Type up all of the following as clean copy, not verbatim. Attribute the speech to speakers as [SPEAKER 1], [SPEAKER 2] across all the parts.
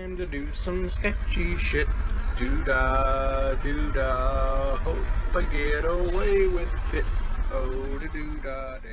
[SPEAKER 1] time to do some sketchy shit. Doo-dah, doo-dah, hope I get away with it. Oh, doo-dah day.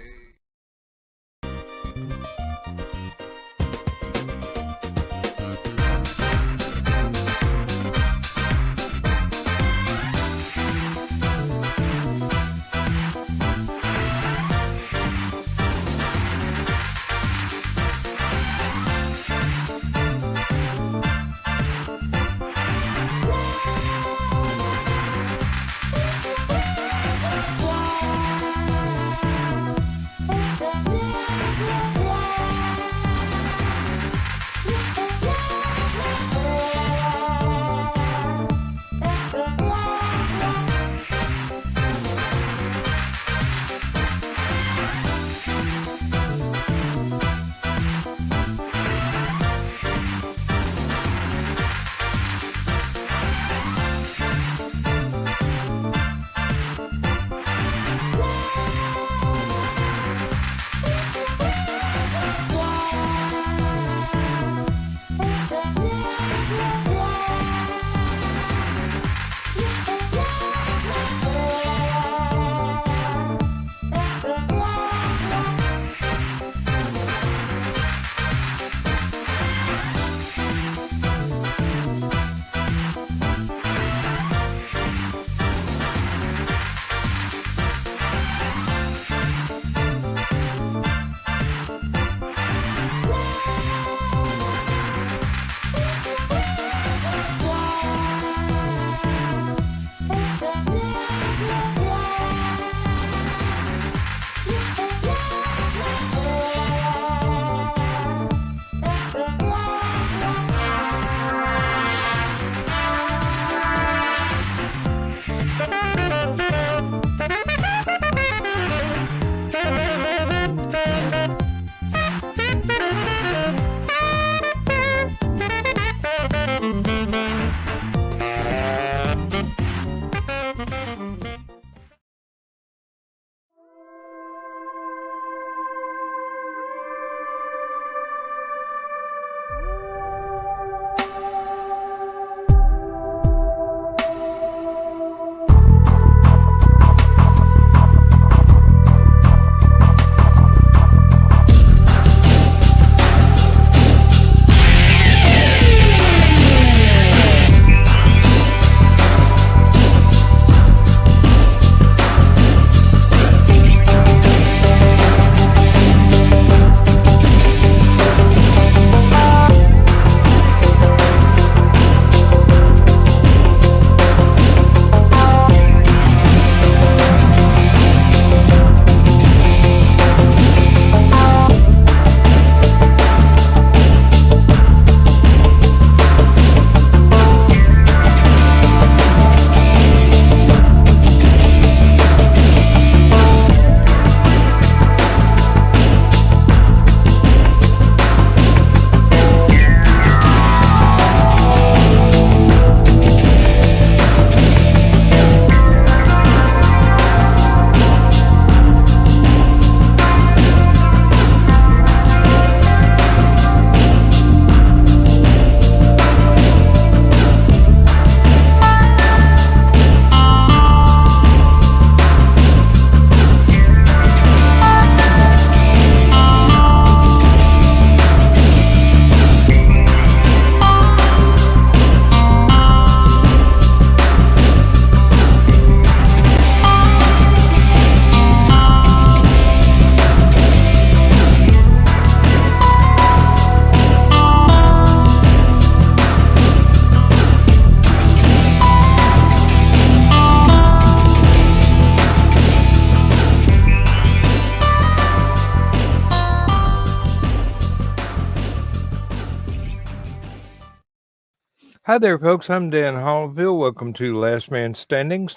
[SPEAKER 2] Hi there, folks. I'm Dan Hollifield. Welcome to Last Man Standing.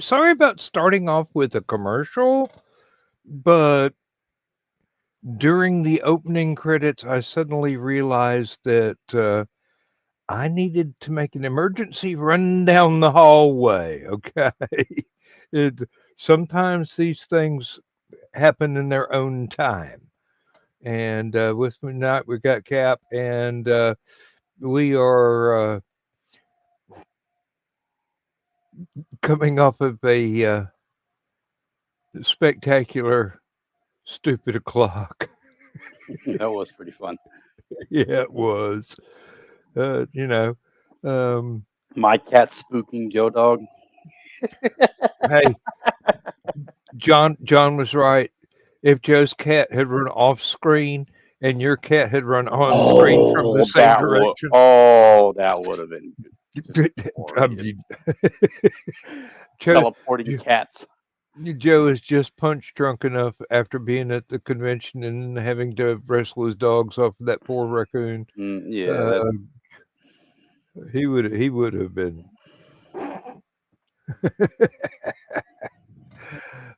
[SPEAKER 2] Sorry about starting off with a commercial, but during the opening credits, I suddenly realized that I needed to make an emergency run down the hallway. Okay, it sometimes these things happen in their own time. And with me tonight, we got Cap and we are coming off of a spectacular stupid o'clock.
[SPEAKER 3] That was pretty fun.
[SPEAKER 2] Yeah, it was. You know, um,
[SPEAKER 3] My cat spooking Joe Dog.
[SPEAKER 2] hey, John was right. If Joe's cat had run off screen and your cat had run on screen from the same direction,
[SPEAKER 3] That would have been just
[SPEAKER 2] I
[SPEAKER 3] glorious.
[SPEAKER 2] mean, Joe,
[SPEAKER 3] Teleporting cats.
[SPEAKER 2] Joe is just punch drunk enough after being at the convention and having to wrestle his dogs off of that poor raccoon.
[SPEAKER 3] Yeah,
[SPEAKER 2] Uh,
[SPEAKER 3] that's
[SPEAKER 2] he would have been.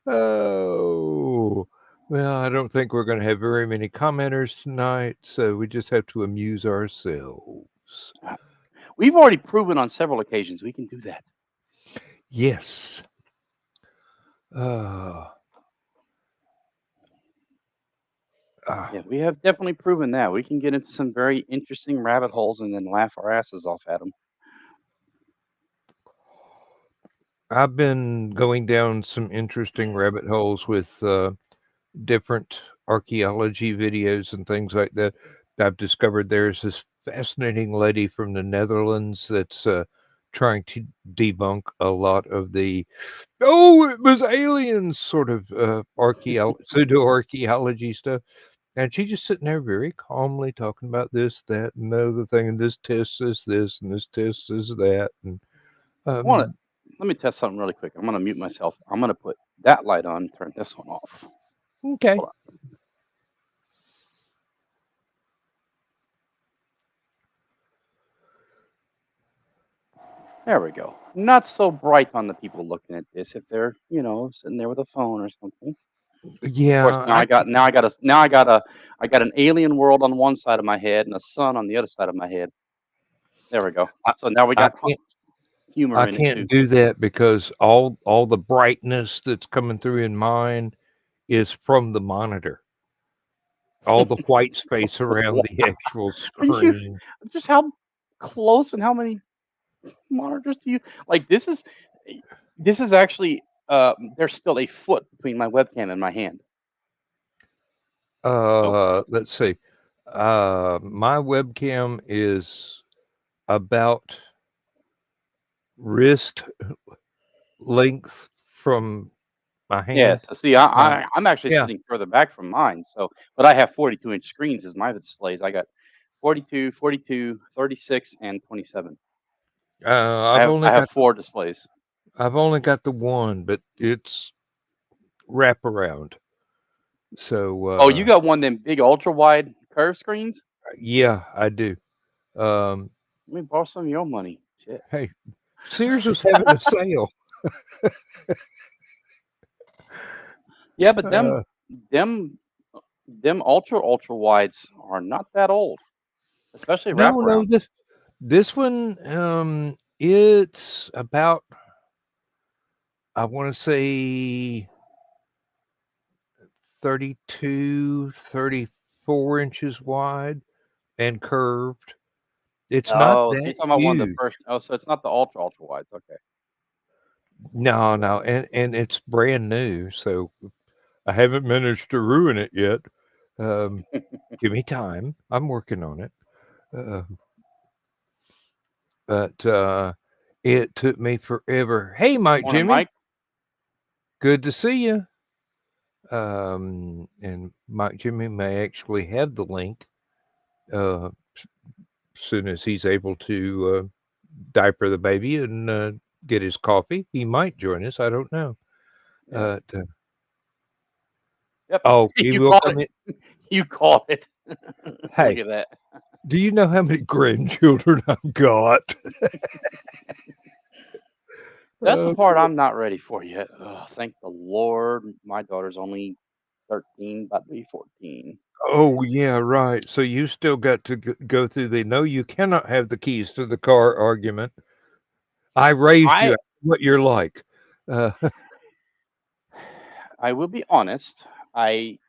[SPEAKER 2] Oh, well, I don't think we're going to have very many commenters tonight, so we just have to amuse ourselves.
[SPEAKER 3] we've already proven on several occasions we can do that.
[SPEAKER 2] Yes. Uh,
[SPEAKER 3] Yeah, we have definitely proven that. We can get into some very interesting rabbit holes and then laugh our asses off at them.
[SPEAKER 2] I've been going down some interesting rabbit holes with different archaeology videos and things like that. I've discovered there's this fascinating lady from the Netherlands that's trying to debunk a lot of the "oh, it was aliens" sort of pseudo archaeology stuff. And she's just sitting there very calmly talking about this, that, and the other thing, and this test is this, and this test is that, and
[SPEAKER 3] Let
[SPEAKER 2] um,
[SPEAKER 3] me test something really quick. I'm gonna mute myself. I'm gonna put that light on, turn this one off.
[SPEAKER 2] okay.
[SPEAKER 3] Hold on. There we go. Not so bright on the people looking at this if they're, sitting there with a phone or something. Of course,
[SPEAKER 2] Yeah,
[SPEAKER 3] I got an alien world on one side of my head and a sun on the other side of my head. There we go.
[SPEAKER 2] I,
[SPEAKER 3] So now we
[SPEAKER 2] I
[SPEAKER 3] got
[SPEAKER 2] can't
[SPEAKER 3] humor
[SPEAKER 2] I
[SPEAKER 3] in it
[SPEAKER 2] can't
[SPEAKER 3] too.
[SPEAKER 2] do that because all the brightness that's coming through in mine is from the monitor. All the white space around the actual
[SPEAKER 3] Are you
[SPEAKER 2] screen.
[SPEAKER 3] just how close and how many monitors do you like? This is actually there's still a foot between my webcam and my hand. So
[SPEAKER 2] Let's see. My webcam is about wrist length from my
[SPEAKER 3] yeah,
[SPEAKER 2] hand.
[SPEAKER 3] so see,
[SPEAKER 2] Uh,
[SPEAKER 3] I'm actually
[SPEAKER 2] yeah,
[SPEAKER 3] sitting further back from mine. So, but I have 42-inch screens as my displays. I got 42, 42, 36, and 27.
[SPEAKER 2] uh,
[SPEAKER 3] I
[SPEAKER 2] I've
[SPEAKER 3] have
[SPEAKER 2] only
[SPEAKER 3] I have
[SPEAKER 2] got
[SPEAKER 3] four displays.
[SPEAKER 2] I've only got the one, but it's wraparound. So
[SPEAKER 3] Oh, you got one of them big ultra wide curved screens?
[SPEAKER 2] yeah, I do. Um,
[SPEAKER 3] Let me borrow some of your money. Shit.
[SPEAKER 2] hey, Sears is having a sale.
[SPEAKER 3] Yeah, but them
[SPEAKER 2] Uh,
[SPEAKER 3] them them ultra wides are not that old, especially
[SPEAKER 2] no,
[SPEAKER 3] wraparound.
[SPEAKER 2] this one it's about I want to say 32, 34 inches wide and curved. It's not
[SPEAKER 3] Oh, so you're
[SPEAKER 2] that
[SPEAKER 3] talking about one of the
[SPEAKER 2] huge.
[SPEAKER 3] first. Oh, so it's not the ultra wides. Okay.
[SPEAKER 2] No, and it's brand new, so I haven't managed to ruin it yet. Um, give me time. I'm working on it. Uh, but it took me forever. Hey, Mike
[SPEAKER 3] Morning,
[SPEAKER 2] Jimmy,
[SPEAKER 3] Mike.
[SPEAKER 2] good to see you. And Mike Jimmy may actually have the link uh, soon as he's able to diaper the baby and get his coffee. He might join us. I don't know.
[SPEAKER 3] Yeah.
[SPEAKER 2] Uh,
[SPEAKER 3] Yep.
[SPEAKER 2] oh, he
[SPEAKER 3] You
[SPEAKER 2] will
[SPEAKER 3] called
[SPEAKER 2] come in.
[SPEAKER 3] it. You called it. Look
[SPEAKER 2] Hey,
[SPEAKER 3] at that.
[SPEAKER 2] do you know how many grandchildren I've got?
[SPEAKER 3] That's the
[SPEAKER 2] Uh,
[SPEAKER 3] part I'm not ready for yet. Oh, thank the Lord. My daughter's only 13, about to be 14.
[SPEAKER 2] oh, yeah, right. So you still got to go through the no, you cannot have the keys to the car argument. I raised you.
[SPEAKER 3] I
[SPEAKER 2] I know what you're like. Uh,
[SPEAKER 3] I will be honest. I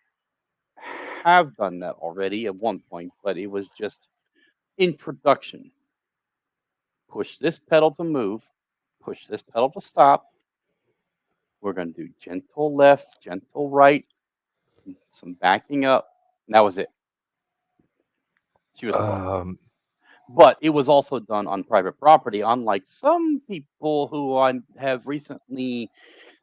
[SPEAKER 3] have done that already at one point, but it was just in production. Push this pedal to move, push this pedal to stop. We're going to do gentle left, gentle right, some backing up. And that was it. She was hooked.
[SPEAKER 2] Um,
[SPEAKER 3] But it was also done on private property, unlike some people who I have recently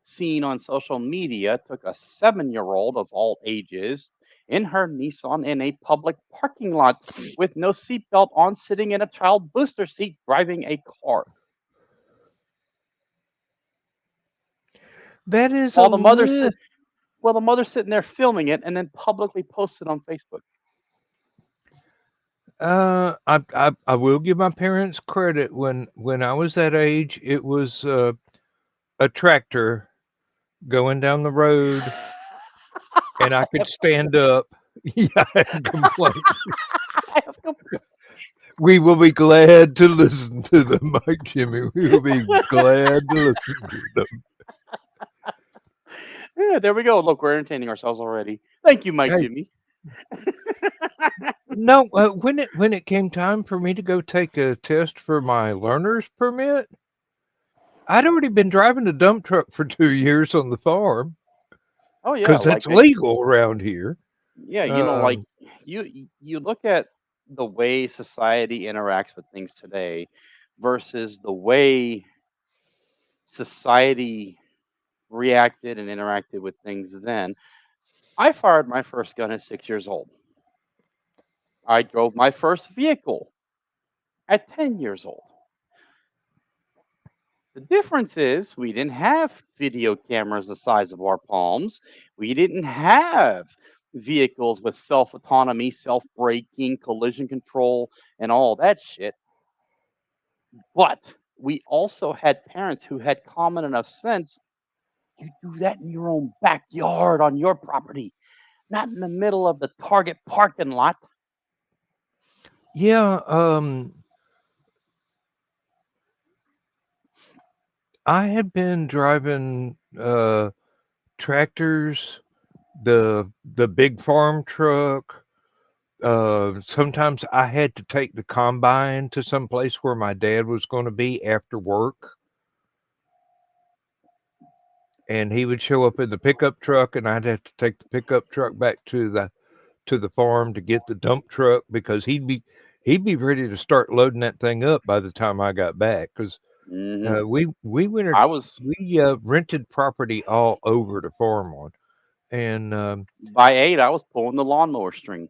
[SPEAKER 3] seen on social media took a 7-year-old of all ages in her Nissan in a public parking lot with no seatbelt on, sitting in a child booster seat driving a car.
[SPEAKER 2] that is a
[SPEAKER 3] While the mother
[SPEAKER 2] little.
[SPEAKER 3] sit, well, the mother's sitting there filming it and then publicly posted on Facebook.
[SPEAKER 2] I will give my parents credit. When I was that age, it was a tractor going down the road, and I could stand up. Yeah, I have complaints.
[SPEAKER 3] I have no-
[SPEAKER 2] We will be glad to listen to them, Mike Jimmy. We will be glad to listen to them.
[SPEAKER 3] Yeah, there we go. Look, we're entertaining ourselves already. Thank you, Mike
[SPEAKER 2] Hey,
[SPEAKER 3] Jimmy.
[SPEAKER 2] no, when it came time for me to go take a test for my learner's permit, I'd already been driving a dump truck for 2 years on the farm
[SPEAKER 3] Oh yeah,
[SPEAKER 2] because
[SPEAKER 3] like
[SPEAKER 2] that's legal around here.
[SPEAKER 3] yeah, like
[SPEAKER 2] Um,
[SPEAKER 3] you look at the way society interacts with things today versus the way society reacted and interacted with things then. I fired my first gun at 6 years old. I drove my first vehicle at 10 years old. The difference is we didn't have video cameras the size of our palms. We didn't have vehicles with self autonomy, self braking, collision control, and all that shit. But we also had parents who had common enough sense. You do that in your own backyard on your property, not in the middle of the Target parking lot.
[SPEAKER 2] yeah, I had been driving tractors, the big farm truck. Sometimes I had to take the combine to some place where my dad was going to be after work, and he would show up in the pickup truck, and I'd have to take the pickup truck back to the farm to get the dump truck because he'd be ready to start loading that thing up by the time I got back because
[SPEAKER 3] Hmm
[SPEAKER 2] we
[SPEAKER 3] I was
[SPEAKER 2] rented property all over to farm on, and
[SPEAKER 3] by 8. I was pulling the lawnmower string.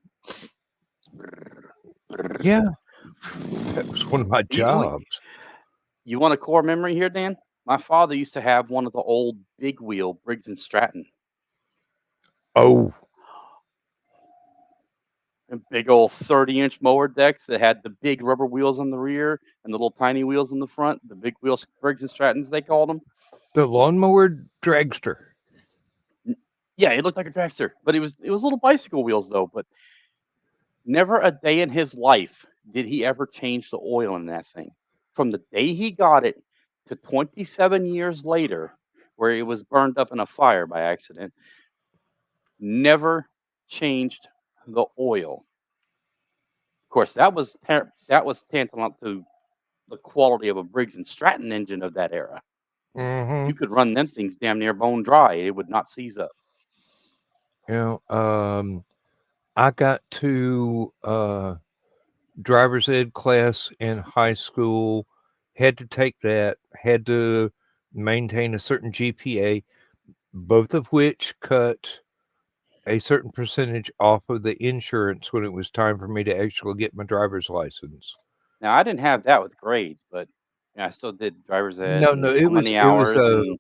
[SPEAKER 2] yeah, that was one of my
[SPEAKER 3] You,
[SPEAKER 2] jobs.
[SPEAKER 3] you want a core memory here, Dan? My father used to have one of the old big wheel Briggs and Stratton,
[SPEAKER 2] Oh,
[SPEAKER 3] and big old 30-inch mower decks that had the big rubber wheels on the rear and the little tiny wheels in the front. The big wheels, Briggs and Strattons, they called them.
[SPEAKER 2] the lawnmower dragster.
[SPEAKER 3] Yeah, it looked like a dragster, but it was little bicycle wheels though. But never a day in his life did he ever change the oil in that thing. From the day he got it to 27 years later, where it was burned up in a fire by accident, never changed the oil. Of course, that was tantamount to the quality of a Briggs and Stratton engine of that era.
[SPEAKER 2] Mm-hmm.
[SPEAKER 3] You could run them things damn near bone dry; it would not seize up.
[SPEAKER 2] You know, I got to driver's ed class in high school. Had to take that. Had to maintain a certain GPA, both of which cut a certain percentage off of the insurance when it was time for me to actually get my driver's license.
[SPEAKER 3] Now, I didn't have that with grades, but I still did driver's ed
[SPEAKER 2] No, no,
[SPEAKER 3] and how many
[SPEAKER 2] it was
[SPEAKER 3] hours and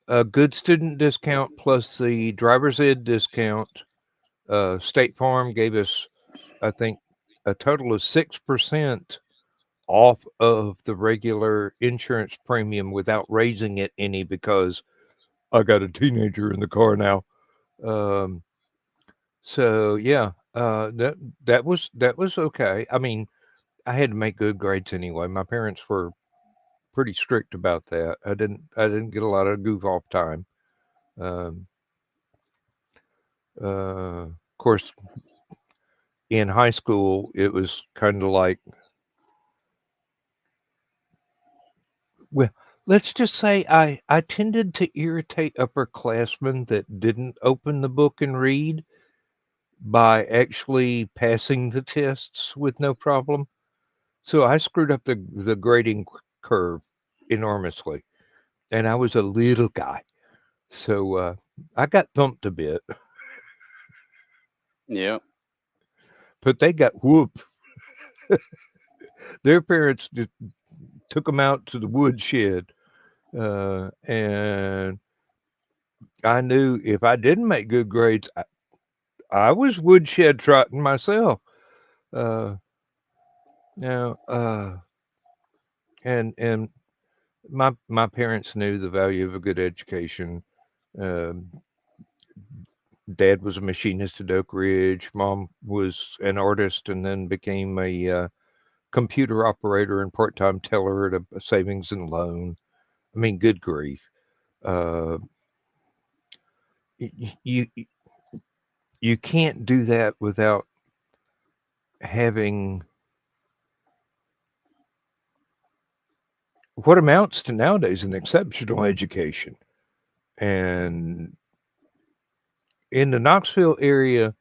[SPEAKER 2] a good student discount plus the driver's ed discount. State Farm gave us, I think, a total of 6% off of the regular insurance premium without raising it any because I got a teenager in the car now. Um, so yeah, that was okay. I mean, I had to make good grades anyway. My parents were pretty strict about that. I didn't get a lot of goof off time. Of course, in high school, it was kind of like, well, let's just say I tended to irritate upperclassmen that didn't open the book and read by actually passing the tests with no problem. So I screwed up the grading curve enormously, and I was a little guy, so I got thumped a bit,
[SPEAKER 3] Yeah.
[SPEAKER 2] but they got whooped. Their parents took them out to the woodshed, and I knew if I didn't make good grades, I was woodshed trotting myself. Uh, now, and my parents knew the value of a good education. Um, Dad was a machinist at Oak Ridge. Mom was an artist and then became a computer operator and part-time teller at a savings and loan. I mean, good grief. Uh, you you can't do that without having what amounts to nowadays an exceptional education. And in the Knoxville area,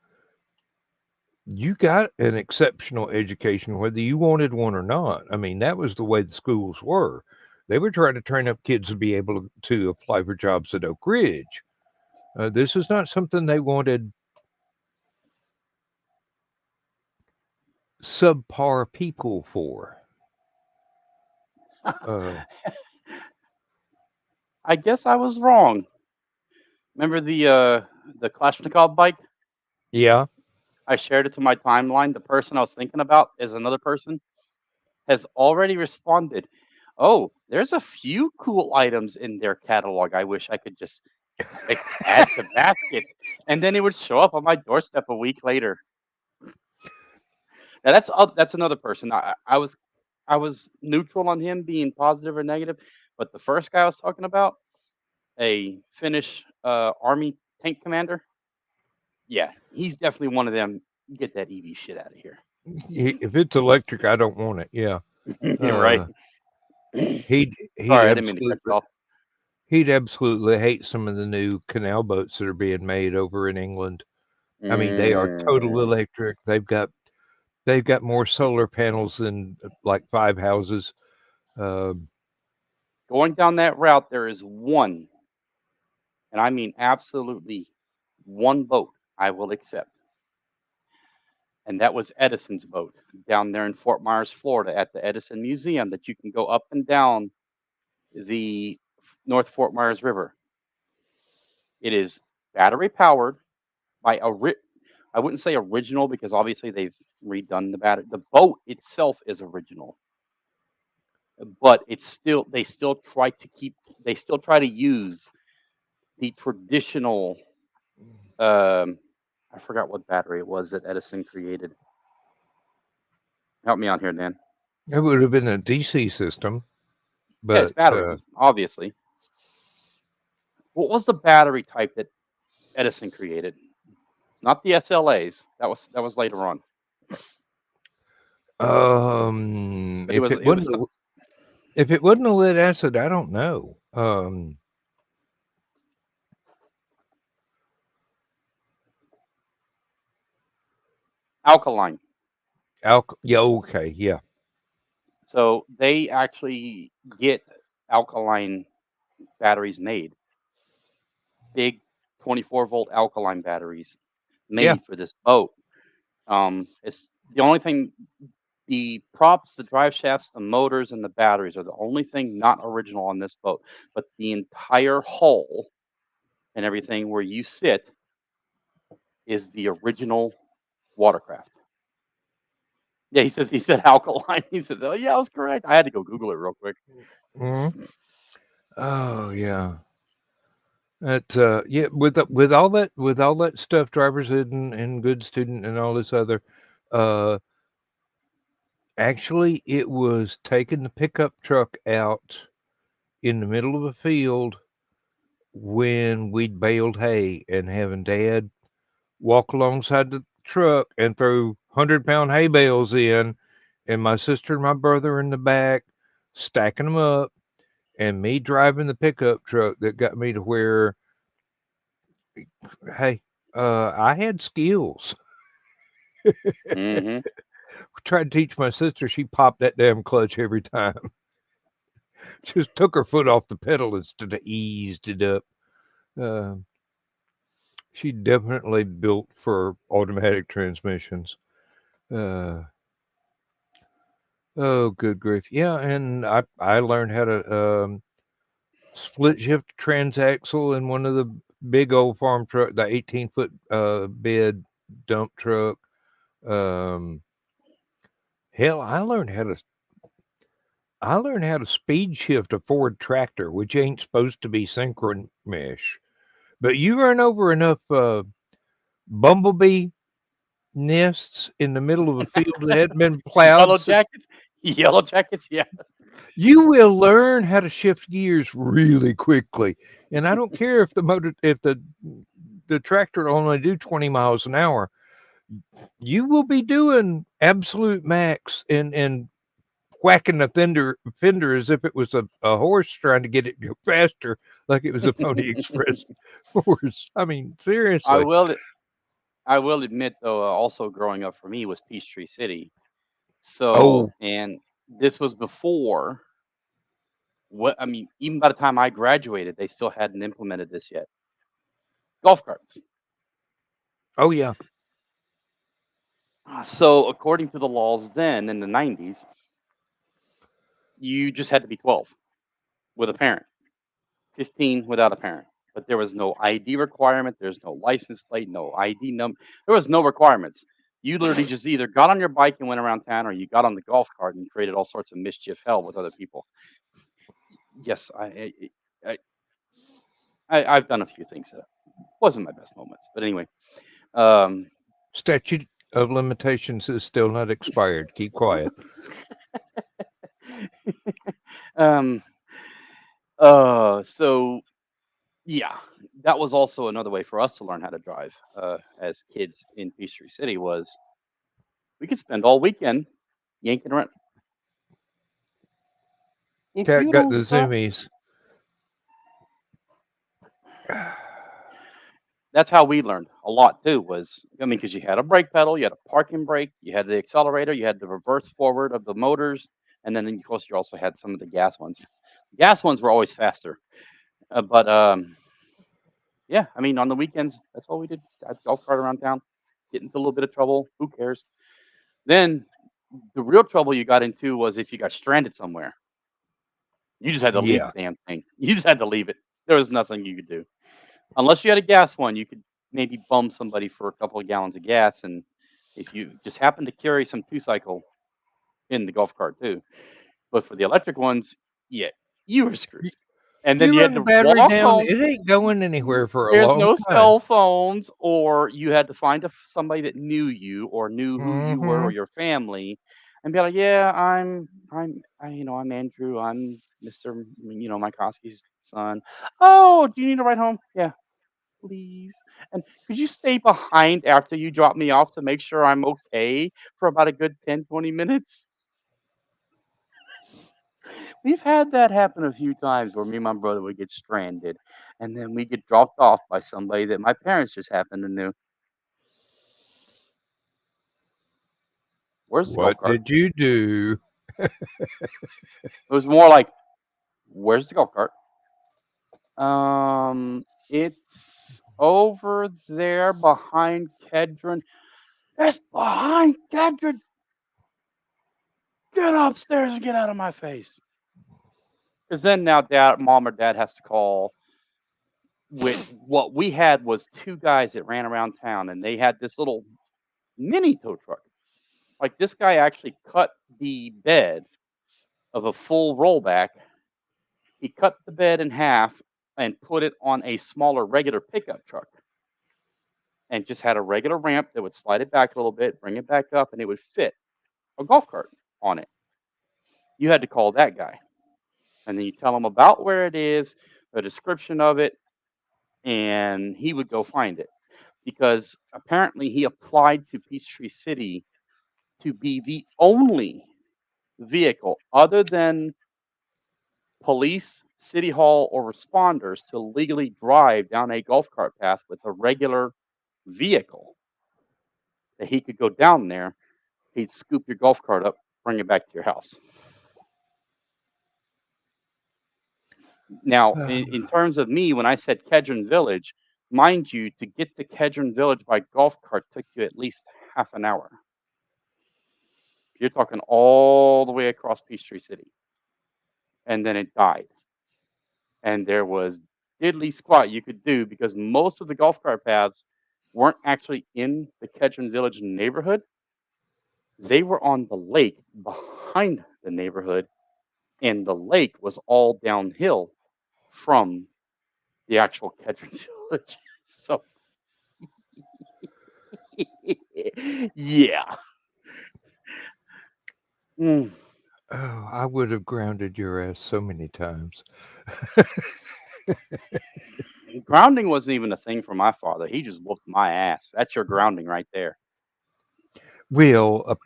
[SPEAKER 2] you got an exceptional education, whether you wanted one or not. I mean, that was the way the schools were. They were trying to train up kids to be able to apply for jobs at Oak Ridge. This is not something they wanted subpar people for. Uh,
[SPEAKER 3] I guess I was wrong. Remember the Kalashnikov bike?
[SPEAKER 2] yeah,
[SPEAKER 3] I shared it to my timeline. The person I was thinking about is another person has already responded. Oh, there's a few cool items in their catalog. I wish I could just click add to basket, and then it would show up on my doorstep a week later. Now that's another person. I was neutral on him being positive or negative, but the first guy I was talking about, a Finnish army tank commander, yeah, he's definitely one of them. Get that EV shit out of here.
[SPEAKER 2] if it's electric, I don't want it. Yeah,
[SPEAKER 3] You're right.
[SPEAKER 2] uh, he'd
[SPEAKER 3] Sorry, I didn't mean to cut you
[SPEAKER 2] absolutely
[SPEAKER 3] off.
[SPEAKER 2] he'd absolutely hate some of the new canal boats that are being made over in England. I mean, they are total
[SPEAKER 3] Mm.
[SPEAKER 2] electric. They've got more solar panels than like 5 houses. Um,
[SPEAKER 3] Going down that route, there is one, and I mean absolutely one boat I will accept, and that was Edison's boat down there in Fort Myers, Florida, at the Edison Museum that you can go up and down the North Fort Myers River. It is battery powered by I wouldn't say original because obviously they've redone the battery. The boat itself is original, but it's still they still try to use the traditional um I forgot what battery it was that Edison created. Help me out here, Dan.
[SPEAKER 2] it would have been a DC system,
[SPEAKER 3] Yeah, it's
[SPEAKER 2] but
[SPEAKER 3] batteries, obviously. What was the battery type that Edison created? It's not the SLAs. That was later on. But it
[SPEAKER 2] if
[SPEAKER 3] was
[SPEAKER 2] it
[SPEAKER 3] it was
[SPEAKER 2] wasn't
[SPEAKER 3] some
[SPEAKER 2] if it wasn't a lead acid, I don't know.
[SPEAKER 3] alkaline.
[SPEAKER 2] Yeah, okay, yeah,
[SPEAKER 3] So they actually get alkaline batteries made, big 24-volt alkaline batteries
[SPEAKER 2] yeah.
[SPEAKER 3] made for this boat. It's the only thing. The props, the drive shafts, the motors, and the batteries are the only thing not original on this boat. But the entire hull and everything where you sit is the original watercraft. Yeah, he said alkaline. He said, "Oh yeah, I was correct." I had to go Google it real quick.
[SPEAKER 2] Mhm. Oh yeah. That yeah, with all that stuff, driver's ed and good student and all this other, uh, actually it was taking the pickup truck out in the middle of a field when we'd baled hay and having Dad walk alongside the truck and throw 100-pound hay bales in, and my sister and my brother in the back stacking them up, and me driving the pickup truck that got me to where, hey, I had skills.
[SPEAKER 3] Mm-hmm.
[SPEAKER 2] Tried to teach my sister, she popped that damn clutch every time. Just took her foot off the pedal instead of eased it up. Uh, she definitely built for automatic transmissions. Uh, oh, good grief! Yeah, and I learned how to split shift transaxle in one of the big old farm truck, the 18-foot bed dump truck. Um, hell, I learned how to speed shift a Ford tractor, which ain't supposed to be synchron mesh. But you run over enough bumblebee nests in the middle of a field that hadn't been plowed,
[SPEAKER 3] Yellow jackets. Yellow jackets. Yeah.
[SPEAKER 2] you will learn how to shift gears really quickly. And I don't care if the tractor will only do 20 miles an hour. You will be doing absolute max and whacking the fender as if it was a horse trying to get it go faster, like it was a Pony Express horse. I mean,
[SPEAKER 3] I
[SPEAKER 2] seriously.
[SPEAKER 3] will. I will admit, though, also growing up for me was Peachtree City. So,
[SPEAKER 2] Oh,
[SPEAKER 3] and this was before what I mean. Even by the time I graduated, they still hadn't implemented this yet. Golf carts.
[SPEAKER 2] oh yeah.
[SPEAKER 3] So, according to the laws then in the 90s, you just had to be 12 with a parent, 15 without a parent. But there was no ID requirement. There's no license plate, no ID number. There was no requirements. You literally just either got on your bike and went around town, or you got on the golf cart and created all sorts of mischief hell with other people. Yes, I, I've done a few things that wasn't my best moments, but anyway. Um,
[SPEAKER 2] Statute of limitations is still not expired. Keep quiet.
[SPEAKER 3] um, so yeah, that was also another way for us to learn how to drive as kids in Peachtree City. Was we could spend all weekend yanking around. If
[SPEAKER 2] Cat
[SPEAKER 3] you
[SPEAKER 2] got
[SPEAKER 3] don't
[SPEAKER 2] the
[SPEAKER 3] stop,
[SPEAKER 2] zoomies.
[SPEAKER 3] that's how we learned a lot too. Was I mean, because you had a brake pedal, you had a parking brake, you had the accelerator, you had the reverse forward of the motors, and then of course you also had some of the gas ones. Gas ones were always faster, but yeah, I mean, on the weekends, that's all we did. I'd golf cart around town, get into a little bit of trouble. Who cares? Then the real trouble you got into was if you got stranded somewhere. You just had to leave
[SPEAKER 2] Yeah.
[SPEAKER 3] the damn thing. You just had to leave it. There was nothing you could do. Unless you had a gas one, you could maybe bum somebody for a couple of gallons of gas. And if you just happen to carry some two cycle in the golf cart too. But for the electric ones, yeah, you were screwed. And then
[SPEAKER 2] You
[SPEAKER 3] you had
[SPEAKER 2] run the
[SPEAKER 3] to
[SPEAKER 2] battery
[SPEAKER 3] walk
[SPEAKER 2] down,
[SPEAKER 3] home.
[SPEAKER 2] it ain't going anywhere for a
[SPEAKER 3] There's
[SPEAKER 2] long
[SPEAKER 3] no
[SPEAKER 2] time.
[SPEAKER 3] cell phones, or you had to find somebody that knew you or knew who you were or
[SPEAKER 2] Hmm.
[SPEAKER 3] your family, and be like, "Yeah, I'm Andrew. I'm Mister, Mykoski's son. Oh, do you need a ride home? Yeah, please. And could you stay behind after you drop me off to make sure I'm okay for about a good 10, 20 minutes?" We've had that happen a few times where me and my brother would get stranded, and then we get dropped off by somebody that my parents just happened to know. Where's the golf
[SPEAKER 2] What
[SPEAKER 3] cart?
[SPEAKER 2] did you do?
[SPEAKER 3] It was more like, where's the golf cart? It's over there behind Kedron. It's behind Kedron. Get upstairs and get out of my face. Because then now mom or dad has to call. What we had was two guys that ran around town, and they had this little mini tow truck. Like, this guy actually cut the bed of a full rollback. He cut the bed in half and put it on a smaller regular pickup truck, and just had a regular ramp that would slide it back a little bit, bring it back up, and it would fit a golf cart on it. You had to call that guy, and then you tell him about where it is, a description of it, and he would go find it. Because apparently he applied to Peachtree City to be the only vehicle other than police, city hall, or responders to legally drive down a golf cart path with a regular vehicle that he could go down there. He'd scoop your golf cart up, bring it back to your house. Now, in terms of me, when I said Kedron Village, mind you, to get to Kedron Village by golf cart took you at least half an hour. You're talking all the way across Peachtree City. And then it died. And there was diddly squat you could do because most of the golf cart paths weren't actually in the Kedron Village neighborhood. They were on the lake behind the neighborhood, and the lake was all downhill from the actual Kedron Village. So, yeah. Mm.
[SPEAKER 2] Oh, I would have grounded your ass so many times.
[SPEAKER 3] Grounding wasn't even a thing for my father. He just whooped my ass. That's your grounding right there.
[SPEAKER 2] Will,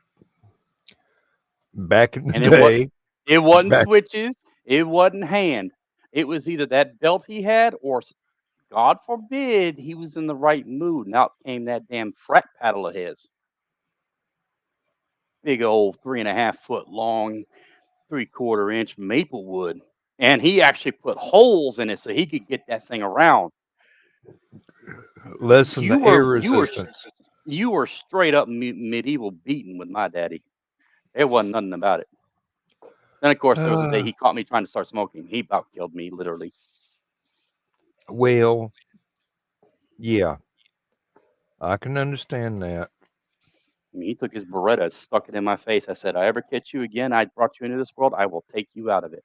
[SPEAKER 2] back in the
[SPEAKER 3] And
[SPEAKER 2] day,
[SPEAKER 3] it wasn't
[SPEAKER 2] back,
[SPEAKER 3] switches. It wasn't hand. It was either that belt he had or, God forbid, he was in the right mood. And out came that damn frat paddle of his. Big old 3.5 foot long, 3/4 inch maple wood. And he actually put holes in it so he could get that thing around.
[SPEAKER 2] lessen
[SPEAKER 3] You
[SPEAKER 2] the air
[SPEAKER 3] were
[SPEAKER 2] resistance.
[SPEAKER 3] you were straight up medieval beating with my daddy. There wasn't nothing about it. Then of course there was a day he caught me trying to start smoking. He about killed me, literally.
[SPEAKER 2] Well, yeah, I can understand that.
[SPEAKER 3] I mean, he took his Beretta, stuck it in my face. I said, "I ever catch you again, I brought you into this world, I will take you out of it."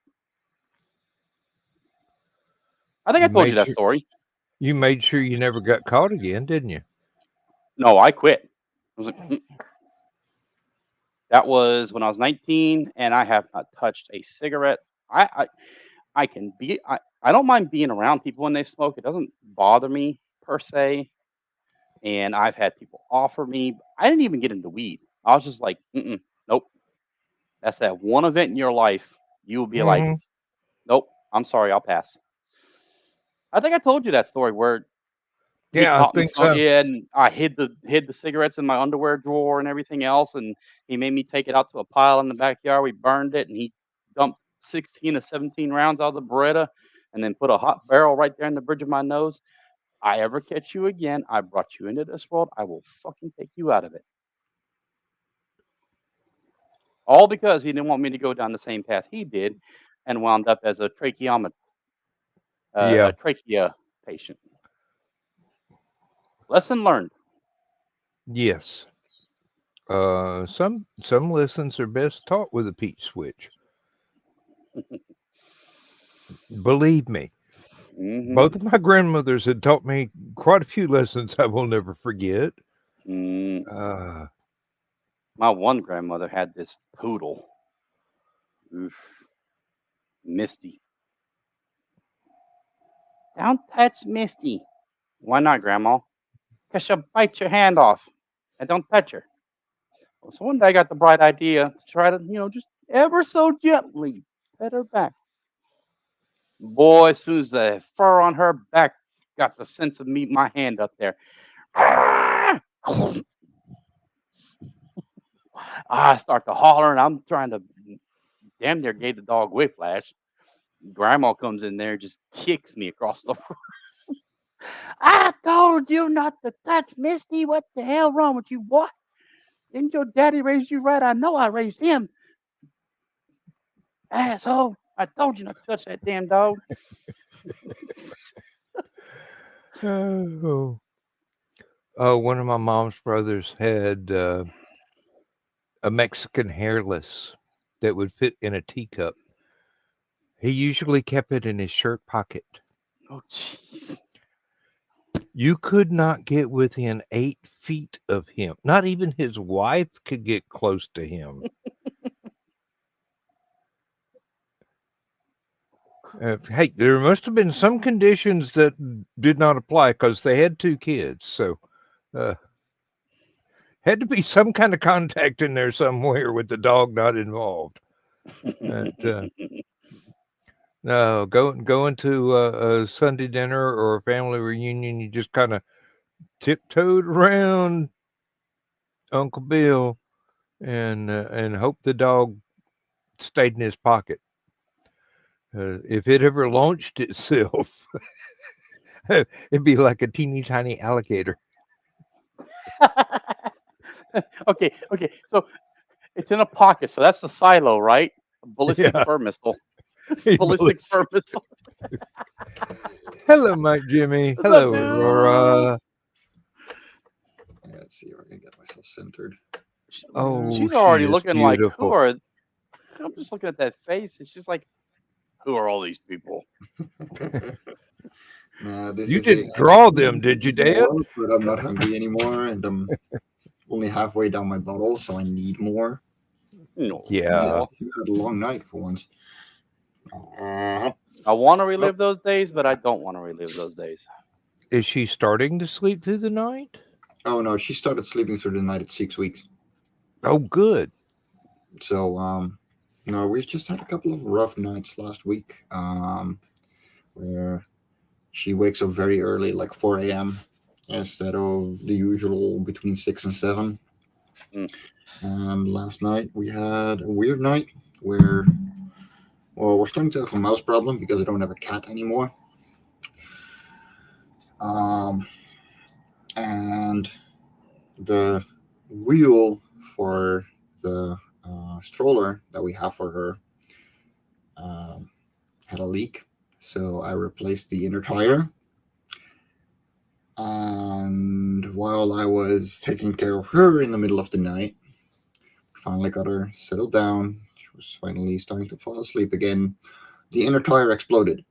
[SPEAKER 3] I think I
[SPEAKER 2] You
[SPEAKER 3] told you
[SPEAKER 2] made
[SPEAKER 3] that
[SPEAKER 2] sure
[SPEAKER 3] story.
[SPEAKER 2] you never got caught again, didn't you?
[SPEAKER 3] No, I quit. I was like, that was when I was 19, and I have not touched a cigarette. I can be I don't mind being around people when they smoke. It doesn't bother me per se. And I've had people offer me. I didn't even get into weed. I was just like, nope. That's that one event in your life. You will be like,
[SPEAKER 2] Hmm.
[SPEAKER 3] nope. I'm sorry. I'll pass. I think I told you that story where he
[SPEAKER 2] Yeah, I
[SPEAKER 3] caught me
[SPEAKER 2] think
[SPEAKER 3] smoking.
[SPEAKER 2] so.
[SPEAKER 3] Yeah, and I hid the cigarettes in my underwear drawer and everything else, and he made me take it out to a pile in the backyard. We burned it, and he dumped 16 or 17 rounds out of the Beretta, and then put a hot barrel right there in the bridge of my nose. I ever catch you again, I brought you into this world. I will fucking take you out of it. All because he didn't want me to go down the same path he did, and wound up as a
[SPEAKER 2] Yeah.
[SPEAKER 3] trachea patient. Lesson learned.
[SPEAKER 2] Yes. Some lessons are best taught with a peach switch. Believe me,
[SPEAKER 3] Hmm.
[SPEAKER 2] both of my grandmothers had taught me quite a few lessons I will never forget.
[SPEAKER 3] Mm.
[SPEAKER 2] Uh,
[SPEAKER 3] My one grandmother had this poodle. Oof, Misty. Don't touch Misty. Why not, Grandma? Because she'll bite your hand off. And don't touch her. Well, so one day I got the bright idea to try to, just ever so gently pet her back. Boy, as soon as the fur on her back got the sense of me, my hand up there. I start to holler, and I'm trying to damn near gave the dog whiplash. Grandma comes in there, just kicks me across the room. I told you not to touch Misty. What the hell wrong with you, boy? Didn't your daddy raise you right? I know I raised him. Asshole. I told you not to touch that damn dog.
[SPEAKER 2] oh, one of my mom's brothers had a Mexican hairless that would fit in a teacup. He usually kept it in his shirt pocket.
[SPEAKER 3] Oh, jeez.
[SPEAKER 2] You could not get within 8 feet of him. Not even his wife could get close to him. Hey, there must have been some conditions that did not apply because they had 2 kids. So uh, Had to be some kind of contact in there somewhere with the dog not involved. But, no, going to a Sunday dinner or a family reunion, you just kind of tiptoed around Uncle Bill and hope the dog stayed in his pocket. If it ever launched itself, it'd be like a teeny tiny alligator.
[SPEAKER 3] Okay, okay. So it's in a pocket. So that's the silo, right? A ballistic
[SPEAKER 2] Yeah.
[SPEAKER 3] fur missile.
[SPEAKER 2] Hey,
[SPEAKER 3] Ballistic
[SPEAKER 2] Melissa.
[SPEAKER 3] fur missile.
[SPEAKER 2] Hello, Mike Jimmy.
[SPEAKER 3] What's up,
[SPEAKER 2] Hello,
[SPEAKER 3] dude?
[SPEAKER 2] Aurora.
[SPEAKER 1] Let's see if I can get myself centered.
[SPEAKER 2] Oh,
[SPEAKER 3] She's
[SPEAKER 2] she
[SPEAKER 3] already
[SPEAKER 2] is
[SPEAKER 3] looking like, who
[SPEAKER 2] beautiful.
[SPEAKER 3] are? I'm just looking at that face. It's just like, who are all these people?
[SPEAKER 1] This
[SPEAKER 2] You
[SPEAKER 1] is
[SPEAKER 2] didn't draw them, did you, Dad?
[SPEAKER 1] more, but I'm not hungry anymore, and I'm only halfway down my bottle, so I need more.
[SPEAKER 3] No.
[SPEAKER 2] Yeah.
[SPEAKER 1] You had a long night for once.
[SPEAKER 3] I want to relive those days, but I don't want to relive those days.
[SPEAKER 2] Is she starting to sleep through the night?
[SPEAKER 1] Oh no, she started sleeping through the night at 6 weeks.
[SPEAKER 2] Oh, good.
[SPEAKER 1] So no, we've just had a couple of rough nights last week, where she wakes up very early, like 4 a.m. instead of the usual between 6 and 7.
[SPEAKER 3] Mm.
[SPEAKER 1] And last night we had a weird night where, well, we're starting to have a mouse problem because I don't have a cat anymore. And the wheel for the stroller that we have for her had a leak. So I replaced the inner tire. And while I was taking care of her in the middle of the night, finally got her settled down. She was finally starting to fall asleep again. The inner tire exploded.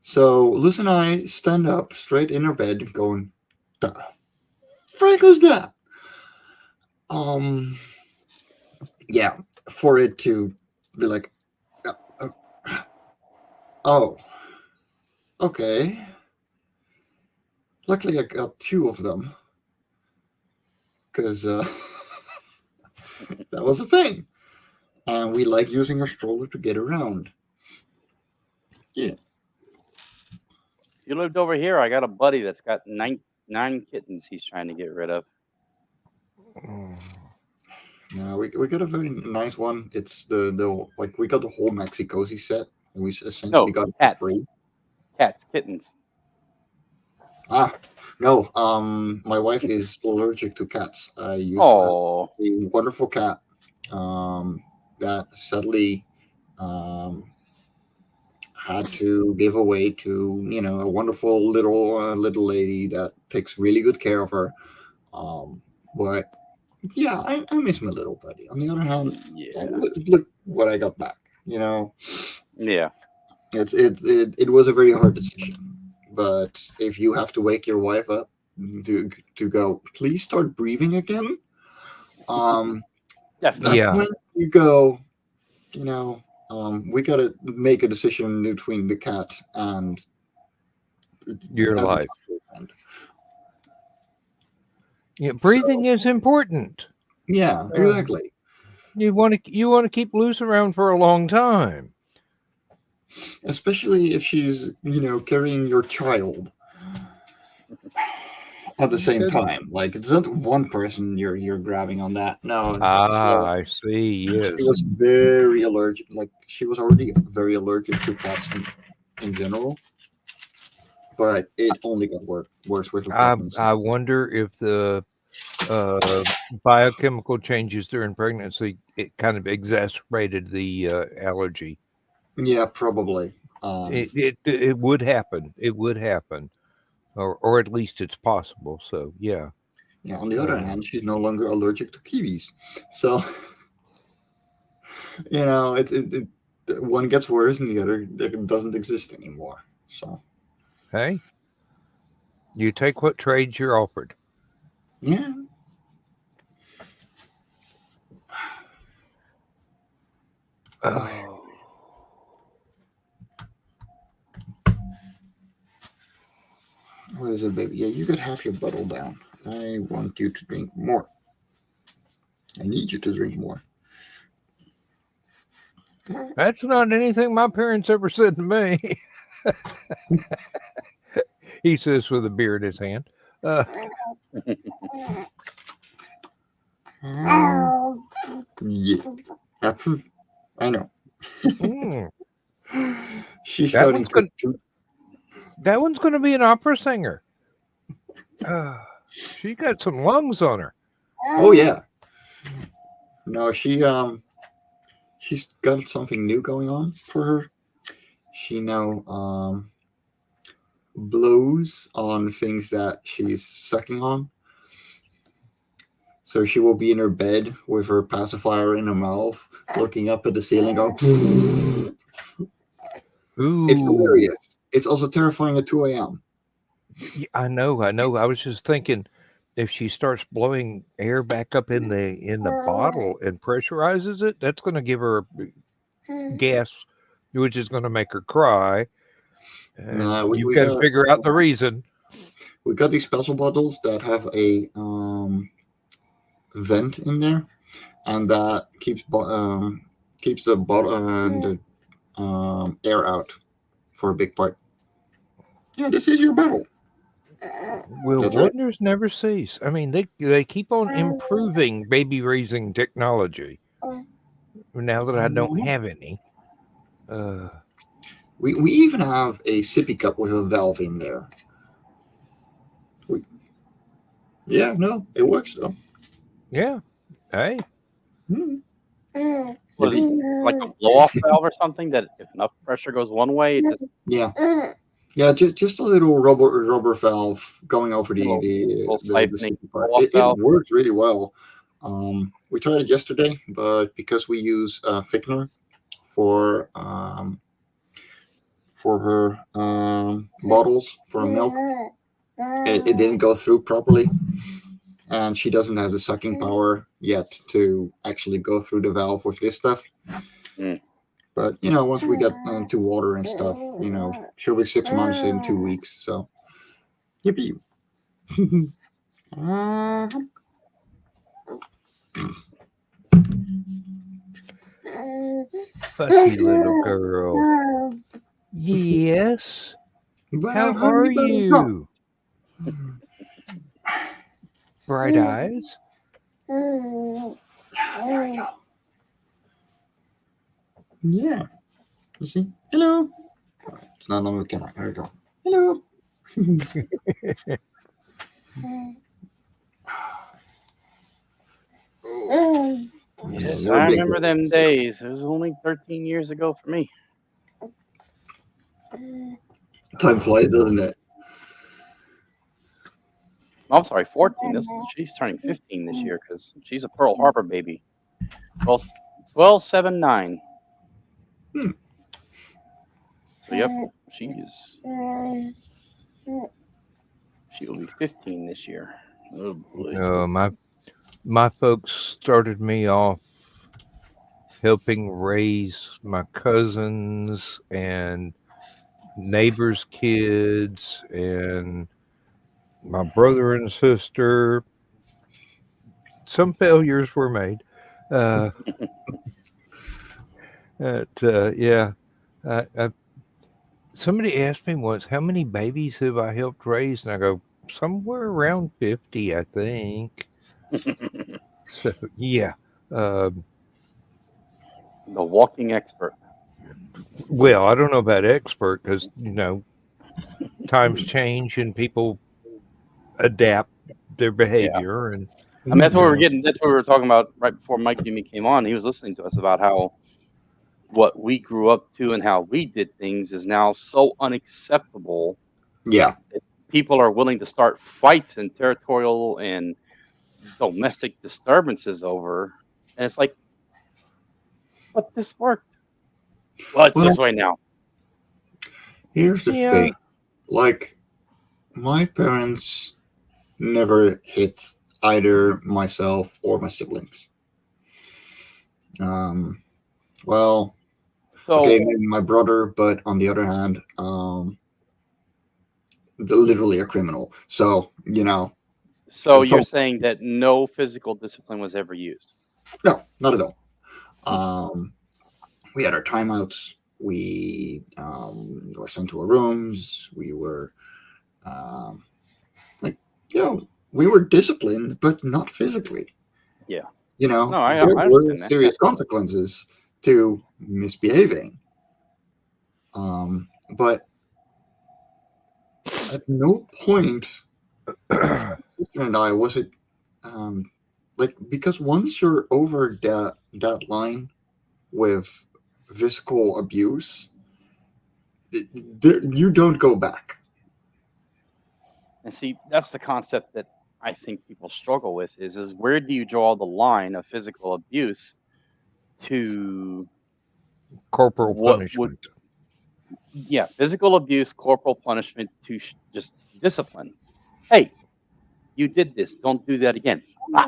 [SPEAKER 1] So Liz and I stand up straight in her bed, going, "The frick was that?" Yeah, for it to be like, oh, okay. Luckily, I got 2 of them because that was a thing, and we like using her stroller to get around. Yeah.
[SPEAKER 3] You lived over here. I got a buddy that's got nine kittens he's trying to get rid of.
[SPEAKER 1] We got a very nice one. It's the like we got the whole Maxi Cozy set, and we essentially got it for
[SPEAKER 3] cats.
[SPEAKER 1] free.
[SPEAKER 3] Cats, kittens.
[SPEAKER 1] No. My wife is allergic to cats. I used to have a wonderful cat. That sadly had to give away to a wonderful little lady that takes really good care of her. But yeah, I miss my little buddy. On the other hand, look what I got back.
[SPEAKER 3] Yeah.
[SPEAKER 1] It was a very hard decision. But if you have to wake your wife up to go, please start breathing again. That's when you go, we got to make a decision between the cat and
[SPEAKER 2] your life. Yeah, breathing is important.
[SPEAKER 1] Yeah, exactly.
[SPEAKER 2] You want to keep Luce around for a long time,
[SPEAKER 1] especially if she's carrying your child at the same time. Like, it's not one person you're grabbing on that. No.
[SPEAKER 2] I see. Yes.
[SPEAKER 1] She was very allergic. Like, she was already very allergic to cats in general. But it only got worse with her pregnancy.
[SPEAKER 2] I wonder if the biochemical changes during pregnancy it kind of exacerbated the allergy.
[SPEAKER 1] Yeah, probably.
[SPEAKER 2] It would happen. It would happen, or at least it's possible. So yeah.
[SPEAKER 1] Yeah. On the other hand, she's no longer allergic to kiwis, so it one gets worse and the other doesn't exist anymore. So
[SPEAKER 2] hey, you take what trades you're offered.
[SPEAKER 1] Yeah.
[SPEAKER 2] Oh.
[SPEAKER 1] What There's a baby. Yeah, you could have your bottle down. I want you to drink more. I need you to drink more.
[SPEAKER 2] That's not anything my parents ever said to me. He says with a beer in his hand.
[SPEAKER 1] Yeah, that's, I know.
[SPEAKER 2] Mm,
[SPEAKER 1] She's
[SPEAKER 2] that
[SPEAKER 1] starting
[SPEAKER 2] one's going.
[SPEAKER 1] to.
[SPEAKER 2] That one's going to be an opera singer. She got some lungs on her.
[SPEAKER 1] Oh yeah. No, she's got something new going on for her. She now blows on things that she's sucking on. So she will be in her bed with her pacifier in her mouth, looking up at the ceiling, going. It's
[SPEAKER 2] Ooh,
[SPEAKER 1] hilarious. It's also terrifying at 2 a.m.
[SPEAKER 2] I know. I was just thinking, if she starts blowing air back up in the bottle and pressurizes it, that's going to give her gas, which is going to make her cry. And
[SPEAKER 1] Nah, we,
[SPEAKER 2] you've
[SPEAKER 1] we
[SPEAKER 2] got to
[SPEAKER 1] got
[SPEAKER 2] figure out the reason.
[SPEAKER 1] we got these special bottles that have a vent in there, and that keeps the bottle and the air out for a big part. Yeah, this is your bottle.
[SPEAKER 2] Will
[SPEAKER 1] That's right.
[SPEAKER 2] wonders never cease? I mean, they keep on improving baby raising technology. Now that I don't
[SPEAKER 1] Mhm.
[SPEAKER 2] have any, uh,
[SPEAKER 1] We even have a sippy cup with a valve in there. We, yeah, no, it works though.
[SPEAKER 2] yeah. Hey,
[SPEAKER 1] Hmm.
[SPEAKER 3] Was it
[SPEAKER 1] Maybe.
[SPEAKER 3] like a blow off valve or something that if enough pressure goes one way, it just
[SPEAKER 1] Yeah, yeah, just a little rubber valve going over
[SPEAKER 3] a
[SPEAKER 1] the
[SPEAKER 3] siphoning
[SPEAKER 1] sippy
[SPEAKER 3] blow
[SPEAKER 1] part.
[SPEAKER 3] off
[SPEAKER 1] It
[SPEAKER 3] valve.
[SPEAKER 1] works really well. We tried it yesterday, but because we use thickener for her bottles for milk, it didn't go through properly, and she doesn't have the sucking power yet to actually go through the valve with this stuff.
[SPEAKER 3] Mm.
[SPEAKER 1] But once we get into water and stuff, she'll be 6 months in 2 weeks. So, yippee!
[SPEAKER 2] fussy little girl. Yes.
[SPEAKER 1] But
[SPEAKER 2] How
[SPEAKER 1] how
[SPEAKER 2] are
[SPEAKER 1] you better go?
[SPEAKER 2] you? Bright eyes.
[SPEAKER 1] Yeah. You see? Hello. It's not on the camera. There you go. Hello. Yeah,
[SPEAKER 3] Yes,
[SPEAKER 1] you're a
[SPEAKER 3] I
[SPEAKER 1] big
[SPEAKER 3] remember
[SPEAKER 1] girl.
[SPEAKER 3] them days. It was only 13 years ago for me.
[SPEAKER 1] Time flies, doesn't it?
[SPEAKER 3] I'm sorry, 14. She's turning 15 this year because she's a Pearl Harbor baby. 12, 12 7, 9.
[SPEAKER 1] Hmm.
[SPEAKER 3] So yep, she will be 15 this year. Oh boy.
[SPEAKER 2] My folks started me off helping raise my cousins and neighbors' kids and my brother and sister. Some failures were made. Uh, yeah. I Somebody asked me once, how many babies have I helped raise? And I go, somewhere around 50, I think. So, yeah. Um,
[SPEAKER 3] The walking expert.
[SPEAKER 2] well, I don't know about expert because, times change and people adapt their
[SPEAKER 3] Yeah.
[SPEAKER 2] behavior. And,
[SPEAKER 3] I mean, that's what we were
[SPEAKER 2] uh,
[SPEAKER 3] getting. That's what we were talking about right before Mike Jimmy came on. He was listening to us about how what we grew up to and how we did things is now so unacceptable
[SPEAKER 1] Yeah.
[SPEAKER 3] that people are willing to start fights and territorial and domestic disturbances over. And it's like, but this worked. Well, it's this
[SPEAKER 1] Well,
[SPEAKER 3] way now.
[SPEAKER 1] here's the
[SPEAKER 2] yeah.
[SPEAKER 1] thing. Like, my parents never hit either myself or my siblings. Um, well,
[SPEAKER 3] So
[SPEAKER 1] okay, maybe my brother, but on the other hand, literally a criminal. So,
[SPEAKER 3] So
[SPEAKER 1] it's
[SPEAKER 3] you're
[SPEAKER 1] all,
[SPEAKER 3] saying that no physical discipline was ever used?
[SPEAKER 1] no, not at all. We had our timeouts. We were sent to our rooms. We were um, like, we were disciplined, but not physically.
[SPEAKER 3] Yeah.
[SPEAKER 1] You know,
[SPEAKER 3] No, I
[SPEAKER 1] there were
[SPEAKER 3] understand that.
[SPEAKER 1] serious consequences to misbehaving. But at no point, my sister and I, was it like, because once you're over that line with physical abuse, you don't go back.
[SPEAKER 3] And see, that's the concept that I think people struggle with is where do you draw the line of physical abuse to
[SPEAKER 2] Corporal
[SPEAKER 3] what would,
[SPEAKER 2] punishment.
[SPEAKER 3] yeah, physical abuse, corporal punishment to just discipline. Hey, you did this. Don't do that again. Ah,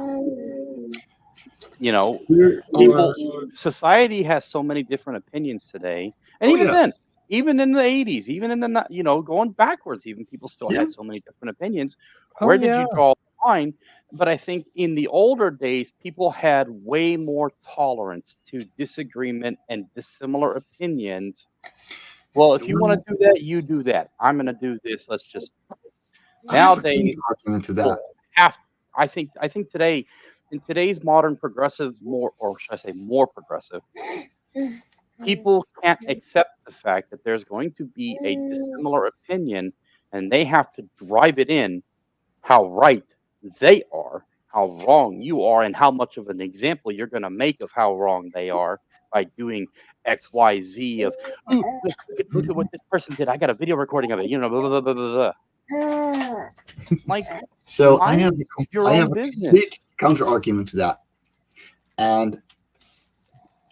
[SPEAKER 3] you know,
[SPEAKER 1] There
[SPEAKER 3] people,
[SPEAKER 1] are,
[SPEAKER 3] society has so many different opinions today. And
[SPEAKER 1] oh
[SPEAKER 3] even
[SPEAKER 1] yeah,
[SPEAKER 3] then, even in the 80s, even in the, going backwards, even people still
[SPEAKER 1] yeah,
[SPEAKER 3] had so many different opinions.
[SPEAKER 2] Oh
[SPEAKER 3] Where did you
[SPEAKER 2] yeah.
[SPEAKER 3] draw the line? But I think in the older days, people had way more tolerance to disagreement and dissimilar opinions. Well, if you want to do that, you do that. I'm going to do this. Let's just,
[SPEAKER 1] I have a
[SPEAKER 3] nowadays,
[SPEAKER 1] argument to
[SPEAKER 3] people
[SPEAKER 1] that.
[SPEAKER 3] have, I think today, in today's modern progressive, more, or should I say more progressive, people can't accept the fact that there's going to be a dissimilar opinion and they have to drive it in how right they are, how wrong you are, and how much of an example you're going to make of how wrong they are by doing XYZ of, ooh, look at what this person did. I got a video recording of it, blah, blah, blah, blah, blah. Like,
[SPEAKER 1] So
[SPEAKER 3] mind your
[SPEAKER 1] I
[SPEAKER 3] own
[SPEAKER 1] have a
[SPEAKER 3] business.
[SPEAKER 1] complete counter argument to that. And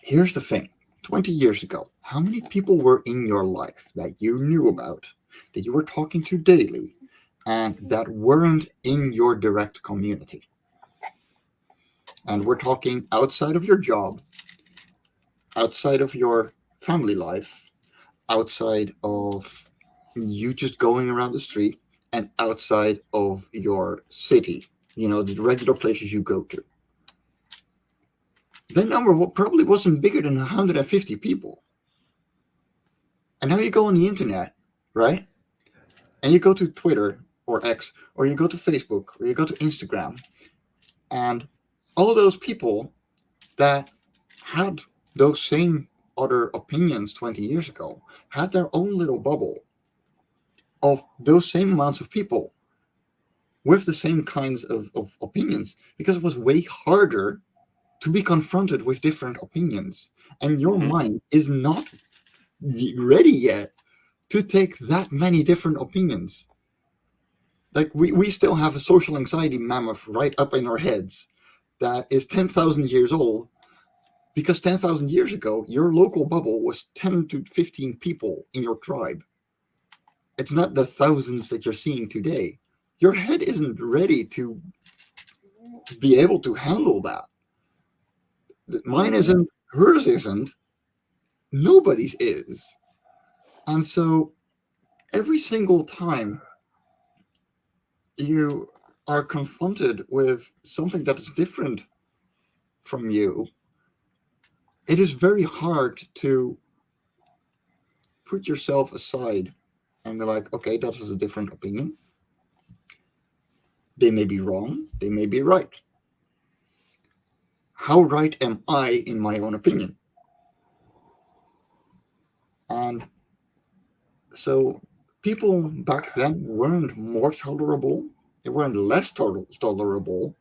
[SPEAKER 1] here's the thing: 20 years ago, how many people were in your life that you knew about, that you were talking to daily, and that weren't in your direct community? And we're talking outside of your job, outside of your family life, outside of you just going around the street, and outside of your city, the regular places you go to. That number probably wasn't bigger than 150 people. And now you go on the internet, right? And you go to Twitter or X, or you go to Facebook, or you go to Instagram, and all those people that had those same other opinions 20 years ago had their own little bubble of those same amounts of people with the same kinds of opinions, because it was way harder to be confronted with different opinions. And your mind is not ready yet to take that many different opinions. Like, we still have a social anxiety mammoth right up in our heads that is 10,000 years old, because 10,000 years ago, your local bubble was 10 to 15 people in your tribe. It's not the thousands that you're seeing today. Your head isn't ready to be able to handle that. Mine isn't, hers isn't, nobody's is. And so every single time you are confronted with something that is different from you, it is very hard to put yourself aside and be like, okay, that is a different opinion. They may be wrong, they may be right. How right am I in my own opinion? And so people back then weren't more tolerable, they weren't less tolerable.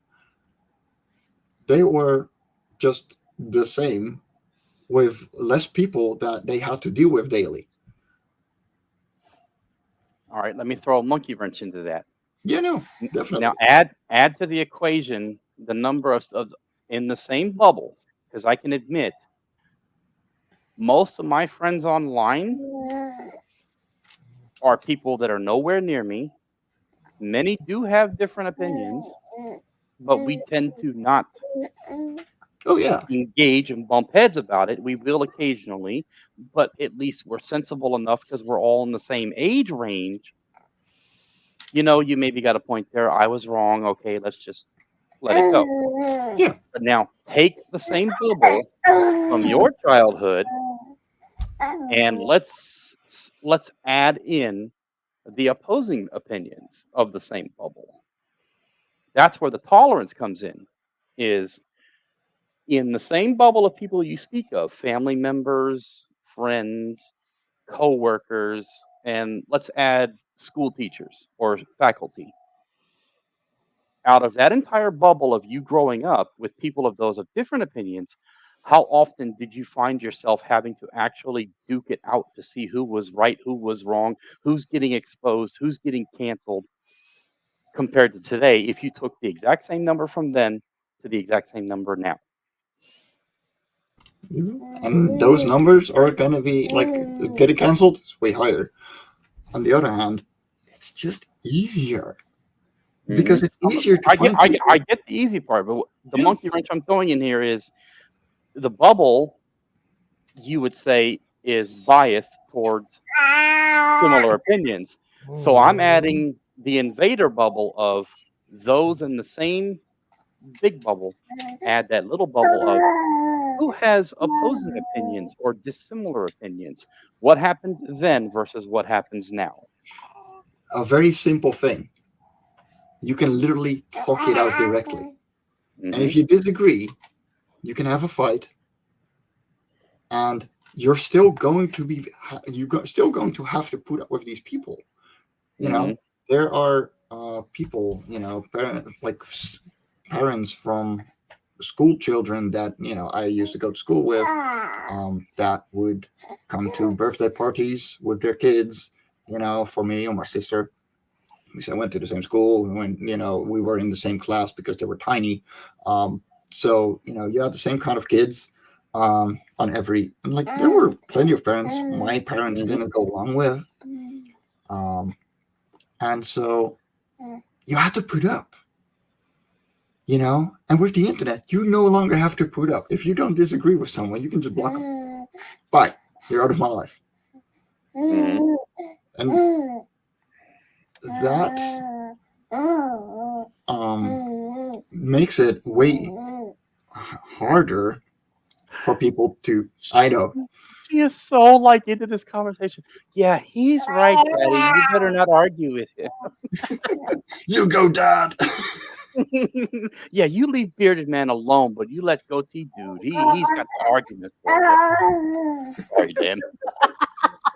[SPEAKER 1] They were just the same, with less people that they had to deal with daily.
[SPEAKER 3] All right, let me throw a monkey wrench into that.
[SPEAKER 1] Yeah, no, definitely.
[SPEAKER 3] Now add to the equation the number of in the same bubble, because I can admit most of my friends online are people that are nowhere near me. Many do have different opinions, but we tend to not
[SPEAKER 1] Oh yeah,
[SPEAKER 3] engage and bump heads about it. We will occasionally, but at least we're sensible enough because we're all in the same age range you maybe got a point there. I was wrong. Okay, let's just let it go.
[SPEAKER 1] Yeah.
[SPEAKER 3] But now take the same bubble from your childhood and let's add in the opposing opinions of the same bubble. That's where the tolerance comes in. Is in the same bubble of people you speak of, family members, friends, coworkers, and let's add school teachers or faculty. Out of that entire bubble of you growing up with people of those of different opinions, how often did you find yourself having to actually duke it out to see who was right, who was wrong, who's getting exposed, who's getting canceled compared to today if you took the exact same number from then to the exact same number now?
[SPEAKER 1] And those numbers are going to be like getting canceled way higher. On the other hand, it's just easier because it's easier to find.
[SPEAKER 3] I get the easy part, but the monkey wrench I'm throwing in here is the bubble, you would say, is biased towards similar opinions. So I'm adding the invader bubble of those in the same big bubble, add that little bubble of who has opposing opinions or dissimilar opinions. What happened then versus what happens now?
[SPEAKER 1] A very simple thing. You can literally talk it out directly. And if you disagree, you can have a fight, and you're still going to still going to have to put up with these people. There are people, parents from school children that I used to go to school with, that would come to birthday parties with their kids, for me or my sister. I went to the same school. We were in the same class because they were tiny. So you had the same kind of kids on every. And there were plenty of parents my parents didn't go along with, and so you had to put up. And with the internet, you no longer have to put up. If you don't disagree with someone, you can just block them. Bye. You're out of my life. And that makes it way harder for people to. I know.
[SPEAKER 3] She is so into this conversation. Yeah, he's right, Daddy. You better not argue with him.
[SPEAKER 1] You go, Dad.
[SPEAKER 3] Yeah, you leave bearded man alone, but you let goatee dude. He's got the argument for you. Sorry, Dan.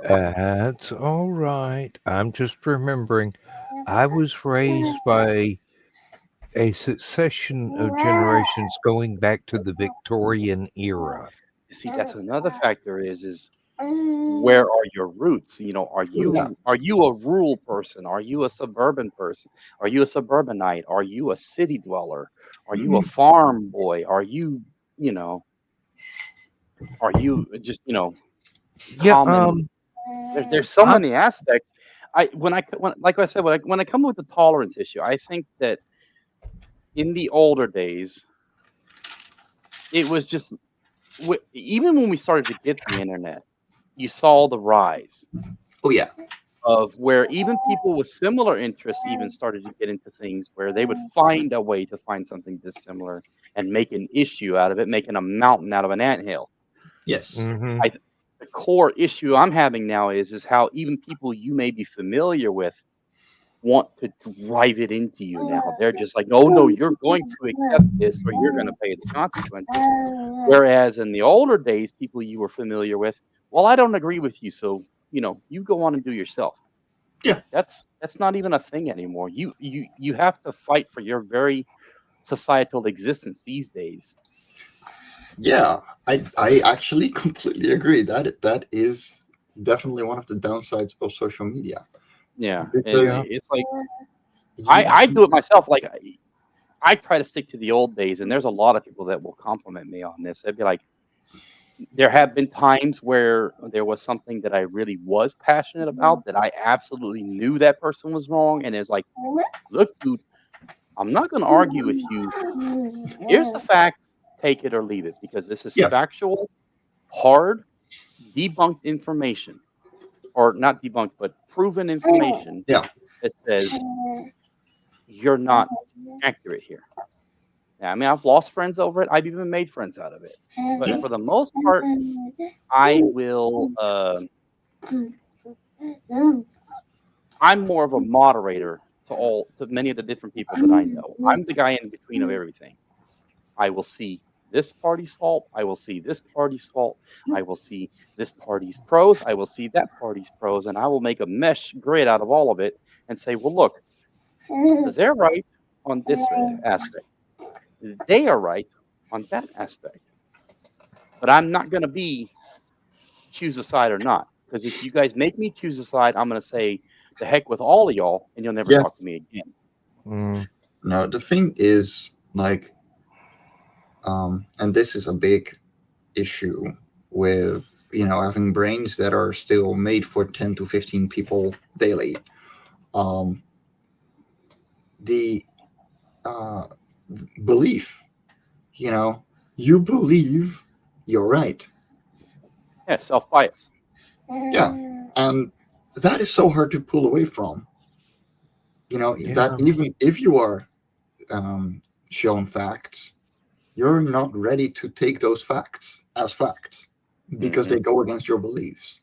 [SPEAKER 2] That's all right. I'm just remembering I was raised by a succession of generations going back to the Victorian era.
[SPEAKER 3] See, that's another factor is where are your roots? Are you a rural person? Are you a suburban person? Are you a suburbanite? Are you a city dweller? Are you a farm boy? Are you are you just common? There's so many aspects. When I come with the tolerance issue, I think that in the older days, it was just even when we started to get the internet, you saw the rise.
[SPEAKER 1] Oh yeah.
[SPEAKER 3] Of where even people with similar interests even started to get into things where they would find a way to find something dissimilar and make an issue out of it, making a mountain out of an anthill.
[SPEAKER 1] Yes.
[SPEAKER 3] The core issue I'm having now is how even people you may be familiar with want to drive it into you now. They're just like, oh no, you're going to accept this or you're going to pay the consequences. Whereas in the older days, people you were familiar with, well, I don't agree with you, so you go on and do yourself.
[SPEAKER 1] Yeah,
[SPEAKER 3] that's not even a thing anymore. You have to fight for your very societal existence these days.
[SPEAKER 1] Yeah, I actually completely agree. That is definitely one of the downsides of social media.
[SPEAKER 3] Yeah, it's like I do it myself. Like I try to stick to the old days, and there's a lot of people that will compliment me on this. They'd be like, there have been times where there was something that I really was passionate about that I absolutely knew that person was wrong, and it's like, look, dude, I'm not going to argue with you. Here's the facts, take it or leave it, because this is factual, hard, debunked information, or not debunked, but proven information that says you're not accurate here. Yeah, I mean, I've lost friends over it. I've even made friends out of it. But
[SPEAKER 1] Yeah.
[SPEAKER 3] for the most part, I will. I'm more of a moderator to many of the different people that I know. I'm the guy in between of everything. I will see this party's fault. I will see this party's fault. I will see this party's pros. I will see that party's pros, and I will make a mesh grid out of all of it and say, well, look, they're right on this aspect. They are right on that aspect. But I'm not going to choose a side or not. Because if you guys make me choose a side, I'm going to say the heck with all of y'all, and you'll never
[SPEAKER 1] Yeah.
[SPEAKER 3] talk to me again.
[SPEAKER 2] Mm.
[SPEAKER 1] No, the thing is, like, and this is a big issue with, having brains that are still made for 10 to 15 people daily. The belief, you believe you're right.
[SPEAKER 3] Yeah, self-bias.
[SPEAKER 1] Yeah. And that is so hard to pull away from. That even if you are shown facts, you're not ready to take those facts as facts because they go against your beliefs.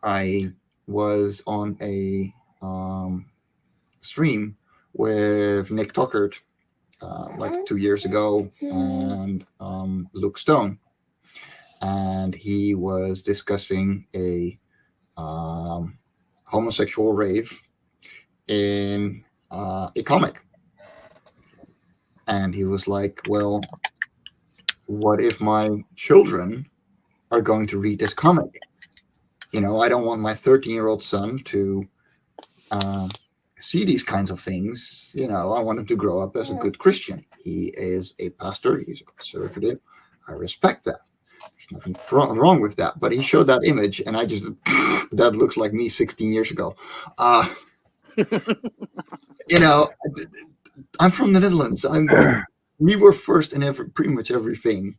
[SPEAKER 1] I was on a stream with Nick Tuckert like 2 years ago and Luke Stone, and he was discussing a homosexual rave in a comic. And he was like, well, what if my children are going to read this comic? I don't want my 13-year-old son to see these kinds of things. I want him to grow up as a good Christian. He is a pastor. He's a conservative. I respect that. There's nothing wrong with that. But he showed that image, and I just, that looks like me 16 years ago. I'm from the Netherlands. We were first in pretty much everything,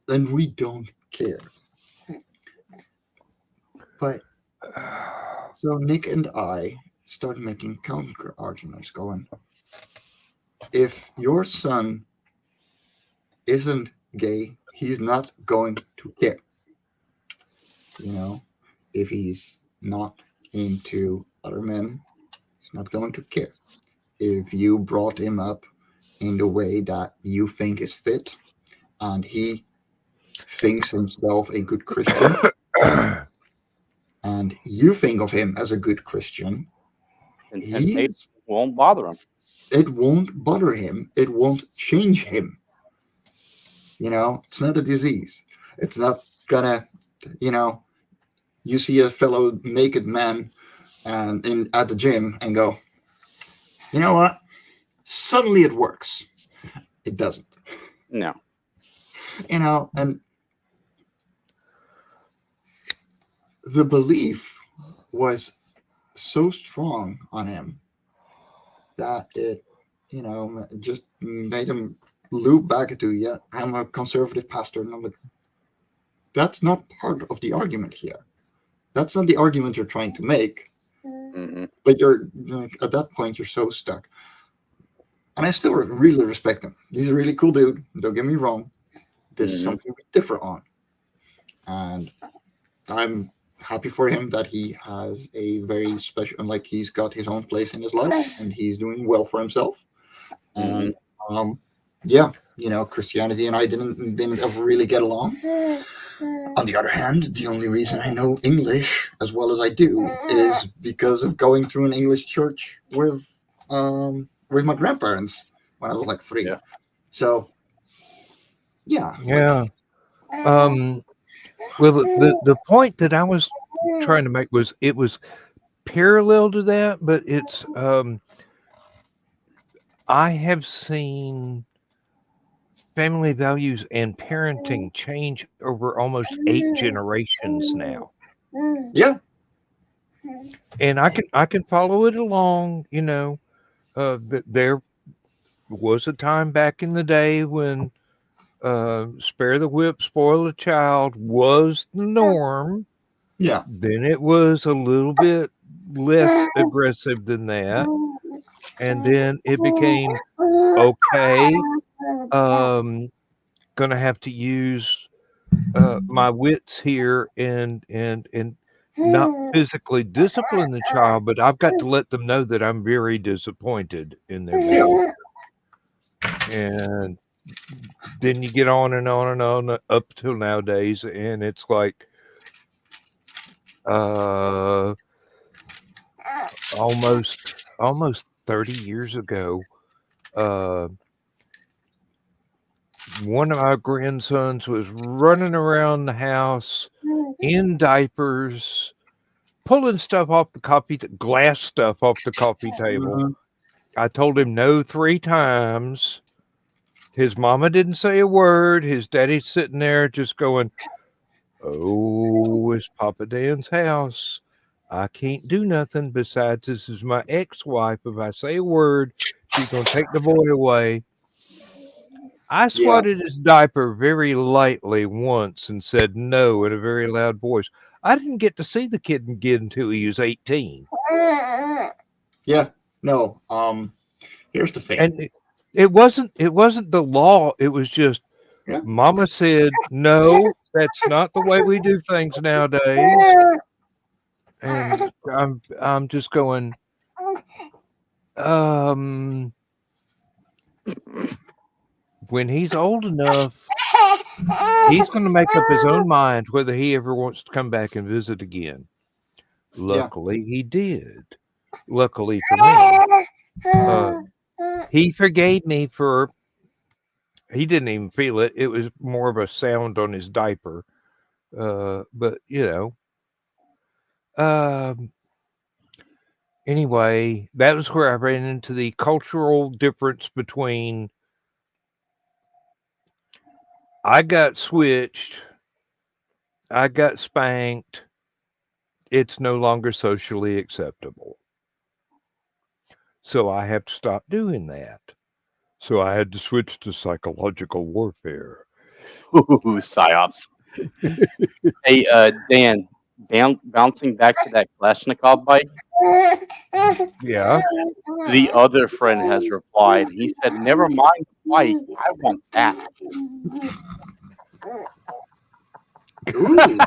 [SPEAKER 1] and we don't care. But so Nick and I started making counter arguments, going, if your son isn't gay, he's not going to care. If he's not into other men, he's not going to care. If you brought him up in the way that you think is fit, and he thinks himself a good Christian, and you think of him as a good Christian,
[SPEAKER 3] and temptation won't bother him.
[SPEAKER 1] It won't bother him. It won't change him. It's not a disease. It's not gonna, you see a fellow naked man and at the gym and go, you know what? Suddenly it works. It doesn't.
[SPEAKER 3] No.
[SPEAKER 1] And the belief was so strong on him that it, just made him loop back into, yeah, I'm a conservative pastor. And I'm like, that's not part of the argument here. That's not the argument you're trying to make.
[SPEAKER 3] Mm-hmm.
[SPEAKER 1] But you're at that point, you're so stuck. And I still really respect him. He's a really cool dude. Don't get me wrong. This is something we differ on. And I'm happy for him that he has a very special, like he's got his own place in his life and he's doing well for himself. And yeah, Christianity and I didn't ever really get along. On the other hand, the only reason I know English as well as I do is because of going through an English church with my grandparents when I was like 3.
[SPEAKER 3] Yeah.
[SPEAKER 1] So yeah.
[SPEAKER 2] Yeah. Well, the point that I was trying to make was it was parallel to that, but it's I have seen family values and parenting change over almost 8 generations now.
[SPEAKER 1] Yeah.
[SPEAKER 2] And I can follow it along, there was a time back in the day when spare the whip, spoil a child was the norm.
[SPEAKER 1] Yeah.
[SPEAKER 2] Then it was a little bit less aggressive than that. And then it became okay. Gonna have to use my wits here and not physically discipline the child, but I've got to let them know that I'm very disappointed in their behavior. And then you get on and on and on up till nowadays, and it's like uh, almost 30 years ago. Uh, One of my grandsons was running around the house in diapers, pulling stuff off the glass stuff off the coffee table.
[SPEAKER 1] Mhm.
[SPEAKER 2] I told him no 3 times. His mama didn't say a word. His daddy's sitting there just going, "Oh, it's Papa Dan's house. I can't do nothing. Besides, this is my ex-wife. If I say a word, she's gonna take the boy away." I
[SPEAKER 1] Yeah,
[SPEAKER 2] swatted his diaper very lightly once and said no in a very loud voice. I didn't get to see the kid again until he was 18.
[SPEAKER 1] yeah. No. Here's the thing.
[SPEAKER 2] And it wasn't the law. It was just
[SPEAKER 1] Yeah.
[SPEAKER 2] Mama said, "No, that's not the way we do things nowadays." And I'm just going, um, when he's old enough, he's going to make up his own mind whether he ever wants to come back and visit again.
[SPEAKER 1] Yeah.
[SPEAKER 2] Luckily, he did. Luckily for me, uh, he forgave me for. He didn't even feel it. It was more of a sound on his diaper. But um, anyway, that was where I ran into the cultural difference between I got switched, I got spanked, it's no longer socially acceptable. So I have to stop doing that. So I had to switch to psychological warfare.
[SPEAKER 3] Ooh, psyops. Hey, Dan, bouncing back to that Kalashnikov bike,
[SPEAKER 2] Yeah.
[SPEAKER 3] the other friend has replied. He said, "Never mind the bike. I want that."
[SPEAKER 1] Ooh.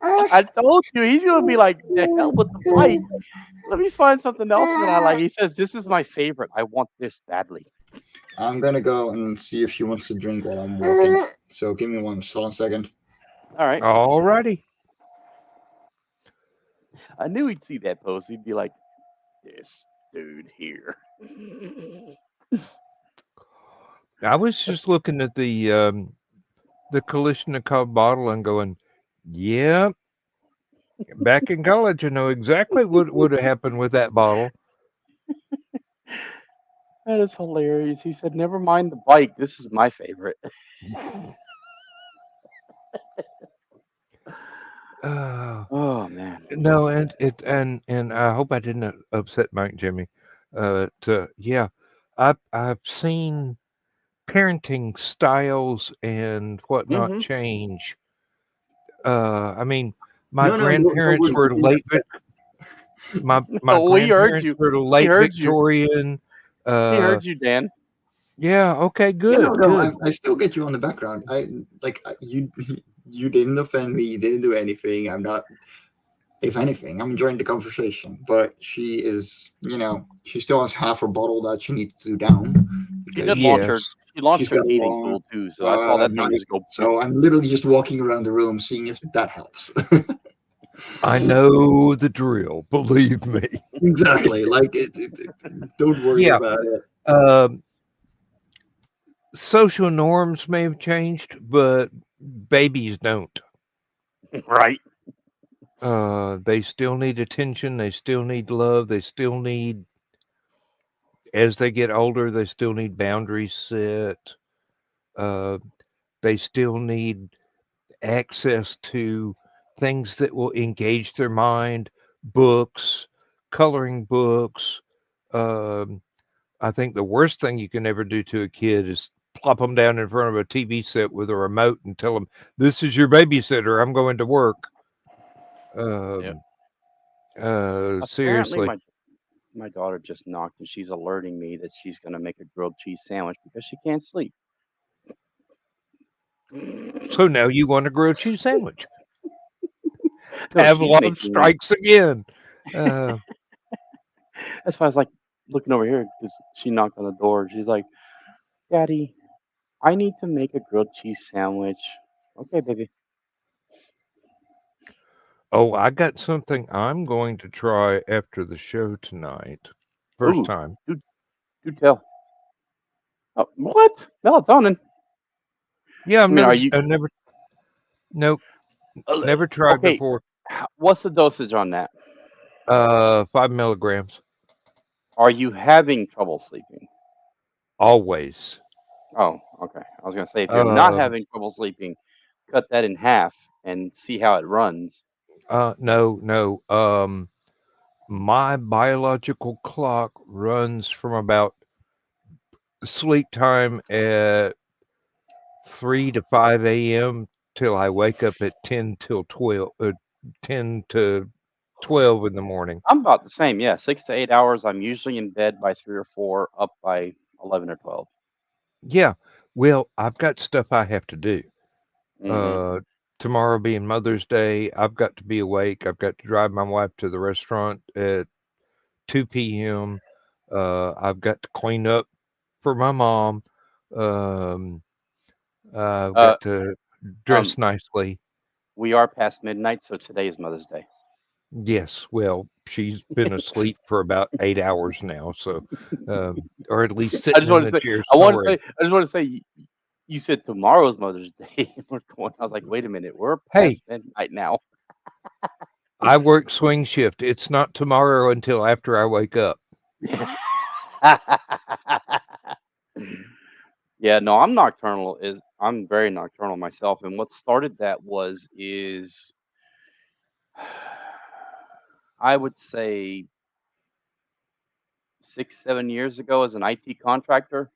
[SPEAKER 3] I told you he's gonna be like, "The hell with the bike. Let me find something else that I like." He says, "This is my favorite. I want this badly."
[SPEAKER 1] I'm gonna go and see if she wants to drink while I'm walking. So give me one second.
[SPEAKER 3] All right.
[SPEAKER 2] Alrighty.
[SPEAKER 3] I knew he'd see that post. He'd be like, "This dude here."
[SPEAKER 2] I was just looking at the Kalishnikov bottle and going, yeah, back in college, I know exactly what would have happened with that bottle.
[SPEAKER 3] That is hilarious. He said, "Never mind the bike. This is my favorite."
[SPEAKER 2] Uh,
[SPEAKER 3] Oh man.
[SPEAKER 2] no, and I hope I didn't upset Mike Jimmy. Yeah, I've seen parenting styles and whatnot
[SPEAKER 3] Hmm.
[SPEAKER 2] change. I mean, my
[SPEAKER 1] No,
[SPEAKER 2] grandparents
[SPEAKER 1] worries.
[SPEAKER 2] were late. My
[SPEAKER 3] Oh, we heard
[SPEAKER 2] grandparents
[SPEAKER 3] you.
[SPEAKER 2] were
[SPEAKER 3] We
[SPEAKER 2] late
[SPEAKER 3] heard you.
[SPEAKER 2] Victorian.
[SPEAKER 3] We
[SPEAKER 2] Uh,
[SPEAKER 3] heard you, Dan.
[SPEAKER 2] yeah. Okay.
[SPEAKER 1] Yeah,
[SPEAKER 2] Good.
[SPEAKER 1] no.
[SPEAKER 2] Good.
[SPEAKER 1] I still get you on the background. You. You didn't offend me. You didn't do anything. I'm not. If anything, I'm enjoying the conversation. But she is, she still has half her bottle that she needs to down
[SPEAKER 3] She did
[SPEAKER 1] because
[SPEAKER 3] launch her.
[SPEAKER 2] Yes.
[SPEAKER 3] She launched
[SPEAKER 1] she's
[SPEAKER 3] her
[SPEAKER 1] got a
[SPEAKER 3] dating
[SPEAKER 1] long
[SPEAKER 3] tool too, so I saw that thing
[SPEAKER 1] night.
[SPEAKER 3] just go.
[SPEAKER 1] So I'm literally just walking around the room, seeing if that helps.
[SPEAKER 2] I know the drill. Believe me.
[SPEAKER 1] Exactly. Like, don't worry
[SPEAKER 2] Yeah.
[SPEAKER 1] about it.
[SPEAKER 2] Um, Social norms may have changed, but babies don't.
[SPEAKER 3] Right.
[SPEAKER 2] They still need attention. They still need love. They still need, as they get older, they still need boundaries set. Uh, they still need access to things that will engage their mind, books, coloring books. Um, I think the worst thing you can ever do to a kid is plop them down in front of a TV set with a remote and tell them, "This is your babysitter. I'm going to work." Um,
[SPEAKER 3] Apparently,
[SPEAKER 2] seriously.
[SPEAKER 3] my daughter just knocked and she's alerting me that she's going to make a grilled cheese sandwich because she can't sleep.
[SPEAKER 2] So now you want a grilled cheese sandwich.
[SPEAKER 3] No, she's
[SPEAKER 2] Avalon
[SPEAKER 3] making me.
[SPEAKER 2] strikes again. Uh,
[SPEAKER 3] That's why I was like looking over here because she knocked on the door. She's like, "Daddy, I need to make a grilled cheese sandwich." Okay, baby.
[SPEAKER 2] oh, I got something I'm going to try after the show tonight. First
[SPEAKER 3] Ooh,
[SPEAKER 2] time.
[SPEAKER 3] do tell. Oh, what? Melatonin?
[SPEAKER 2] Yeah,
[SPEAKER 3] I mean, are you
[SPEAKER 2] nope,
[SPEAKER 3] uh,
[SPEAKER 2] never tried
[SPEAKER 3] okay?
[SPEAKER 2] before.
[SPEAKER 3] What's the dosage on that?
[SPEAKER 2] 5 milligrams.
[SPEAKER 3] Are you having trouble sleeping?
[SPEAKER 2] Always.
[SPEAKER 3] Oh, okay. I was gonna say if you're not
[SPEAKER 2] Um,
[SPEAKER 3] having trouble sleeping, cut that in half and see how it runs.
[SPEAKER 2] no. My biological clock runs from about sleep time at 3 to 5 a.m. till I wake up at 10 to 12 in the morning.
[SPEAKER 3] I'm about the same. Yeah, 6 to 8 hours. I'm usually in bed by 3 or 4, up by 11 or 12.
[SPEAKER 2] Yeah. Well, I've got stuff I have to do.
[SPEAKER 3] Mm-hmm.
[SPEAKER 2] Uh, Tomorrow being Mother's Day, I've got to be awake. I've got to drive my wife to the restaurant at 2 p.m. I've got to clean up for my mom. Um, I've
[SPEAKER 3] Uh,
[SPEAKER 2] got to
[SPEAKER 3] um,
[SPEAKER 2] dress nicely.
[SPEAKER 3] we are past midnight, so today is Mother's Day.
[SPEAKER 2] Yes, well, she's been asleep for about 8 hours now, so or at least
[SPEAKER 3] I
[SPEAKER 2] sitting
[SPEAKER 3] just
[SPEAKER 2] in
[SPEAKER 3] want to
[SPEAKER 2] the
[SPEAKER 3] say,
[SPEAKER 2] chair
[SPEAKER 3] I want to
[SPEAKER 2] snoring.
[SPEAKER 3] say, I just want to say, you said tomorrow's Mother's Day. We're going. I was like, wait a minute, we're
[SPEAKER 2] Hey,
[SPEAKER 3] past midnight now.
[SPEAKER 2] I work swing shift. It's not tomorrow until after I wake up.
[SPEAKER 3] Yeah, no, I'm nocturnal. I'm very nocturnal myself, and what started that is I would say 6, 7 years ago as an IT contractor.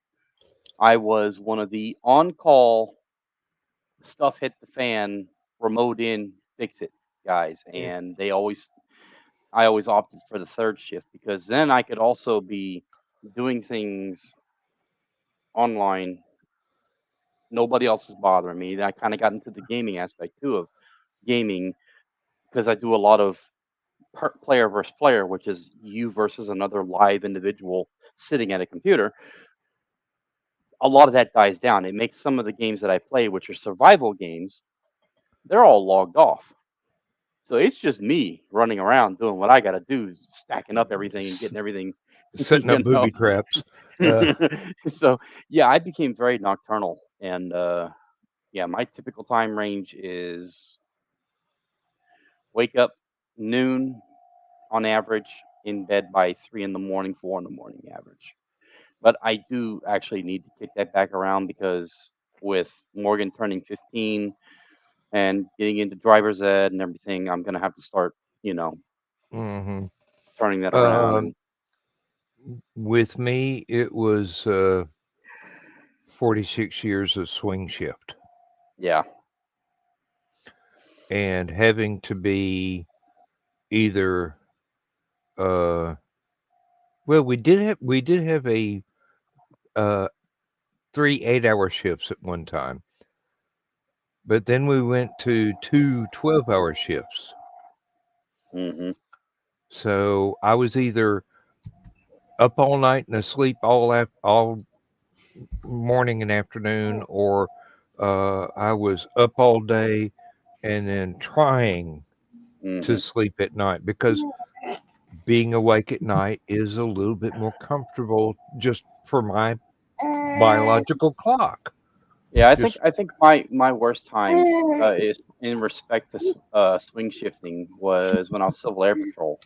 [SPEAKER 3] I was one of the on-call stuff hit the fan, remote in, fix it guys, and I always opted for the third shift because then I could also be doing things online. Nobody else is bothering me. Then I kind of got into the gaming aspect too of gaming because I do a lot of player versus player, which is you versus another live individual sitting at a computer. A lot of that dies down. It makes some of the games that I play, which are survival games, they're all logged off. So it's just me running around doing what I got to do, stacking up everything and
[SPEAKER 2] S-
[SPEAKER 3] getting everything,
[SPEAKER 2] Setting up
[SPEAKER 3] know.
[SPEAKER 2] booby traps. Uh,
[SPEAKER 3] So yeah, I became very nocturnal, and yeah, my typical time range is wake up noon on average, in bed by 3 in the morning, 4 in the morning average. But I do actually need to kick that back around because with Morgan turning 15 and getting into driver's ed and everything, I'm gonna have to start, you know,
[SPEAKER 2] mhm.
[SPEAKER 3] turning that around.
[SPEAKER 2] Um,
[SPEAKER 3] And
[SPEAKER 2] with me, it was 46 years of swing shift
[SPEAKER 3] yeah,
[SPEAKER 2] and having to be either uh, well, we did have a uh, 3 8-hour shifts at one time, but then we went to two 12-hour shifts.
[SPEAKER 3] hmm
[SPEAKER 2] So I was either up all night and asleep all morning and afternoon, or I was up all day and then trying to
[SPEAKER 3] hmm
[SPEAKER 2] sleep at night because being awake at night is a little bit more comfortable just for my biological clock.
[SPEAKER 3] yeah.
[SPEAKER 2] Just
[SPEAKER 3] I think my worst time is in respect to swing shifting was when I was Civil Air Patrol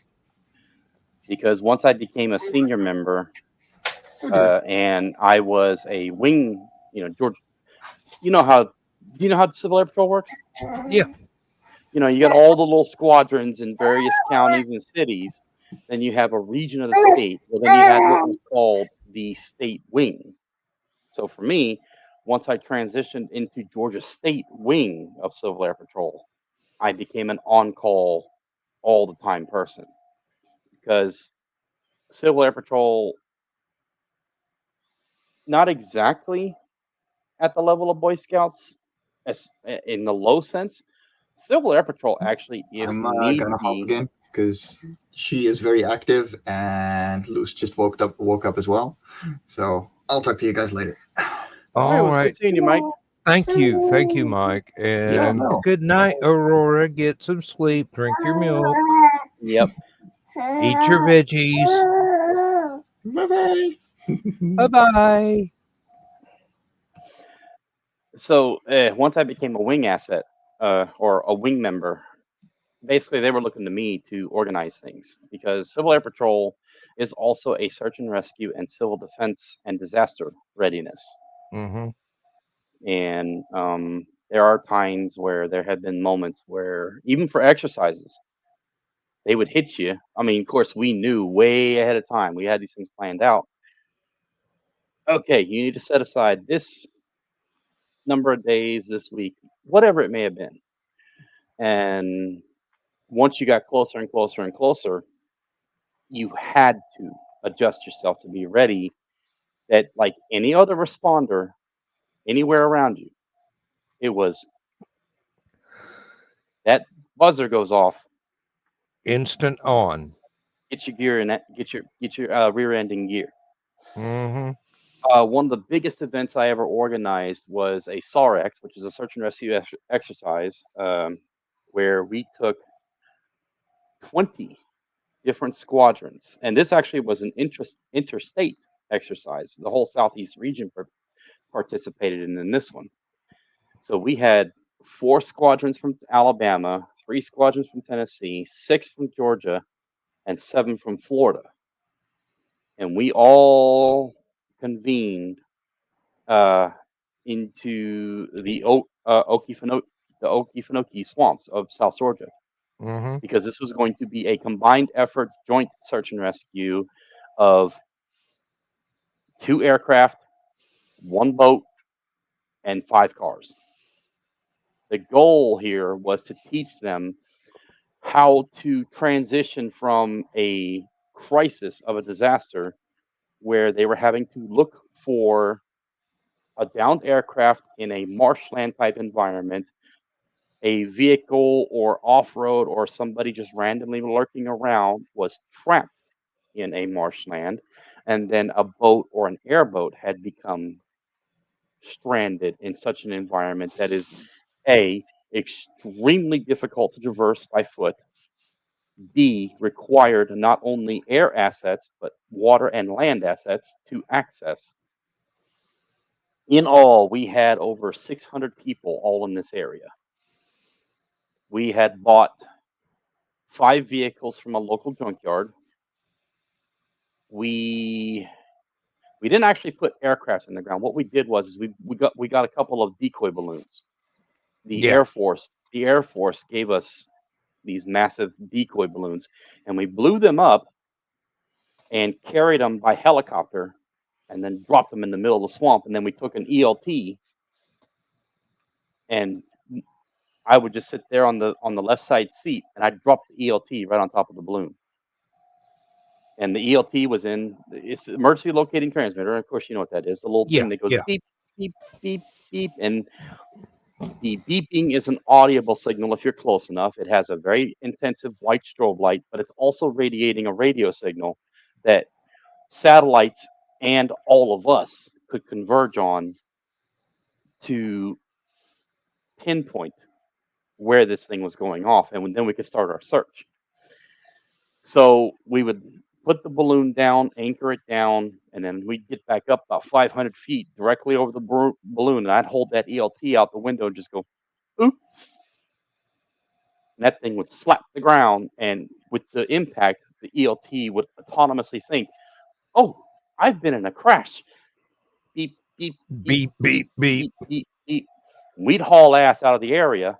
[SPEAKER 3] because once I became a senior member and I was a wing, George, you know how, do you know how Civil Air Patrol works?
[SPEAKER 2] yeah.
[SPEAKER 3] You got all the little squadrons in various counties and cities. Then you have a region of the state. Well, then you had what was called the state wing. So for me, once I transitioned into Georgia State wing of Civil Air Patrol, I became an on-call. all the time person, because Civil Air Patrol, not exactly at the level of Boy Scouts, as in the low sense. Civil Air Patrol actually, if
[SPEAKER 1] I'm
[SPEAKER 3] need
[SPEAKER 1] gonna hop
[SPEAKER 3] be,
[SPEAKER 1] again because she is very active, and Luz just woke up as well. So I'll talk to you guys later.
[SPEAKER 3] all right, it
[SPEAKER 2] All
[SPEAKER 3] was good
[SPEAKER 2] right.
[SPEAKER 3] seeing you, Mike.
[SPEAKER 2] Thank you, Mike.
[SPEAKER 1] Yeah,
[SPEAKER 2] And
[SPEAKER 1] no.
[SPEAKER 2] good night, Aurora. Get some sleep. Drink your milk.
[SPEAKER 3] Yep.
[SPEAKER 2] Eat your veggies.
[SPEAKER 1] Bye bye.
[SPEAKER 2] Bye bye.
[SPEAKER 3] So once I became a wing asset, or a wing member, basically they were looking to me to organize things, because Civil Air Patrol is also a search and rescue and civil defense and disaster readiness.
[SPEAKER 2] Mm-hmm.
[SPEAKER 3] And there are times where there have been moments where, even for exercises, they would hit you. I mean, of course, we knew way ahead of time. We had these things planned out. Okay, you need to set aside this number of days this week, whatever it may have been. And once you got closer and closer and closer, you had to adjust yourself to be ready, that, like any other responder anywhere around you, it was that buzzer goes off,
[SPEAKER 2] Instant on.
[SPEAKER 3] get your gear in that, get your rear end in gear.
[SPEAKER 2] Mm-hmm.
[SPEAKER 3] One of the biggest events I ever organized was a SARX, which is a search and rescue exercise, where we took 20 different squadrons, and this actually was an interstate exercise. The whole southeast region participated in this one. So we had 4 squadrons from Alabama, 3 squadrons from Tennessee, 6 from Georgia, and 7 from Florida, and we all convened uh, into the Okefenokee swamps of South Georgia,
[SPEAKER 2] Mm-hmm.
[SPEAKER 3] because this was going to be a combined effort joint search and rescue of 2 aircraft, 1 boat, and 5 cars. The goal here was to teach them how to transition from a crisis of a disaster, where they were having to look for a downed aircraft in a marshland type environment, a vehicle or off road, or somebody just randomly lurking around was trapped in a marshland, and then a boat or an airboat had become stranded in such an environment that is A, extremely difficult to traverse by foot, B, required not only air assets but water and land assets to access. In all, we had over 600 people all in this area. We had bought 5 vehicles from a local junkyard. We didn't actually put aircraft in the ground. What we did was we got a couple of decoy balloons.
[SPEAKER 2] Yeah.
[SPEAKER 3] The Air Force gave us these massive decoy balloons, and we blew them up and carried them by helicopter, and then dropped them in the middle of the swamp. And then we took an ELT, and I would just sit there on the left side seat, and I'd drop the ELT right on top of the balloon. And the ELT was in it's emergency locating transmitter. Of course, you know what that is. The little
[SPEAKER 2] Yeah.
[SPEAKER 3] thing that goes
[SPEAKER 2] Yeah.
[SPEAKER 3] beep, beep, beep, beep. And the beeping is an audible signal if you're close enough. It has a very intensive white strobe light, but it's also radiating a radio signal that satellites and all of us could converge on to pinpoint where this thing was going off. And then we could start our search. So we would put the balloon down, anchor it down, and then we'd get back up about 500 feet directly over the balloon. And I'd hold that ELT out the window and just go, oops. And that thing would slap the ground. And with the impact, the ELT would autonomously think, oh, I've been in a crash. Beep, beep, beep,
[SPEAKER 2] Beep,
[SPEAKER 3] beep,
[SPEAKER 2] beep, beep.
[SPEAKER 3] beep, beep, beep. We'd haul ass out of the area,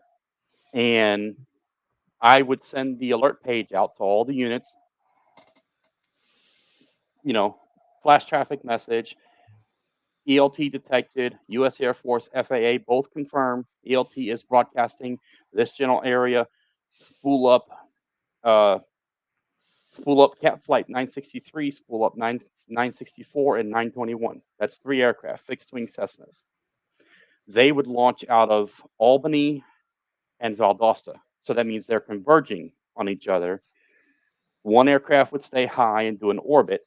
[SPEAKER 3] and I would send the alert page out to all the units, flash traffic message, ELT detected, U.S. Air Force, FAA, both confirm ELT is broadcasting this general area, spool up spool up Cap Flight 963, spool up 964, and 921. That's 3 aircraft, fixed wing Cessnas. They would launch out of Albany and Valdosta. So that means they're converging on each other. One aircraft would stay high and do an orbit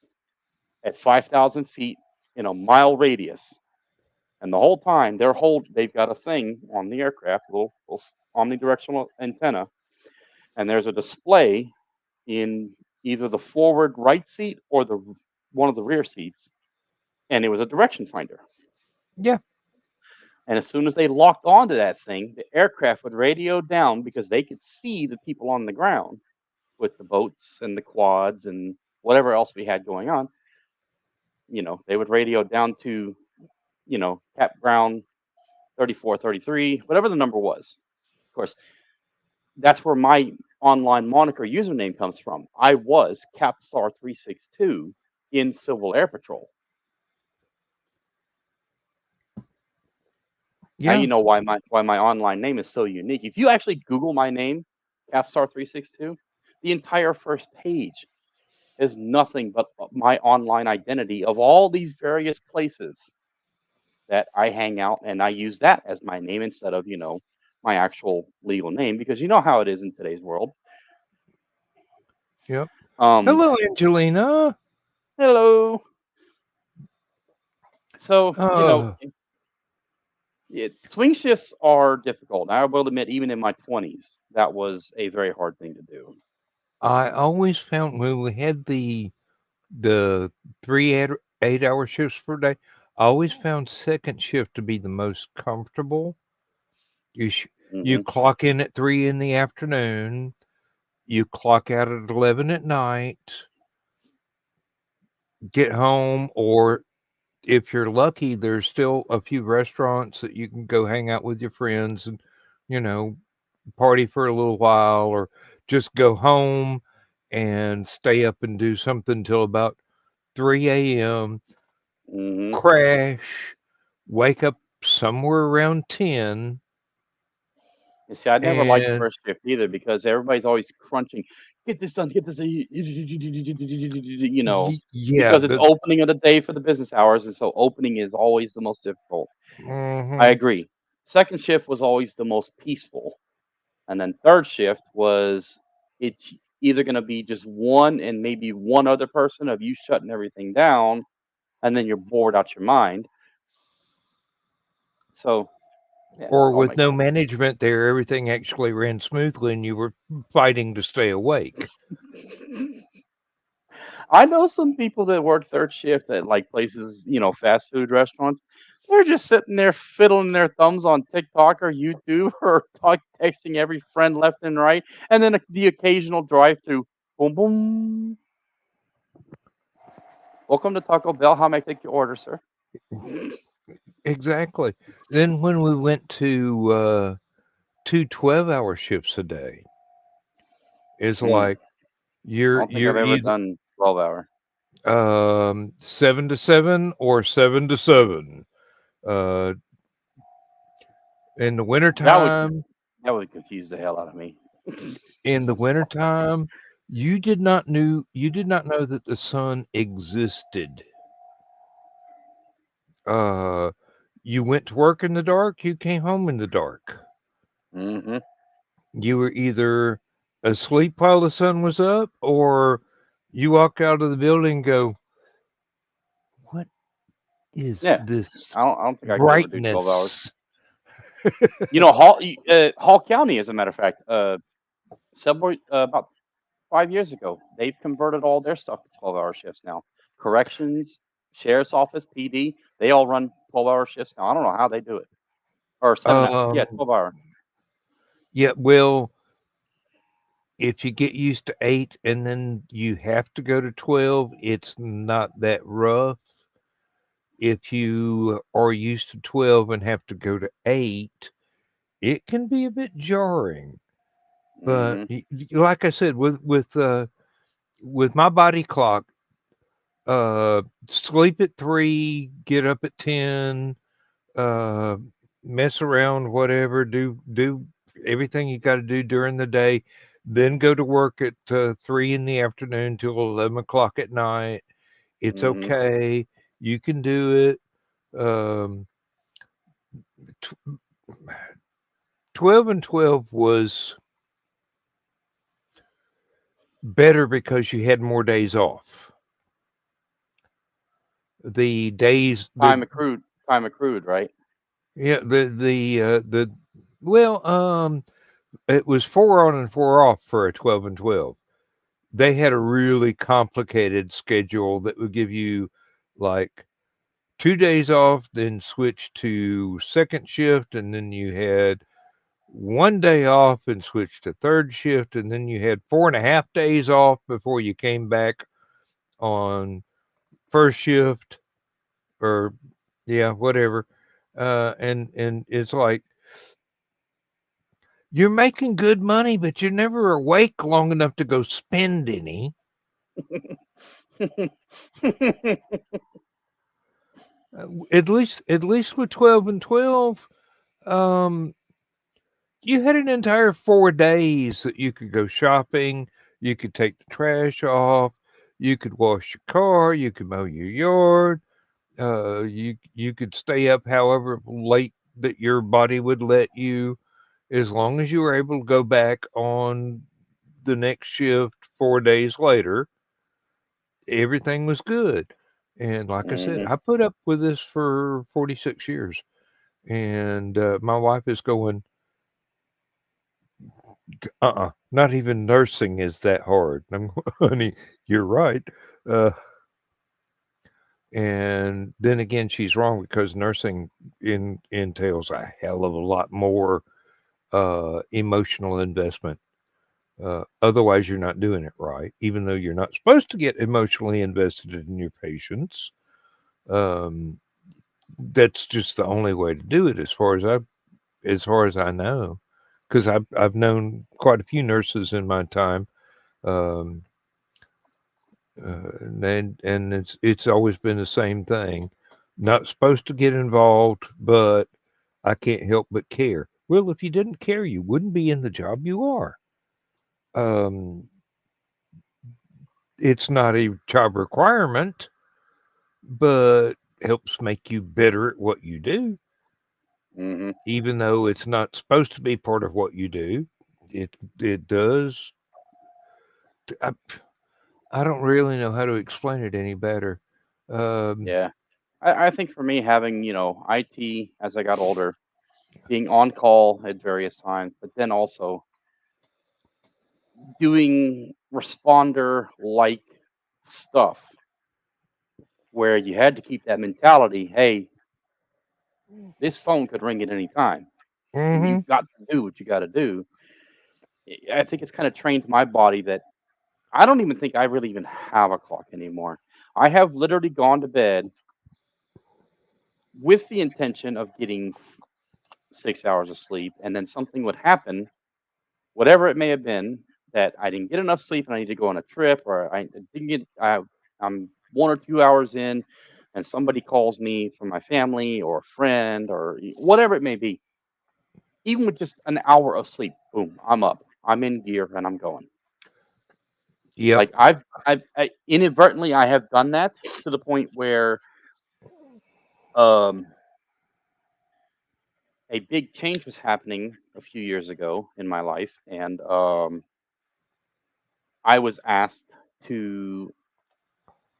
[SPEAKER 3] at 5,000 feet in a mile radius. And the whole time they've got a thing on the aircraft, little omnidirectional antenna, and there's a display in either the forward right seat or the one of the rear seats, and it was a direction finder.
[SPEAKER 2] Yeah.
[SPEAKER 3] And as soon as they locked onto that thing, the aircraft would radio down because they could see the people on the ground with the boats and the quads and whatever else we had going on. They would radio down to, Cap Ground 34, 33, whatever the number was. Of course, that's where my online moniker username comes from. I was Capstar362 in Civil Air Patrol. Now
[SPEAKER 2] Yeah.
[SPEAKER 3] you know why my online name is so unique. If you actually Google my name, Capstar362, the entire first page is nothing but my online identity of all these various places that I hang out, and I use that as my name instead of, my actual legal name, because you know how it is in today's world.
[SPEAKER 2] Yep.
[SPEAKER 3] Um,
[SPEAKER 2] Hello, Angelina.
[SPEAKER 3] hello. So,
[SPEAKER 2] Uh,
[SPEAKER 3] swing shifts are difficult. I will admit, even in my 20s, that was a very hard thing to do.
[SPEAKER 2] I always found when we had the 3 8 hour shifts per day, I always found second shift to be the most comfortable. You
[SPEAKER 3] hmm
[SPEAKER 2] clock in at 3 in the afternoon, you clock out at 11 at night, get home, or if you're lucky, there's still a few restaurants that you can go hang out with your friends and, you know, party for a little while, or just go home and stay up and do something till about 3 a.m.,
[SPEAKER 3] hmm
[SPEAKER 2] crash, wake up somewhere around 10,
[SPEAKER 3] You see, I never liked
[SPEAKER 2] and
[SPEAKER 3] first shift either because everybody's always crunching. Get this done. Get this.
[SPEAKER 2] yeah,
[SPEAKER 3] Because it's opening of the day for the business hours, and so opening is always the most difficult. I
[SPEAKER 2] mhm.
[SPEAKER 3] agree. Second shift was always the most peaceful, and then third shift was it's either going to be just one and maybe one other person of you shutting everything down, and then you're bored out your mind. So yeah,
[SPEAKER 2] Or
[SPEAKER 3] it all
[SPEAKER 2] with
[SPEAKER 3] makes
[SPEAKER 2] no
[SPEAKER 3] sense.
[SPEAKER 2] management there, everything actually ran smoothly and you were fighting to stay awake.
[SPEAKER 3] I know some people that work third shift at like places, fast food restaurants. They're just sitting there fiddling their thumbs on TikTok or YouTube or texting every friend left and right, and then the occasional drive-through. Boom, boom. Welcome to Taco Bell. How may I take your order, sir?
[SPEAKER 2] Exactly. Then when we went to 2 12 hour shifts a day, it's
[SPEAKER 3] Hmm.
[SPEAKER 2] like
[SPEAKER 3] I
[SPEAKER 2] you're
[SPEAKER 3] don't think I've
[SPEAKER 2] you're
[SPEAKER 3] ever
[SPEAKER 2] either
[SPEAKER 3] done 12-hour.
[SPEAKER 2] 7 to 7 or 7 to 7. Uh, in the
[SPEAKER 3] That would
[SPEAKER 2] wintertime,
[SPEAKER 3] that would confuse the hell out of me.
[SPEAKER 2] in the
[SPEAKER 3] I'm sorry.
[SPEAKER 2] wintertime, you did not know that the sun existed. Uh, you went to work in the dark, you came home in the dark.
[SPEAKER 3] Hmm.
[SPEAKER 2] You were either asleep while the sun was up, or you walk out of the building and go, "What is
[SPEAKER 3] Yeah,
[SPEAKER 2] this
[SPEAKER 3] I don't think I could ever do 12 hours.
[SPEAKER 2] brightness?"
[SPEAKER 3] Hall County, as a matter of fact, Subway about 5 years ago, they've converted all their stuff to 12-hour shifts now. Corrections, sheriff's office, PD, they all run 12-hour shifts now. I don't know how they do it. Or
[SPEAKER 2] Um,
[SPEAKER 3] 12-hour.
[SPEAKER 2] yeah, well, if you get used to 8 and then you have to go to 12, it's not that rough. If you are used to 12 and have to go to 8, it can be a bit jarring. But
[SPEAKER 3] Hmm.
[SPEAKER 2] like I said, with my body clock, uh, sleep at 3, get up at 10, uh, mess around, whatever, do everything you got to do during the day, then go to work at 3 in the afternoon till 11 o'clock at night. It's
[SPEAKER 3] Mm-hmm.
[SPEAKER 2] okay. You can do it. Tw- 12 and 12 was better because you had more days off. The days,
[SPEAKER 3] Time accrued, right?
[SPEAKER 2] yeah, well, it was 4 on and 4 off for a 12 and 12. They had a really complicated schedule that would give you like 2 days off, then switch to second shift, and then you had 1 day off and switch to third shift, and then you had 4.5 days off before you came back on first shift, or yeah, whatever. And it's like you're making good money, but you're never awake long enough to go spend any. At least with 12 and 12, um, you had an entire 4 days that you could go shopping, you could take the trash off, you could wash your car, you could mow your yard, you could stay up however late that your body would let you, as long as you were able to go back on the next shift 4 days later, everything was good. And like I said,
[SPEAKER 3] Mm-hmm.
[SPEAKER 2] I put up with this for 46 years. And my wife is going, not even nursing is that hard. I'm, honey, you're right. Uh, and then again, she's wrong because nursing entails a hell of a lot more emotional investment. Otherwise, you're not doing it right, even though you're not supposed to get emotionally invested in your patients. Um, that's just the only way to do it, as far as I know, because I've known quite a few nurses in my time. Um, and it's always been the same thing. Not supposed to get involved, but I can't help but care. Well, if you didn't care, you wouldn't be in the job you are. Um, it's not a job requirement, but helps make you better at what you do,
[SPEAKER 3] Mm-hmm.
[SPEAKER 2] even though it's not supposed to be part of what you do. It does. I, I don't really know how to explain it any better. Um,
[SPEAKER 3] Yeah. I think for me, having, IT as I got older, being on call at various times, but then also doing responder like stuff where you had to keep that mentality, hey, this phone could ring at any time and
[SPEAKER 2] hmm
[SPEAKER 3] you've got to do what you got to do. I think it's kind of trained my body that I don't even think I really even have a clock anymore. I have literally gone to bed with the intention of getting 6 hours of sleep, and then something would happen, whatever it may have been, that I didn't get enough sleep and I need to go on a trip, or I didn't get, I'm 1 or 2 hours in, and somebody calls me from my family or a friend or whatever it may be. Even with just an hour of sleep, boom, I'm up, I'm in gear, and I'm going.
[SPEAKER 2] Yep.
[SPEAKER 3] Like I inadvertently I have done that to the point where um, a big change was happening a few years ago in my life, and I was asked to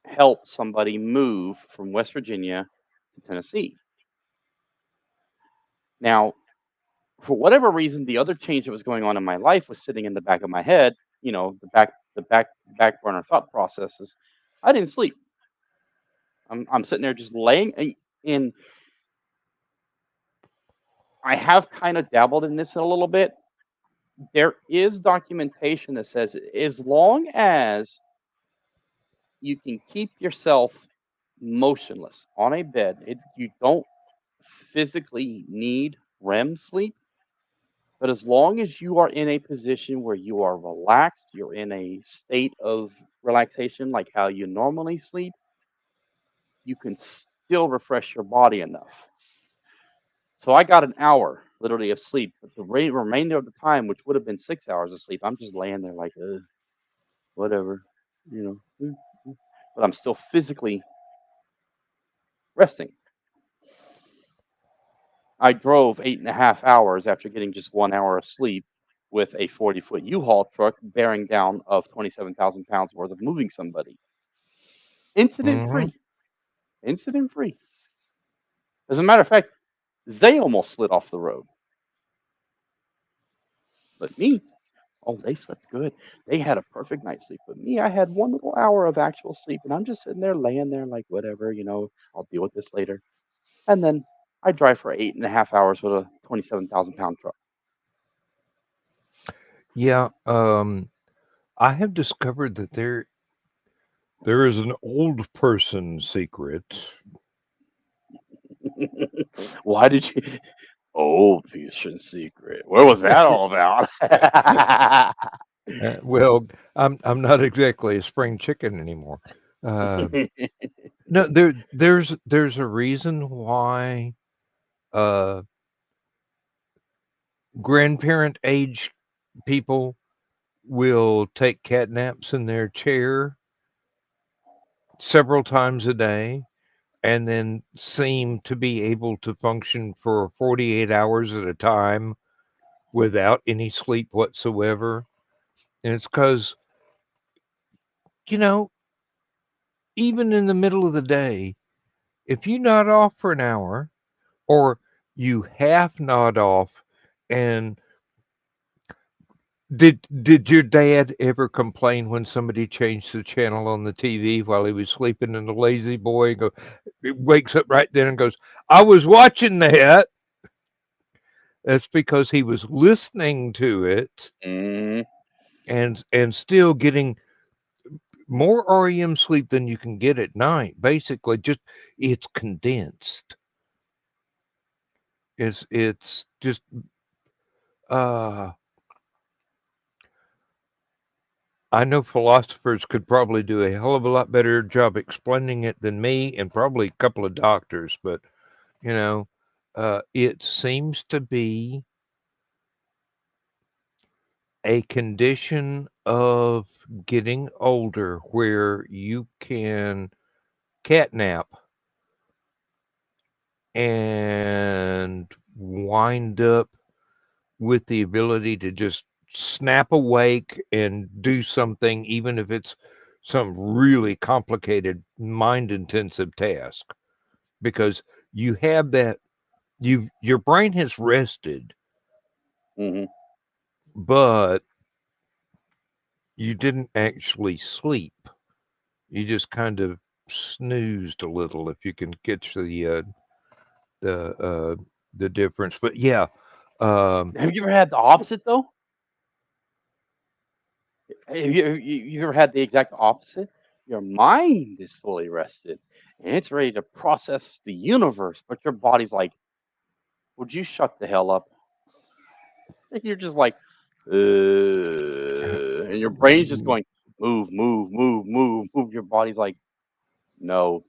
[SPEAKER 3] help somebody move from West Virginia to Tennessee. Now, for whatever reason, the other change that was going on in my life was sitting in the back of my head. The back burner thought processes. I didn't sleep. I'm sitting there just laying, and I have kind of dabbled in this a little bit. There is documentation that says as long as you can keep yourself motionless on a bed, you don't physically need REM sleep. But as long as you are in a position where you are relaxed, you're in a state of relaxation like how you normally sleep, you can still refresh your body enough. So I got an hour literally asleep. But the remainder of the time, which would have been 6 hours of sleep, I'm just laying there like, whatever, you know. But I'm still physically resting. I drove 8.5 hours after getting just 1 hour of sleep with a 40-foot U-Haul truck bearing down of 27,000 pounds worth of moving somebody. Incident
[SPEAKER 2] Hmm.
[SPEAKER 3] free. Incident free. As a matter of fact, they almost slid off the road. But me, oh, they slept good. They had a perfect night's sleep. But me, I had 1 little hour of actual sleep, and I'm just sitting there laying there like, whatever, I'll deal with this later. And then I drive for 8.5 hours with a 27,000 pound truck.
[SPEAKER 2] Yeah. I have discovered that there is an old person secret.
[SPEAKER 3] Why did you? Old patient secret. What was that all about?
[SPEAKER 2] Well, I'm not exactly a spring chicken anymore. No, there's a reason why uh, grandparent age people will take cat naps in their chair several times a day and then seem to be able to function for 48 hours at a time without any sleep whatsoever. And it's because, you know, even in the middle of the day, if you nod off for an hour or you half nod off and did your dad ever complain when somebody changed the channel on the TV while he was sleeping and the lazy boy he wakes up right then and goes, I was watching that. That's because he was listening to it
[SPEAKER 3] Mm,
[SPEAKER 2] and still getting more REM sleep than you can get at night. Basically, just it's condensed. It's just uh I know philosophers could probably do a hell of a lot better job explaining it than me and probably a couple of doctors, but you know, it seems to be a condition of getting older where you can catnap and wind up with the ability to just snap awake and do something, even if it's some really complicated, mind intensive task, because you have that, your brain has rested,
[SPEAKER 3] hmm
[SPEAKER 2] but you didn't actually sleep. You just kind of snoozed a little, if you can catch the the difference. But yeah, um,
[SPEAKER 3] Have you ever had the opposite though? Have you ever had the exact opposite? Your mind is fully rested and it's ready to process the universe, but your body's like, "Would you shut the hell up?" And you're just like, and your brain's just going, "Move, move, move, move, move." Your body's like, "No,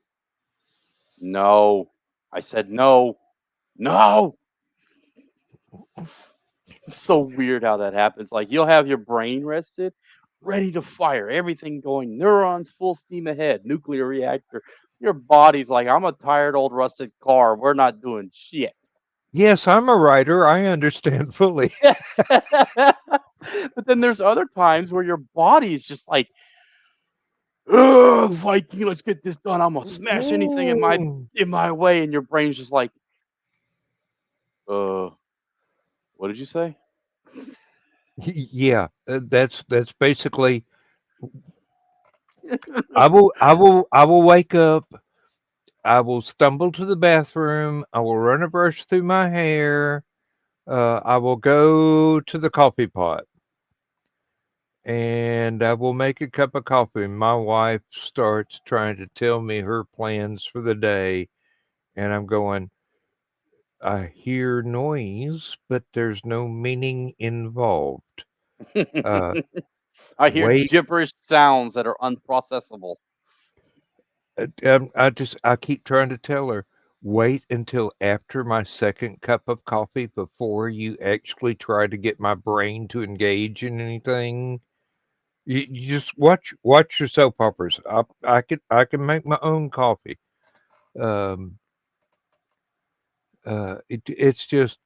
[SPEAKER 3] no." I said, "No, no." It's so weird how that happens. Like you'll have your brain rested, ready to fire, everything going, neurons full steam ahead, nuclear reactor. Your body's like, I'm a tired old rusted car. We're not doing shit.
[SPEAKER 2] yes, I'm a writer. I understand fully.
[SPEAKER 3] But then there's other times where your body's just like, "Ugh, Viking, let's get this done. I'm gonna smash anything in my
[SPEAKER 2] Mm.
[SPEAKER 3] in my way," and your brain's just like, uh, what did you say?
[SPEAKER 2] Yeah, that's basically. I will wake up. I will stumble to the bathroom. I will run a brush through my hair. I will go to the coffee pot and I will make a cup of coffee. My wife starts trying to tell me her plans for the day, and I'm going, I hear noise, but there's no meaning involved. Uh,
[SPEAKER 3] I hear
[SPEAKER 2] wait,
[SPEAKER 3] gibberish sounds that are unprocessable.
[SPEAKER 2] I keep trying to tell her, wait until after my second cup of coffee before you actually try to get my brain to engage in anything. You just watch your soap operas. I can make my own coffee. Um, it's just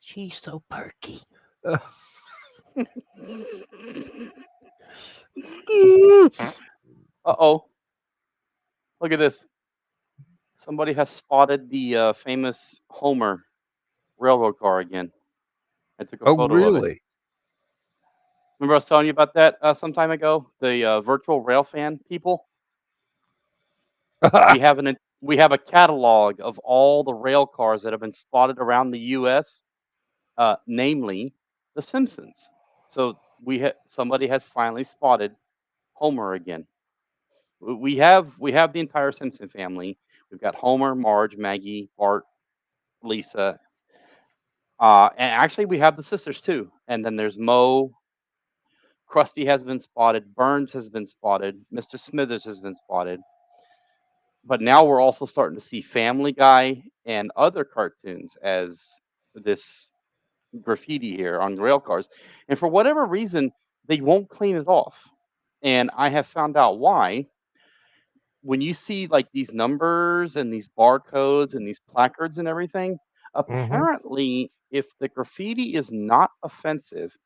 [SPEAKER 2] she's so perky. Uh,
[SPEAKER 3] Uh-oh. Look at this. Somebody has spotted the famous Homer railroad car again. I took a
[SPEAKER 2] oh
[SPEAKER 3] photo of it.
[SPEAKER 2] really?
[SPEAKER 3] Remember I was telling you about that some time ago? The virtual rail fan people. We have we have a catalog of all the rail cars that have been spotted around the U.S., namely the Simpsons. So somebody has finally spotted Homer again. We have the entire Simpson family. We've got Homer, Marge, Maggie, Bart, Lisa. And actually, we have the sisters too. And then there's Mo. Krusty has been spotted. Burns has been spotted. Mr. Smithers has been spotted. But now we're also starting to see Family Guy and other cartoons as this graffiti here on rail cars. And for whatever reason, they won't clean it off. And I have found out why. When you see like these numbers and these barcodes and these placards and everything,
[SPEAKER 2] Hmm.
[SPEAKER 3] apparently, if the graffiti is not offensive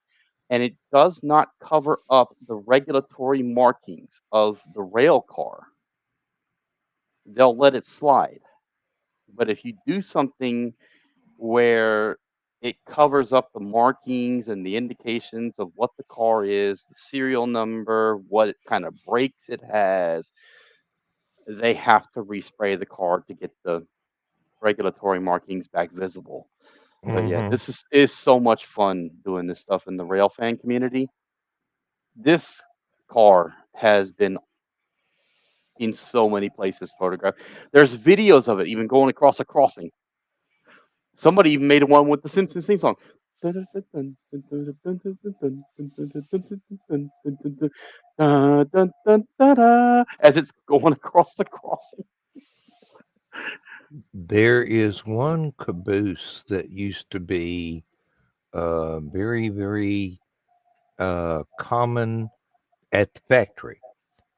[SPEAKER 3] and it does not cover up the regulatory markings of the rail car, they'll let it slide. But if you do something where it covers up the markings and the indications of what the car is, the serial number, what kind of brakes it has, they have to respray the car to get the regulatory markings back visible. So yeah,
[SPEAKER 2] Hmm.
[SPEAKER 3] this is so much fun doing this stuff in the rail fan community. This car has been in so many places photographed. There's videos of it even going across a crossing. Somebody even made one with the Simpsons theme song. As it's going across the crossing.
[SPEAKER 2] There is one caboose that used to be very, very common at the factory.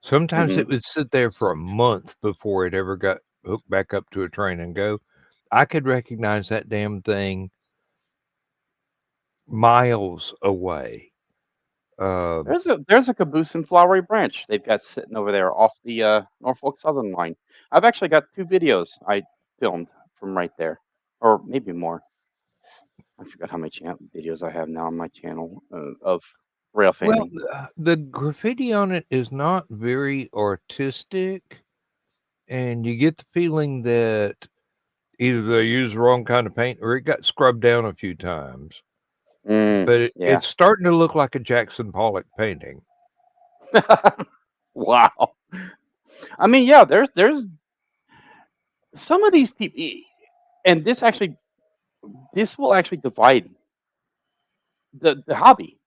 [SPEAKER 2] Sometimes
[SPEAKER 3] Hmm.
[SPEAKER 2] it would sit there for a month before it ever got hooked back up to a train and go. I could recognize that damn thing miles away. Uh,
[SPEAKER 3] There's a caboose in Flowery Branch they've got sitting over there off the Norfolk Southern line. I've actually got 2 videos I filmed from right there, or maybe more. I forgot how many videos I have now on my channel of rail
[SPEAKER 2] well,
[SPEAKER 3] fanning.
[SPEAKER 2] the graffiti on it is not very artistic, and you get the feeling that either they used the wrong kind of paint or it got scrubbed down a few times. But
[SPEAKER 3] Yeah.
[SPEAKER 2] it's starting to look like a Jackson Pollock painting.
[SPEAKER 3] Wow. I mean, yeah, there's some of these people, and this will actually divide the hobby.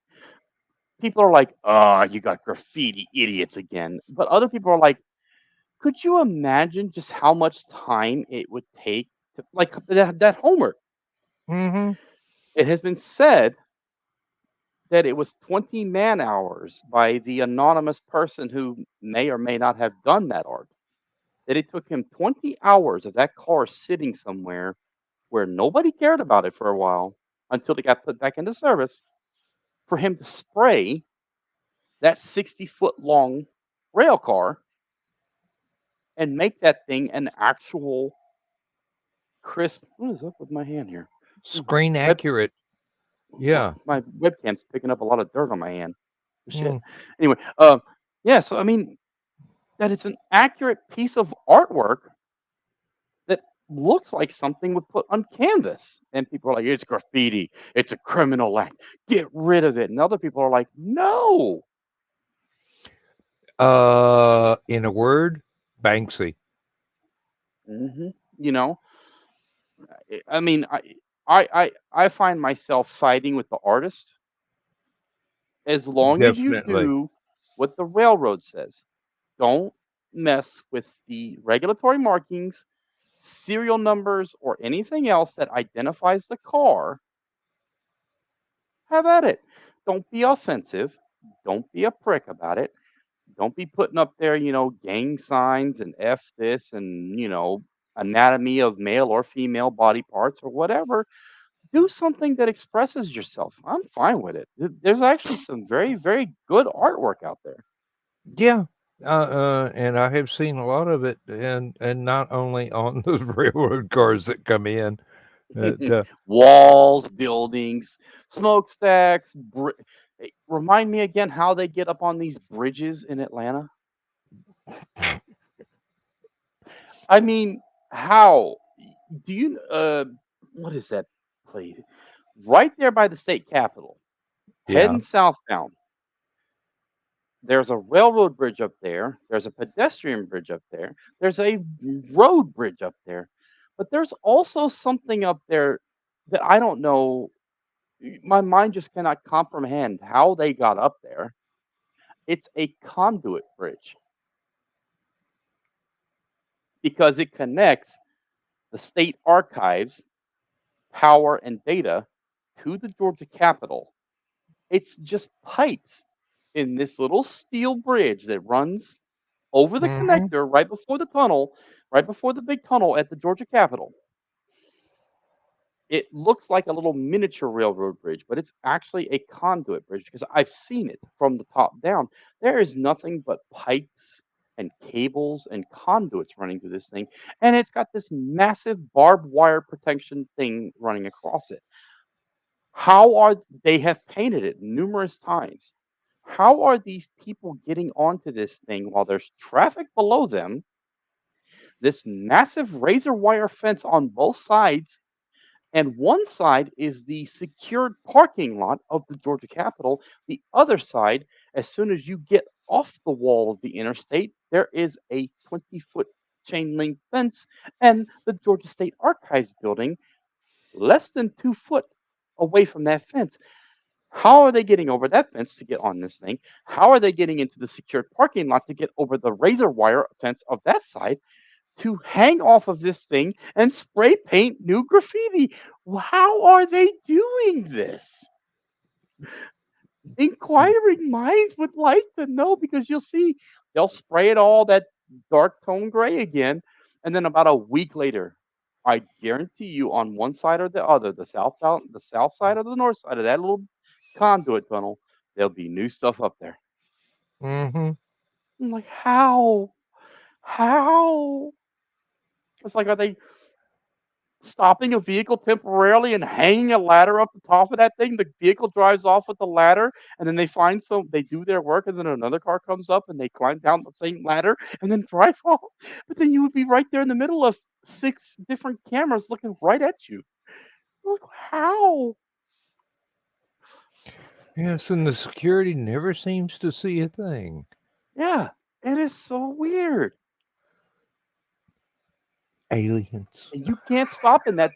[SPEAKER 3] People are like, "Oh, you got graffiti idiots again," but other people are like, "Could you imagine just how much time it would take to like that Homer?"
[SPEAKER 2] Hmm.
[SPEAKER 3] It has been said that it was 20 man hours by the anonymous person who may or may not have done that art. That it took him 20 hours of that car sitting somewhere where nobody cared about it for a while until it got put back into service for him to spray that 60-foot long rail car and make that thing an actual crisp. What is up with my hand here? Ooh,
[SPEAKER 2] Screen
[SPEAKER 3] Web,
[SPEAKER 2] accurate. Yeah.
[SPEAKER 3] my webcam's picking up a lot of dirt on my hand. Shit.
[SPEAKER 2] Mm.
[SPEAKER 3] Anyway, yeah. So I mean, that it's an accurate piece of artwork that looks like something would put on canvas. And people are like, it's graffiti. It's a criminal act. Get rid of it. And other people are like, no.
[SPEAKER 2] In a word, Banksy.
[SPEAKER 3] Hmm. You know, I mean, I find myself siding with the artist as long as you
[SPEAKER 2] Definitely.
[SPEAKER 3] do what the railroad says. Don't mess with the regulatory markings. serial numbers, or anything else that identifies the car, have at it. Don't be offensive. Don't be a prick about it. Don't be putting up there, gang signs and F this and, anatomy of male or female body parts or whatever. Do something that expresses yourself. I'm fine with it. There's actually some very, very good artwork out there.
[SPEAKER 2] Yeah. And I have seen a lot of it, and not only on those railroad cars that come in.
[SPEAKER 3] Walls, buildings, smokestacks. Remind me again how they get up on these bridges in Atlanta. I mean, how do you? What is that place? Right there by the state capitol,
[SPEAKER 2] Yeah.
[SPEAKER 3] heading southbound. There's a railroad bridge up there. There's a pedestrian bridge up there. There's a road bridge up there. But there's also something up there that I don't know. My mind just cannot comprehend how they got up there. It's a conduit bridge because it connects the state archives, power, and data to the Georgia Capitol. It's just pipes in this little steel bridge that runs over the
[SPEAKER 2] Hmm.
[SPEAKER 3] connector right before the tunnel, right before the big tunnel at the Georgia Capitol. It looks like a little miniature railroad bridge, but it's actually a conduit bridge because I've seen it from the top down. There is nothing but pipes and cables and conduits running through this thing, and it's got this massive barbed wire protection thing running across it. How are they have painted it numerous times? How are these people getting onto this thing while there's traffic below them? This massive razor wire fence on both sides, and one side is the secured parking lot of the Georgia Capitol. The other side, as soon as you get off the wall of the interstate, there is a 20-foot chain link fence and the Georgia State Archives building less than 2 foot away from that fence. How are they getting over that fence to get on this thing? How are they getting into the secured parking lot to get over the razor wire fence of that side to hang off of this thing and spray paint new graffiti? How are they doing this? Inquiring minds would like to know because you'll see they'll spray it all that dark tone gray again. And then about a week later, I guarantee you on one side or the other, the south side or the north side of that little conduit tunnel, there'll be new stuff up there.
[SPEAKER 2] Hmm.
[SPEAKER 3] I'm like, how? How? It's like, are they stopping a vehicle temporarily and hanging a ladder up the top of that thing? The vehicle drives off with the ladder, and then they do their work, and then another car comes up and they climb down the same ladder and then drive off. But then you would be right there in the middle of 6 different cameras looking right at you. Like, how?
[SPEAKER 2] Yes, and the security never seems to see a thing.
[SPEAKER 3] Yeah, it is so weird.
[SPEAKER 2] Aliens.
[SPEAKER 3] And you can't stop in that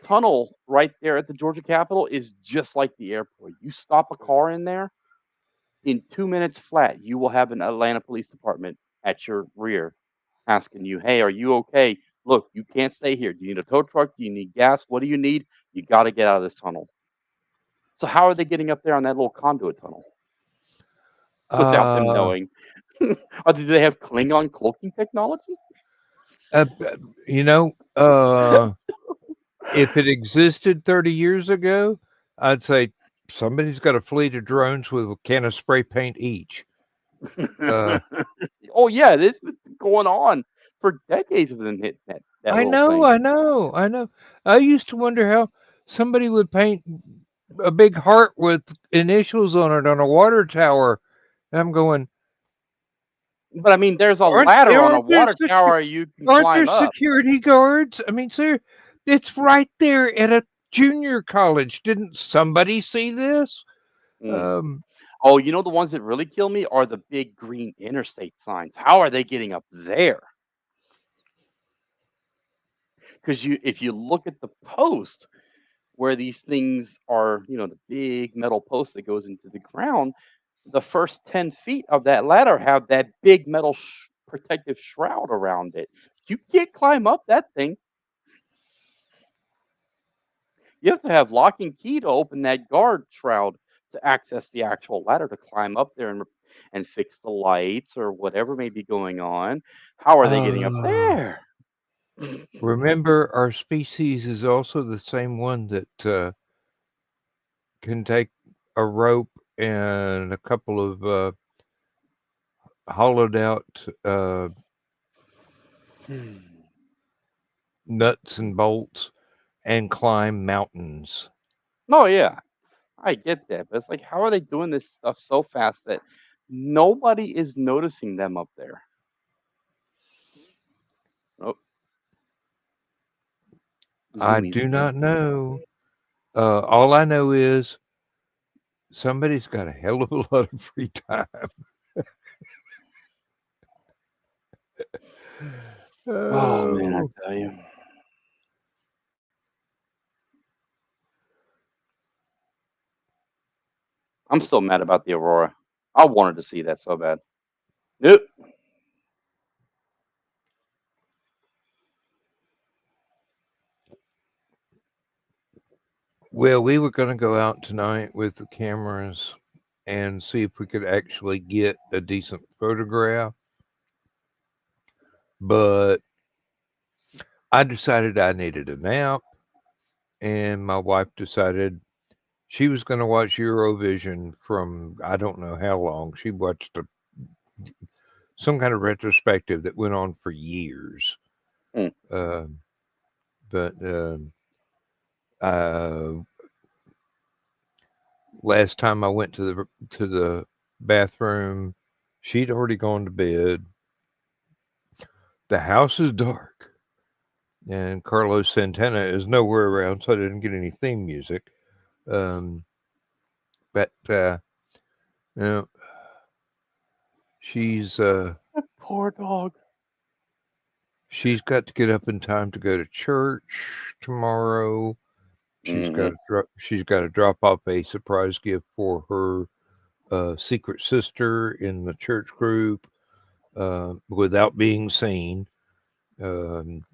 [SPEAKER 3] tunnel right there at the Georgia Capitol is just like the airport. You stop a car in there, in 2 minutes flat, you will have an Atlanta Police Department at your rear asking you, "Hey, are you okay? Look, you can't stay here. Do you need a tow truck? Do you need gas? What do you need? You got to get out of this tunnel." So how are they getting up there on that little conduit tunnel without them
[SPEAKER 2] Uh,
[SPEAKER 3] knowing? Or do they have Klingon cloaking technology?
[SPEAKER 2] uh, uh, you know, if it existed 30 years ago, I'd say somebody's got a fleet of drones with a can of spray paint each. Uh,
[SPEAKER 3] Oh yeah, this has been going on for decades of them hitting that
[SPEAKER 2] I
[SPEAKER 3] little
[SPEAKER 2] know,
[SPEAKER 3] thing.
[SPEAKER 2] I know, I know. I used to wonder how somebody would paint a big heart with initials on it on a water tower. And I'm going,
[SPEAKER 3] But I mean, there's a
[SPEAKER 2] aren't
[SPEAKER 3] ladder on a
[SPEAKER 2] aren't there
[SPEAKER 3] water tower you can
[SPEAKER 2] aren't there
[SPEAKER 3] climb up.
[SPEAKER 2] security guards? I mean, sir, it's right there at a junior college. Didn't somebody see this?
[SPEAKER 3] Mm.
[SPEAKER 2] Um,
[SPEAKER 3] Oh, you know the ones that really kill me are the big green interstate signs. How are they getting up there? Because if you look at the post where these things are, the big metal post that goes into the ground, the first 10 feet of that ladder have that big metal protective shroud around it. You can't climb up that thing. You have to have lock and key to open that guard shroud to access the actual ladder to climb up there and fix the lights or whatever may be going on. How are they getting up
[SPEAKER 2] Oh,
[SPEAKER 3] there?
[SPEAKER 2] remember, our species is also the same one that can take a rope and a couple of hollowed out nuts and bolts and climb mountains.
[SPEAKER 3] Oh yeah, I get that, but it's like, how are they doing this stuff so fast that nobody is noticing them up there? Oh,
[SPEAKER 2] I
[SPEAKER 3] zoomies
[SPEAKER 2] do
[SPEAKER 3] again.
[SPEAKER 2] not know. All I know is somebody's got a hell of a lot of free time.
[SPEAKER 3] Oh man, I
[SPEAKER 2] Oh,
[SPEAKER 3] tell you. I'm still mad about the Aurora. I wanted to see that so bad. Nope.
[SPEAKER 2] well, we were going to go out tonight with the cameras and see if we could actually get a decent photograph, but I decided I needed a nap, and my wife decided she was going to watch Eurovision from I don't know how long. She watched some kind of retrospective that went on for years.
[SPEAKER 3] Mm.
[SPEAKER 2] Uh, but uh, last time I went to the bathroom, she'd already gone to bed. The house is dark, and Carlos Santana is nowhere around, so I didn't get any theme music. Um, but you know, she's
[SPEAKER 3] Poor dog.
[SPEAKER 2] she's got to get up in time to go to church tomorrow.
[SPEAKER 3] Hmm.
[SPEAKER 2] She's got to drop off a surprise gift for her secret sister in the church group without being seen. Um,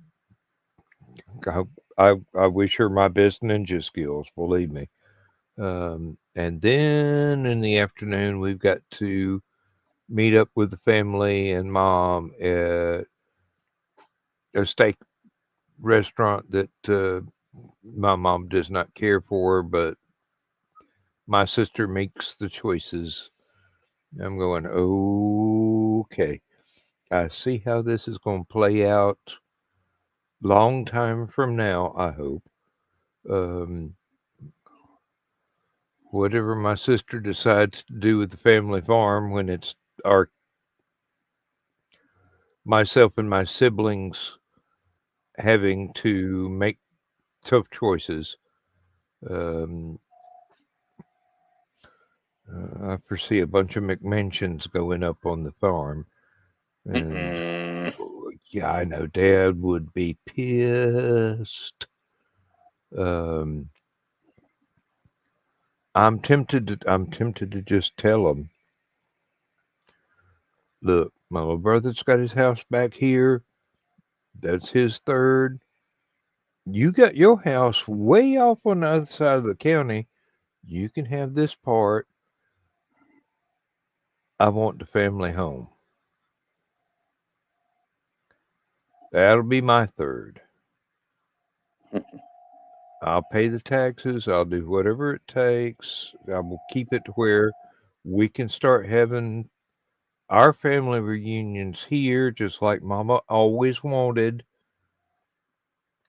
[SPEAKER 2] I, I wish her my best ninja skills, believe me. And then in the afternoon, we've got to meet up with the family and mom at a steak restaurant that my mom does not care for, but my sister makes the choices. I'm going, okay. I see how this is going to play out long time from now, I hope. Um, whatever my sister decides to do with the family farm when it's our myself and my siblings having to make tough choices. Um, I foresee a bunch of McMansions going up on the farm, and
[SPEAKER 3] Mm-mm.
[SPEAKER 2] yeah, I know Dad would be pissed. Um, I'm tempted to just tell him, look, my little brother's got his house back here. That's his third. You got your house way off on the other side of the county. You can have this part. I want the family home. That'll be my third. I'll pay the taxes. I'll do whatever it takes. I will keep it to where we can start having our family reunions here, just like Mama always wanted.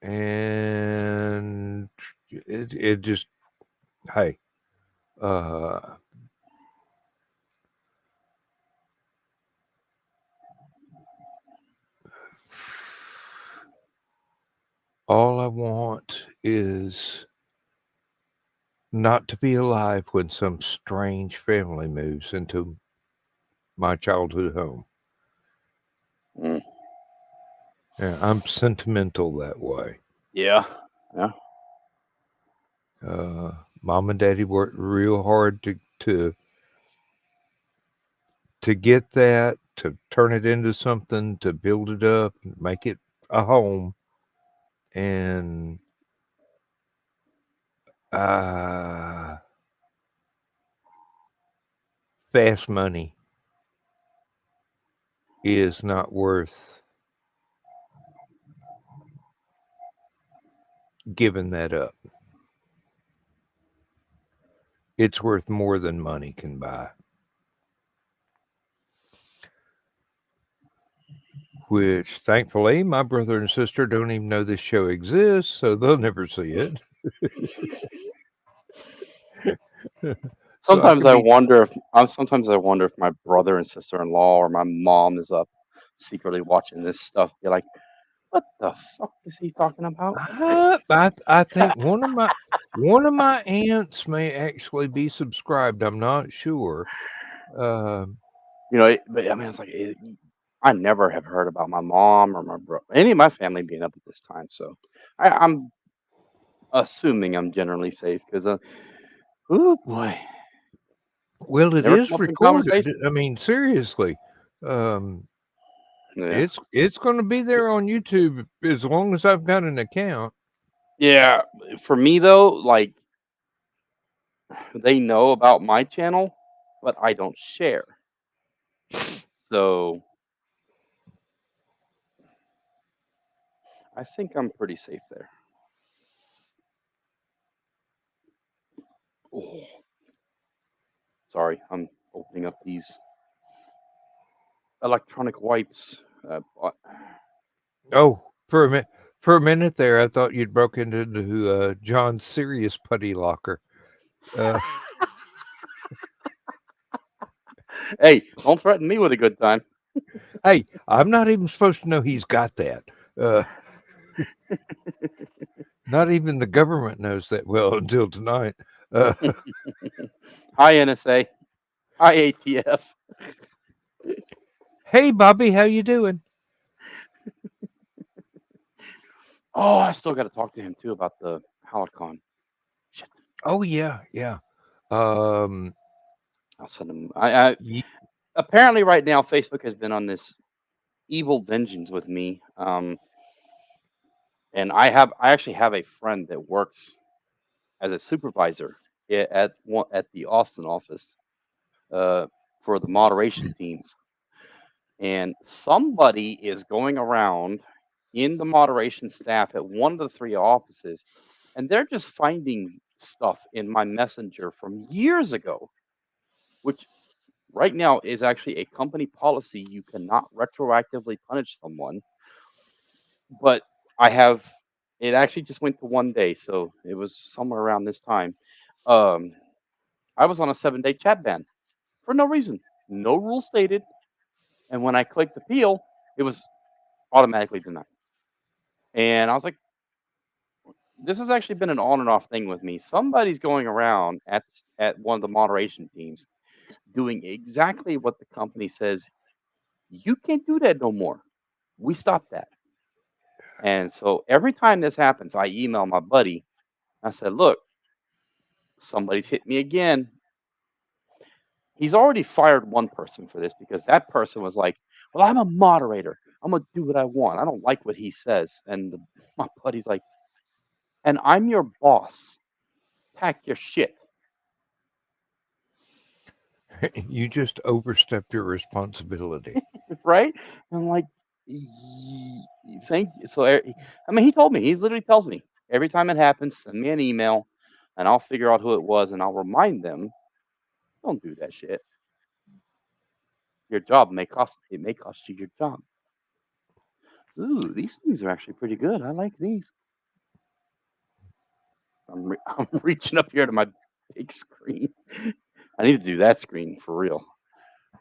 [SPEAKER 2] And it just, hey, uh, all I want is not to be alive when some strange family moves into my childhood home.
[SPEAKER 3] Mm.
[SPEAKER 2] Yeah, I'm sentimental that way.
[SPEAKER 3] Yeah. Yeah.
[SPEAKER 2] Uh, Mom and Daddy worked real hard to get that, to turn it into something, to build it up, and make it a home, and uh, fast money is not worth giving that up. It's worth more than money can buy. Which, thankfully, my brother and sister don't even know this show exists, so they'll never see it. So I
[SPEAKER 3] Sometimes
[SPEAKER 2] can
[SPEAKER 3] I
[SPEAKER 2] be,
[SPEAKER 3] wonder if my brother and sister-in-law or my mom is up secretly watching this stuff. You're like, what the fuck is he talking about?
[SPEAKER 2] I think one of my aunts may actually be subscribed. I'm not sure. Uh,
[SPEAKER 3] But I mean, it's like I never have heard about my mom or my any of my family being up at this time. So I'm assuming I'm generally safe because, oh boy,
[SPEAKER 2] well, it
[SPEAKER 3] never
[SPEAKER 2] is
[SPEAKER 3] come up in
[SPEAKER 2] recorded.
[SPEAKER 3] conversation.
[SPEAKER 2] I mean, seriously, um,
[SPEAKER 3] Yeah,
[SPEAKER 2] it's going to be there on YouTube as long as I've got an account.
[SPEAKER 3] yeah. For me though, like they know about my channel, but I don't share. So I think I'm pretty safe there. Oh, sorry, I'm opening up these electronic wipes.
[SPEAKER 2] Oh, for a minute there, I thought you'd broken into John's serious putty locker. Uh,
[SPEAKER 3] Hey, don't threaten me with a good time.
[SPEAKER 2] hey, I'm not even supposed to know he's got that. Uh, Not even the government knows that well until tonight. Uh,
[SPEAKER 3] Hi NSA. Hi ATF.
[SPEAKER 2] hey, Bobby, how you doing?
[SPEAKER 3] Oh, I still got to talk to him too about the Hallowcon. Shit.
[SPEAKER 2] Oh yeah, yeah. Um,
[SPEAKER 3] I'll send him. I
[SPEAKER 2] ye-
[SPEAKER 3] apparently right now Facebook has been on this evil vengeance with me. And I actually have a friend that works as a supervisor at the Austin office uh, for the moderation teams, and somebody is going around in the moderation staff at one of the three offices, and they're just finding stuff in my messenger from years ago, which right now is actually a company policy. You cannot retroactively punish someone, but I have it actually just went to 1 day, so it was somewhere around this time. Um, I was on a 7-day chat ban for no reason, no rule stated, and when I clicked appeal, it was automatically denied. And I was like, this has actually been an on and off thing with me. Somebody's going around at one of the moderation teams doing exactly what the company says you can't do that no more. We stopped that. And so every time this happens, I email my buddy. I said, look, somebody's hit me again. He's already fired one person for this because that person was like, well, I'm a moderator. I'm going to do what I want. I don't like what he says. And my buddy's like, and I'm your boss. Pack your shit.
[SPEAKER 2] you just overstepped your responsibility.
[SPEAKER 3] Right? And I'm like, thank you. So, I mean, he told me, he literally tells me every time it happens, send me an email and I'll figure out who it was and I'll remind them, don't do that shit. Your job may cost you your job. Ooh, these things are actually pretty good. I like these. I'm reaching up here to my big screen. I need to do that screen for real.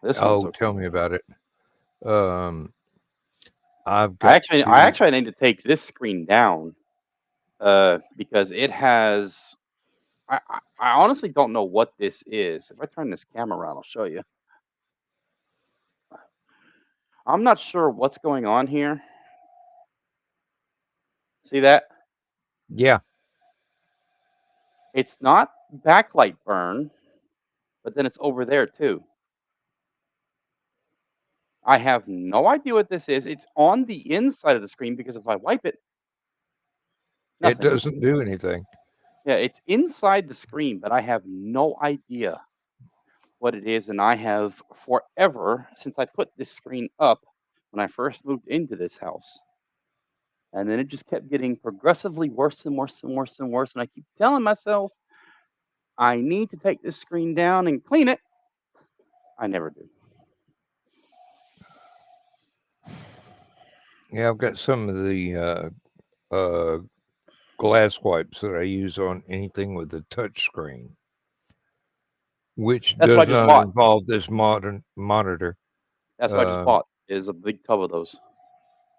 [SPEAKER 3] This one's
[SPEAKER 2] Oh,
[SPEAKER 3] okay.
[SPEAKER 2] tell me about it. Um, I've
[SPEAKER 3] I
[SPEAKER 2] got
[SPEAKER 3] actually, I
[SPEAKER 2] to.
[SPEAKER 3] actually need to take this screen down because it has. I honestly don't know what this is. If I turn this camera around, I'll show you. I'm not sure what's going on here. See that?
[SPEAKER 2] Yeah,
[SPEAKER 3] It's not backlight burn, but then it's over there too. I have no idea what this is. It's on the inside of the screen because if I wipe it,
[SPEAKER 2] It
[SPEAKER 3] nothing.
[SPEAKER 2] doesn't do anything.
[SPEAKER 3] Yeah, it's inside the screen, but I have no idea what it is. And I have forever, since I put this screen up when I first moved into this house, and then it just kept getting progressively worse and worse and worse and worse. And I keep telling myself, I need to take this screen down and clean it. I never do.
[SPEAKER 2] Yeah, I've got some of the glass wipes that I use on anything with a touch screen, which
[SPEAKER 3] That's what I
[SPEAKER 2] does
[SPEAKER 3] just
[SPEAKER 2] not
[SPEAKER 3] bought.
[SPEAKER 2] involve this modern monitor.
[SPEAKER 3] That's what I just
[SPEAKER 2] Uh,
[SPEAKER 3] bought is a big tub of those.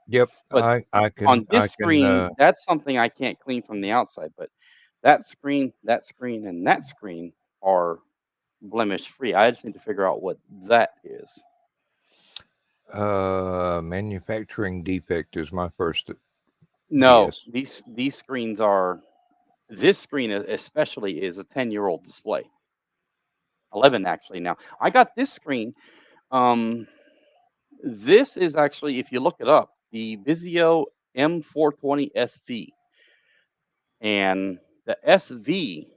[SPEAKER 2] yep,
[SPEAKER 3] But
[SPEAKER 2] I
[SPEAKER 3] on
[SPEAKER 2] can
[SPEAKER 3] this screen, that's something I can't clean from the outside. But that screen, and that screen are blemish free. I just need to figure out what that is.
[SPEAKER 2] manufacturing defect is my first
[SPEAKER 3] No,
[SPEAKER 2] guess.
[SPEAKER 3] these screens are. This screen especially is a 10-year-old display. 11 actually now. I got this screen. Um, this is actually, if you look it up, the Vizio M420 SV, and the SV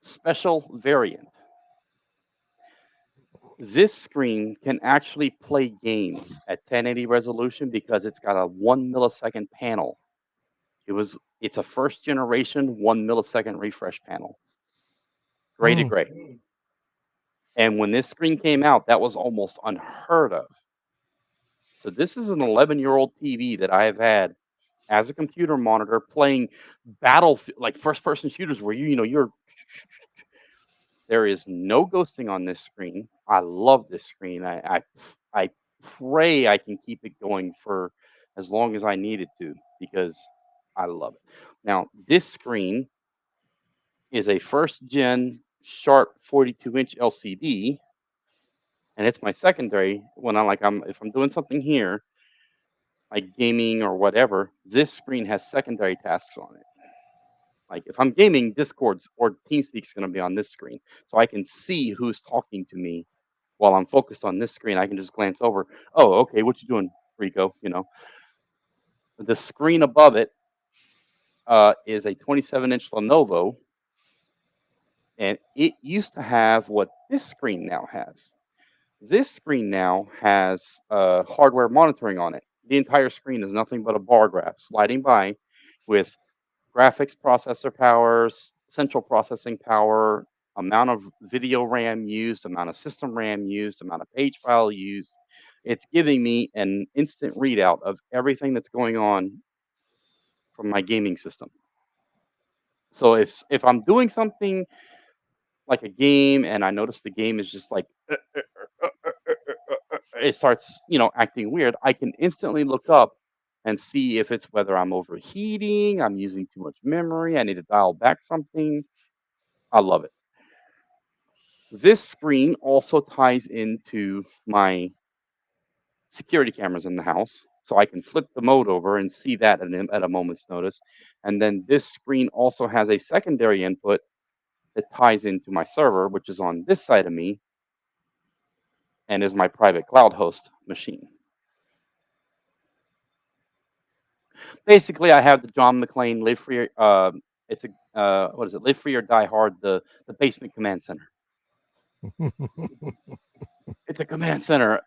[SPEAKER 3] special variant. This screen can actually play games at 1080 resolution because it's got a 1 millisecond panel. It's a first generation 1 millisecond refresh panel, gray to
[SPEAKER 2] Hmm.
[SPEAKER 3] gray. And when this screen came out, that was almost unheard of. So this is an 11-year-old TV that I have had as a computer monitor playing battlefield, like first person shooters where you're there is no ghosting on this screen. I love this screen. I pray I can keep it going for as long as I need it to because I love it. Now, this screen is a first gen sharp 42-inch LCD, and it's my secondary when if I'm doing something here, like gaming or whatever, this screen has secondary tasks on it. Like if I'm gaming, Discord's or TeamSpeak's going to be on this screen, so I can see who's talking to me while I'm focused on this screen. I can just glance over. Oh, okay, what you doing, Rico? The screen above it is a 27-inch Lenovo, and it used to have what this screen now has. This screen now has hardware monitoring on it. The entire screen is nothing but a bar graph sliding by with graphics processor powers, central processing power, amount of video RAM used, amount of system RAM used, amount of page file used. It's giving me an instant readout of everything that's going on from my gaming system. So if I'm doing something like a game and I notice the game is just like it starts, acting weird, I can instantly look up and see if it's whether I'm overheating, I'm using too much memory, I need to dial back something. I love it. This screen also ties into my security cameras in the house, so I can flip the mode over and see that at a moment's notice. And then this screen also has a secondary input that ties into my server, which is on this side of me and is my private cloud host machine. Basically, I have the John McClane live free. It's a what is it? Live free or die hard. The basement command center. It's a command center.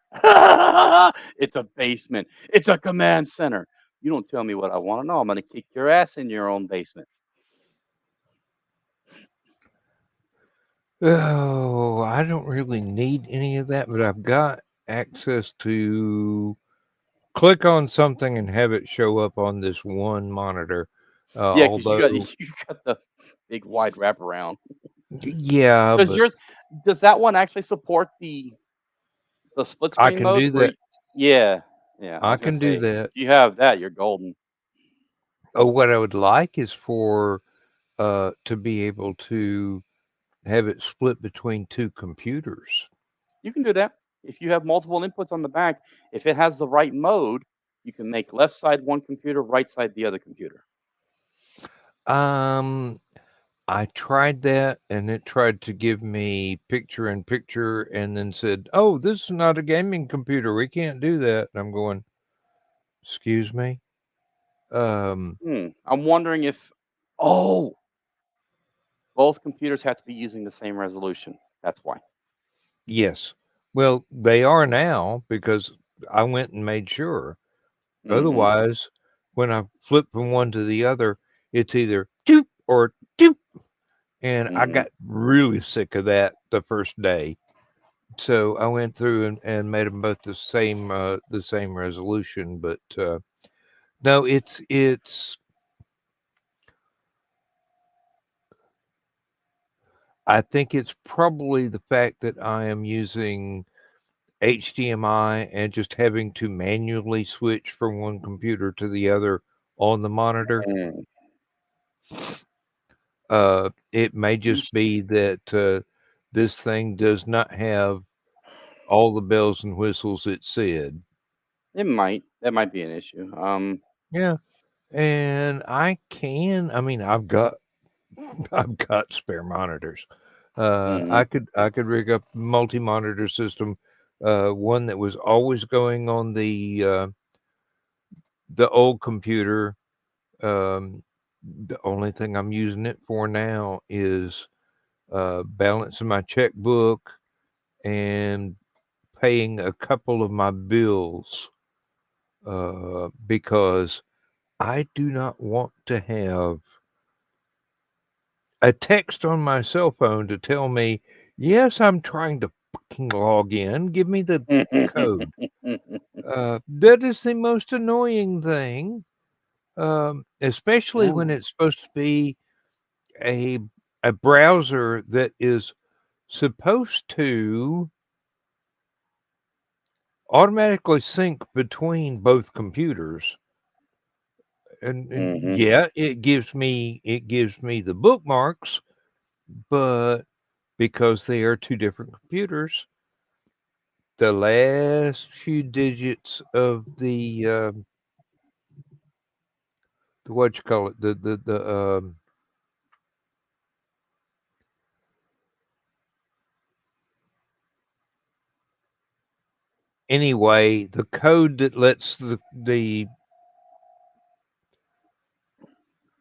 [SPEAKER 3] It's a basement. It's a command center. You don't tell me what I want to know. I'm going to kick your ass in your own basement.
[SPEAKER 2] Oh, I don't really need any of that, but I've got access to click on something and have it show up on this one monitor.
[SPEAKER 3] Yeah, because you got
[SPEAKER 2] Although,
[SPEAKER 3] you got the big wide wraparound.
[SPEAKER 2] yeah,
[SPEAKER 3] Does
[SPEAKER 2] but
[SPEAKER 3] yours? Does that one actually support the split
[SPEAKER 2] I
[SPEAKER 3] screen
[SPEAKER 2] can
[SPEAKER 3] mode?
[SPEAKER 2] do that.
[SPEAKER 3] Yeah, yeah. I
[SPEAKER 2] I
[SPEAKER 3] was gonna
[SPEAKER 2] can do
[SPEAKER 3] say
[SPEAKER 2] that.
[SPEAKER 3] if you have that, you're golden.
[SPEAKER 2] Oh, what I would like is for to be able to have it split between two computers.
[SPEAKER 3] You can do that if you have multiple inputs on the back. If it has the right mode, you can make left side one computer, right side the other computer.
[SPEAKER 2] Um, I tried that, and it tried to give me picture in picture, and then said, "Oh, this is not a gaming computer. We can't do that." And I'm going, "Excuse me." Um,
[SPEAKER 3] I'm wondering if oh, both computers have to be using the same resolution. That's why.
[SPEAKER 2] yes. Well, they are now because I went and made sure.
[SPEAKER 3] Mhm.
[SPEAKER 2] Otherwise, when I flip from one to the other, it's either doop or doop, and I
[SPEAKER 3] Mhm.
[SPEAKER 2] got really sick of that the first day. So I went through and made them both the same resolution. But no, it's. I think it's probably the fact that I am using HDMI and just having to manually switch from one computer to the other on the monitor.
[SPEAKER 3] Mm.
[SPEAKER 2] It may
[SPEAKER 3] You
[SPEAKER 2] just be that this thing does not have all the bells and whistles it said.
[SPEAKER 3] It might. That might be an issue.
[SPEAKER 2] Yeah, and I mean, I've got I've got spare monitors.
[SPEAKER 3] Mhm.
[SPEAKER 2] I could rig up a multi-monitor system, one that was always going on the old computer. Um, the only thing I'm using it for now is balancing my checkbook and paying a couple of my bills because I do not want to have a text on my cell phone to tell me, yes, I'm trying to fucking log in. Give me the code. That is the most annoying thing, especially when
[SPEAKER 3] Yeah.
[SPEAKER 2] it's supposed to be a a browser that is supposed to automatically sync between both computers. And
[SPEAKER 3] Mhm.
[SPEAKER 2] yeah, it gives me the bookmarks, but because they are two different computers, the last few digits of the what you call it, the anyway, the code that lets the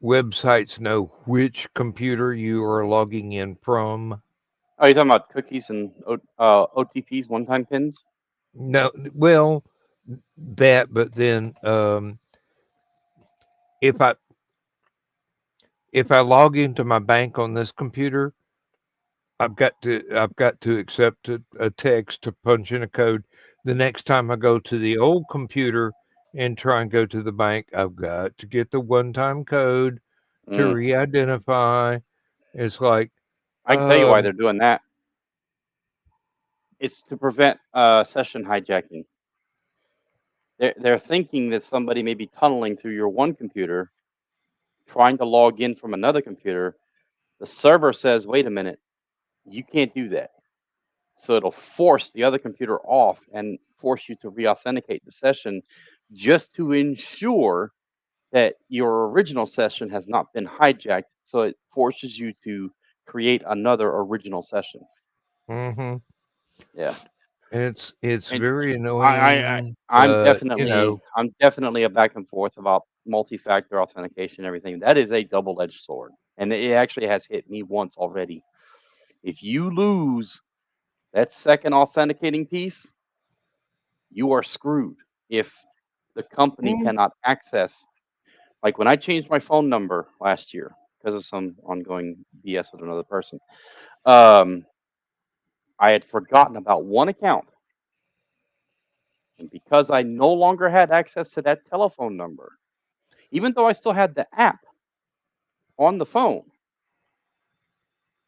[SPEAKER 2] websites know which computer you are logging in from.
[SPEAKER 3] Oh, you're talking about cookies and OTPs, one-time pins?
[SPEAKER 2] No, well, that, but then if I if I log into my bank on this computer, I've got to accept a text to punch in a code. The next time I go to the old computer and try and go to the bank, I've got to get the one-time code to
[SPEAKER 3] Mm.
[SPEAKER 2] re-identify. It's like,
[SPEAKER 3] I can tell you why
[SPEAKER 2] um,
[SPEAKER 3] they're doing that. It's to prevent session hijacking. They're thinking that somebody may be tunneling through your one computer, trying to log in from another computer. The server says, "Wait a minute, you can't do that." So it'll force the other computer off and force you to re-authenticate the session, just to ensure that your original session has not been hijacked. So it forces you to create another original session.
[SPEAKER 2] hmm
[SPEAKER 3] Yeah.
[SPEAKER 2] it's
[SPEAKER 3] And
[SPEAKER 2] very
[SPEAKER 3] I
[SPEAKER 2] annoying,
[SPEAKER 3] I'm
[SPEAKER 2] but
[SPEAKER 3] definitely I'm definitely a back and forth about multi-factor authentication and everything. That is a double-edged sword, and it actually has hit me once already. If you lose that second authenticating piece, you are screwed. If the company
[SPEAKER 2] mm,
[SPEAKER 3] cannot access, like when I changed my phone number last year because of some ongoing BS with another person, um, I had forgotten about one account, and because I no longer had access to that telephone number, even though I still had the app on the phone,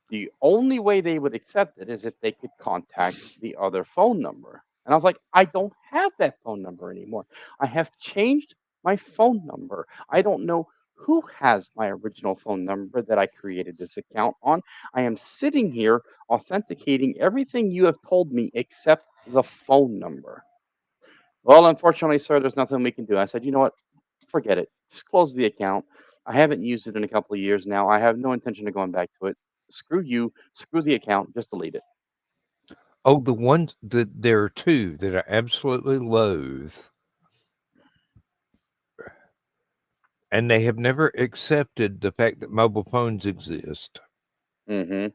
[SPEAKER 3] the only way they would accept it is if they could contact the other phone number. And I was like, I don't have that phone number anymore. I have changed my phone number. I don't know who has my original phone number that I created this account on. I am sitting here authenticating everything you have told me except the phone number. Well, unfortunately, sir, there's nothing we can do. I said, you know what? Forget it. Just close the account. I haven't used it in a couple of years now. I have no intention of going back to it. Screw you. Screw the account. Just delete it.
[SPEAKER 2] Oh, the ones that there are two that I absolutely loathe, and they have never accepted the fact that mobile phones exist.
[SPEAKER 3] Mm-hmm.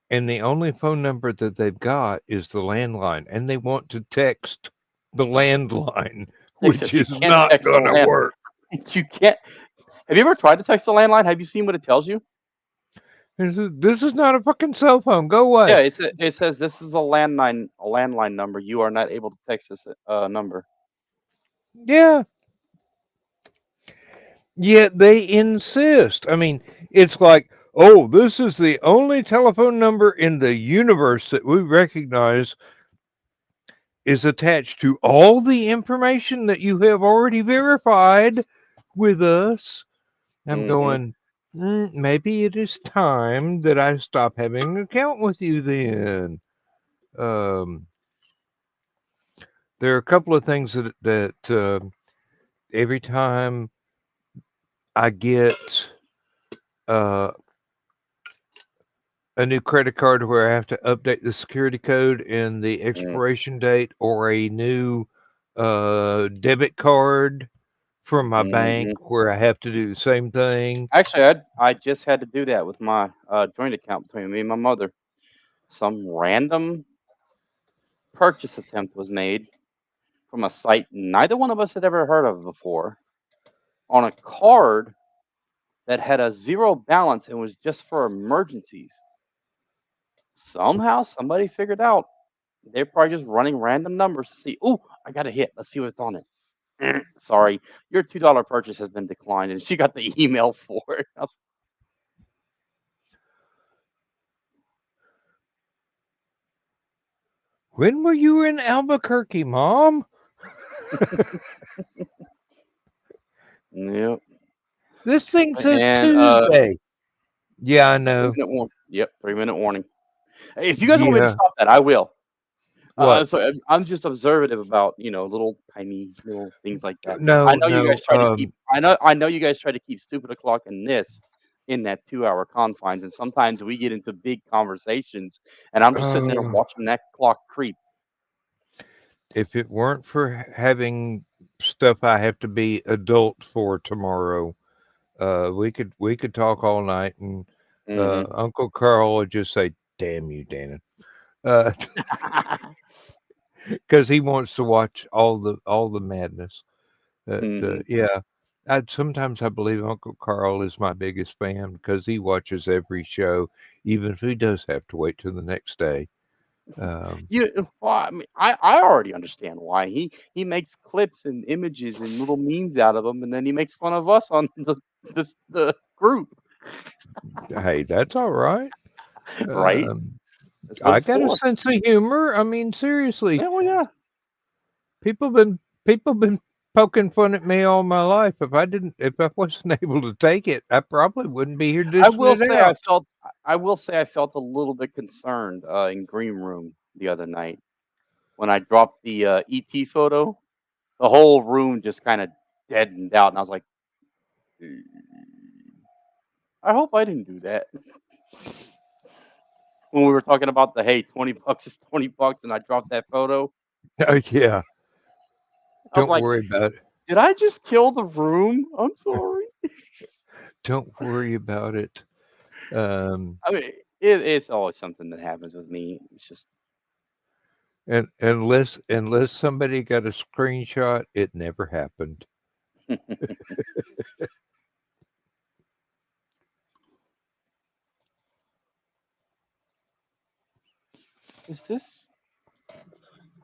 [SPEAKER 2] And the only phone number that they've got is the landline, and they want to text the landline, which
[SPEAKER 3] Except you
[SPEAKER 2] is
[SPEAKER 3] can't
[SPEAKER 2] not
[SPEAKER 3] text the
[SPEAKER 2] gonna
[SPEAKER 3] land.
[SPEAKER 2] work.
[SPEAKER 3] You can't. Have you ever tried to text the landline? Have you seen what it tells you?
[SPEAKER 2] This is not a fucking cell phone. Go
[SPEAKER 3] Yeah,
[SPEAKER 2] away.
[SPEAKER 3] it says this is a landline number. You are not able to text this number.
[SPEAKER 2] Yeah. Yet they insist. I mean, it's like, oh, this is the only telephone number in the universe that we recognize is attached to all the information that you have already verified with us. I'm
[SPEAKER 3] Mm-hmm.
[SPEAKER 2] going, maybe it is time that I stop having an account with you then. Um, there are a couple of things that every time I get uh, a new credit card where I have to update the security code and the
[SPEAKER 3] Mm,
[SPEAKER 2] expiration date, or a new debit card from my bank
[SPEAKER 3] mm-hmm.
[SPEAKER 2] where I have to do the same thing.
[SPEAKER 3] Actually, I just had to do that with my joint account between me and my mother. Some random purchase attempt was made from a site neither one of us had ever heard of before on a card that had a zero balance and was just for emergencies. Somehow somebody figured out they're probably just running random numbers to see, oh, I got a hit. Let's see what's on it. Sorry, your $2 purchase has been declined. And she got the email for it. I was,
[SPEAKER 2] When were you in Albuquerque, Mom?
[SPEAKER 3] yep.
[SPEAKER 2] This thing says
[SPEAKER 3] And
[SPEAKER 2] Tuesday. Yeah, I know.
[SPEAKER 3] 3 minute warning. Yep, 3 minute warning. Hey, if you guys want me to
[SPEAKER 2] Yeah.
[SPEAKER 3] stop that, I will.
[SPEAKER 2] What?
[SPEAKER 3] So I'm just observative about little tiny little things like that. I
[SPEAKER 2] No,
[SPEAKER 3] know you guys
[SPEAKER 2] no.
[SPEAKER 3] try to keep. I know you guys try to keep stupid o'clock in this in that 2 hour confines, and sometimes we get into big conversations, and I'm just sitting there
[SPEAKER 2] Uh,
[SPEAKER 3] watching that clock creep.
[SPEAKER 2] if it weren't for having stuff I have to be adult for tomorrow, we could talk all night, and
[SPEAKER 3] Hmm.
[SPEAKER 2] Uncle Carl would just say, "Damn you, Dana," because he wants to watch all the madness.
[SPEAKER 3] Hmm.
[SPEAKER 2] Yeah, sometimes I believe Uncle Carl is my biggest fan because he watches every show, even if he does have to wait till the next day. Um,
[SPEAKER 3] Well, I mean, I already understand why he makes clips and images and little memes out of them, and then he makes fun of us on the group,
[SPEAKER 2] hey, that's all right.
[SPEAKER 3] right?
[SPEAKER 2] Um,
[SPEAKER 3] That's what
[SPEAKER 2] I
[SPEAKER 3] it's
[SPEAKER 2] got a
[SPEAKER 3] for.
[SPEAKER 2] sense of humor. I mean, seriously,
[SPEAKER 3] Yeah, well, yeah.
[SPEAKER 2] people been poking fun at me all my life. If I wasn't able to take it, I probably wouldn't be here
[SPEAKER 3] I
[SPEAKER 2] dishing
[SPEAKER 3] will
[SPEAKER 2] it
[SPEAKER 3] say
[SPEAKER 2] out.
[SPEAKER 3] I will say I felt a little bit concerned in green room the other night when I dropped the ET photo. The whole room just kind of deadened out, and I was like, "Mm, I hope I didn't do that." When we were talking about the hey, $20 is $20, and I dropped that photo,
[SPEAKER 2] Oh yeah,
[SPEAKER 3] I was
[SPEAKER 2] don't
[SPEAKER 3] like,
[SPEAKER 2] worry about it.
[SPEAKER 3] did I just kill the room? I'm sorry.
[SPEAKER 2] Don't worry about it. Um,
[SPEAKER 3] I mean, it's always something that happens with me. It's just,
[SPEAKER 2] and unless somebody got a screenshot, it never happened.
[SPEAKER 3] is this?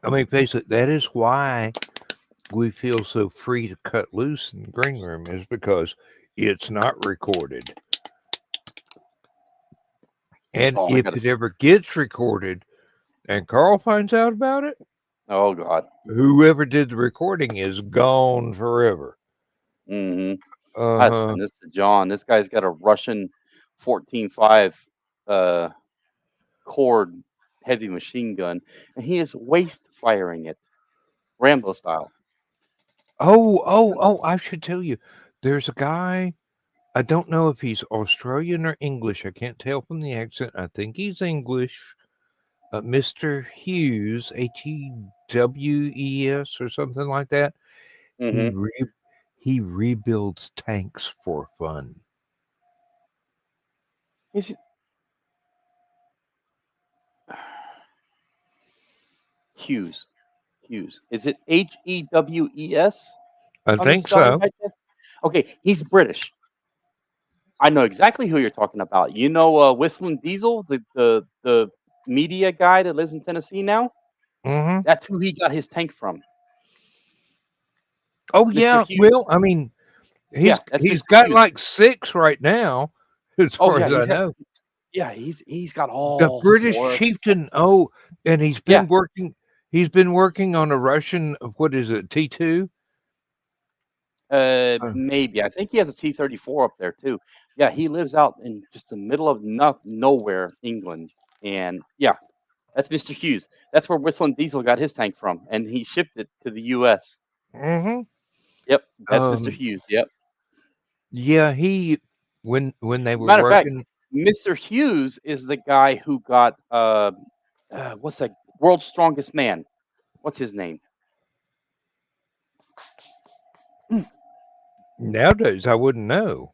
[SPEAKER 2] I mean, face it, that is why we feel so free to cut loose in the green room, is because it's not recorded. And
[SPEAKER 3] Oh, I
[SPEAKER 2] if
[SPEAKER 3] gotta
[SPEAKER 2] it
[SPEAKER 3] see.
[SPEAKER 2] ever gets recorded and Carl finds out about it,
[SPEAKER 3] Oh God.
[SPEAKER 2] whoever did the recording is gone forever.
[SPEAKER 3] Hmm. I
[SPEAKER 2] Uh-huh.
[SPEAKER 3] send this to John. This guy's got a Russian 14.5 uh, cord heavy machine gun, and he is waste firing it, Rambo style.
[SPEAKER 2] Oh, I should tell you. There's a guy I don't know if he's Australian or English. I can't tell from the accent. I think he's English. Mr. Hughes, Hewes, or something like that. He
[SPEAKER 3] Mm-hmm.
[SPEAKER 2] re- he rebuilds tanks for fun.
[SPEAKER 3] Is it Hughes? Hughes. Is it Hewes
[SPEAKER 2] I
[SPEAKER 3] on the
[SPEAKER 2] think
[SPEAKER 3] spelling
[SPEAKER 2] so.
[SPEAKER 3] by chance? Okay, he's British. I know exactly who you're talking about. You know, Whistling Diesel, the media guy that lives in Tennessee now.
[SPEAKER 2] Hmm.
[SPEAKER 3] That's who he got his tank from,
[SPEAKER 2] Oh
[SPEAKER 3] Mister
[SPEAKER 2] yeah.
[SPEAKER 3] Hughes.
[SPEAKER 2] Well, I mean,
[SPEAKER 3] Yeah, that's
[SPEAKER 2] he's
[SPEAKER 3] Mister
[SPEAKER 2] got
[SPEAKER 3] Hughes.
[SPEAKER 2] like six right now, as
[SPEAKER 3] Oh
[SPEAKER 2] far
[SPEAKER 3] yeah,
[SPEAKER 2] as I know.
[SPEAKER 3] he's got
[SPEAKER 2] The
[SPEAKER 3] all
[SPEAKER 2] British
[SPEAKER 3] sorts.
[SPEAKER 2] chieftain. Oh, and
[SPEAKER 3] Yeah,
[SPEAKER 2] He's been working on a Russian. What is it? T2.
[SPEAKER 3] maybe I think he has a T-34 up there too. Yeah, he lives out in just the middle of nowhere, England, and yeah, that's Mister Hughes. That's where Whistling Diesel got his tank from, and he shipped it to the U.S.
[SPEAKER 2] Hmm.
[SPEAKER 3] Yep, that's Mister
[SPEAKER 2] Um.
[SPEAKER 3] Hughes. Yep.
[SPEAKER 2] Yeah. He when they were
[SPEAKER 3] Matter of fact,
[SPEAKER 2] working.
[SPEAKER 3] Mister Hughes is the guy who got what's that? World's Strongest Man. What's his name?
[SPEAKER 2] Nowadays, I wouldn't know.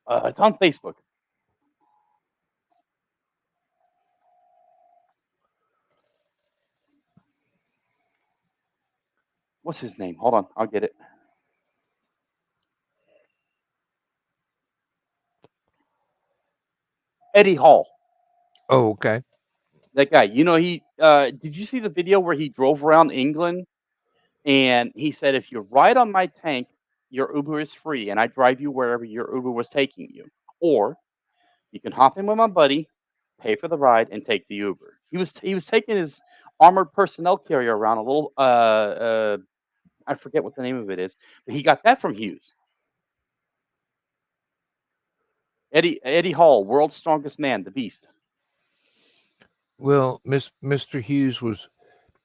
[SPEAKER 3] It's on Facebook. What's his name? Hold on, I'll get it. Eddie Hall.
[SPEAKER 2] Oh, okay.
[SPEAKER 3] That guy. You know, he did you see the video where he drove around England and he said if you ride on my tank, your Uber is free and I drive you wherever your Uber was taking you. Or you can hop in with my buddy, pay for the ride, and take the Uber. He was taking his armored personnel carrier around a little I forget what the name of it is, but he got that from Hughes. Eddie Hall, world's strongest man, the beast.
[SPEAKER 2] Well, Mr. Hughes was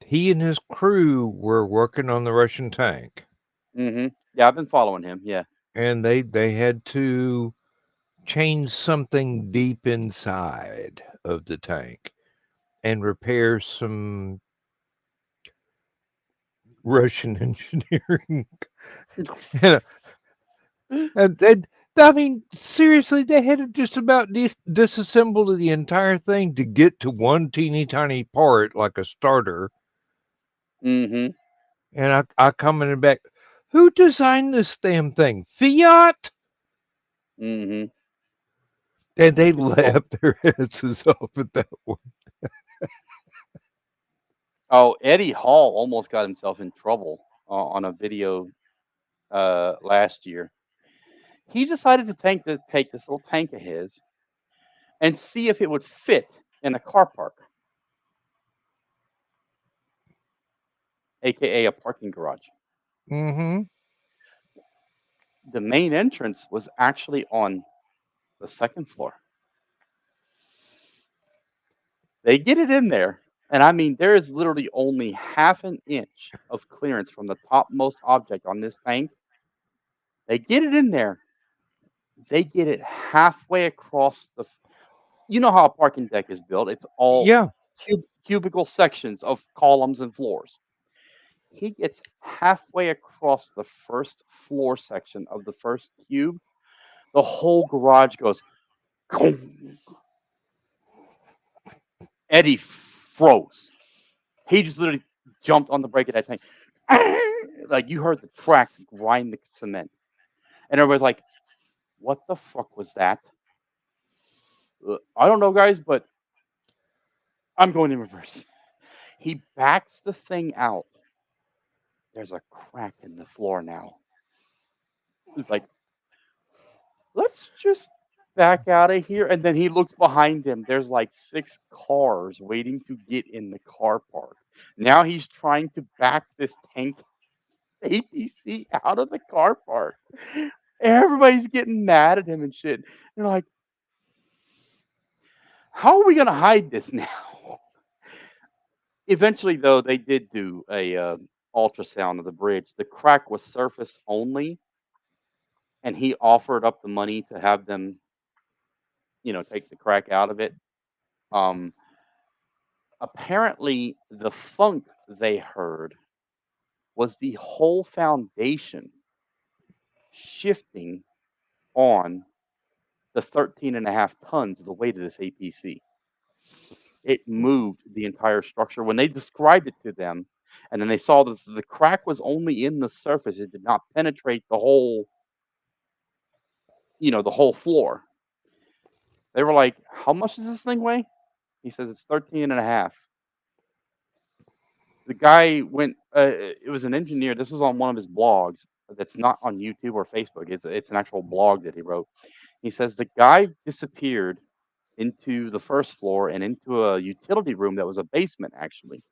[SPEAKER 2] he and his crew were working on the Russian tank,
[SPEAKER 3] Yeah, I've been following him. Yeah.
[SPEAKER 2] and they had to change something deep inside of the tank and repair some Russian engineering. and, and I mean, seriously, they had to just about disassemble the entire thing to get to one teeny tiny part, like a starter.
[SPEAKER 3] hmm
[SPEAKER 2] And I commented back, "Who designed this damn thing? Fiat?"
[SPEAKER 3] hmm
[SPEAKER 2] And they
[SPEAKER 3] It's so.
[SPEAKER 2] laughed their asses off at that one.
[SPEAKER 3] Oh, Eddie Hall almost got himself in trouble on a video last year. He decided to take this little tank of his and see if it would fit in a car park, aka a parking garage.
[SPEAKER 2] Hmm.
[SPEAKER 3] The main entrance was actually on the second floor. They get it in there, and I mean, there is literally only half an inch of clearance from the topmost object on this tank. They get it in there. They get it halfway across you know how a parking deck is built. It's all
[SPEAKER 2] Yeah.
[SPEAKER 3] cubicle sections of columns and floors. He gets halfway across the first floor section of the first cube. The whole garage goes. Eddie froze. He just literally jumped on the brake of that tank. Like you heard the tracks grind the cement. And everybody's like, what the fuck was that? I don't know, guys, but I'm going in reverse. He backs the thing out. There's a crack in the floor now. It's like, let's just back out of here. And then he looks behind him. There's like 6 cars waiting to get in the car park. Now he's trying to back this tank APC out of the car park. Everybody's getting mad at him and shit. They're like, how are we going to hide this now? Eventually, though, they did do a ultrasound of the bridge. The crack was surface only, and he offered up the money to have them, take the crack out of it. Apparently, the funk they heard was the whole foundation shifting on the 13.5 tons of the weight of this APC. It moved the entire structure. When they described it to them, and then they saw that the crack was only in the surface, it did not penetrate the whole, the whole floor. They were like, "How much does this thing weigh?" He says it's 13.5. The guy went. It was an engineer. This was on one of his blogs. That's not on YouTube or Facebook. It's an actual blog that he wrote. He says the guy disappeared into the first floor and into a utility room that was a basement, actually.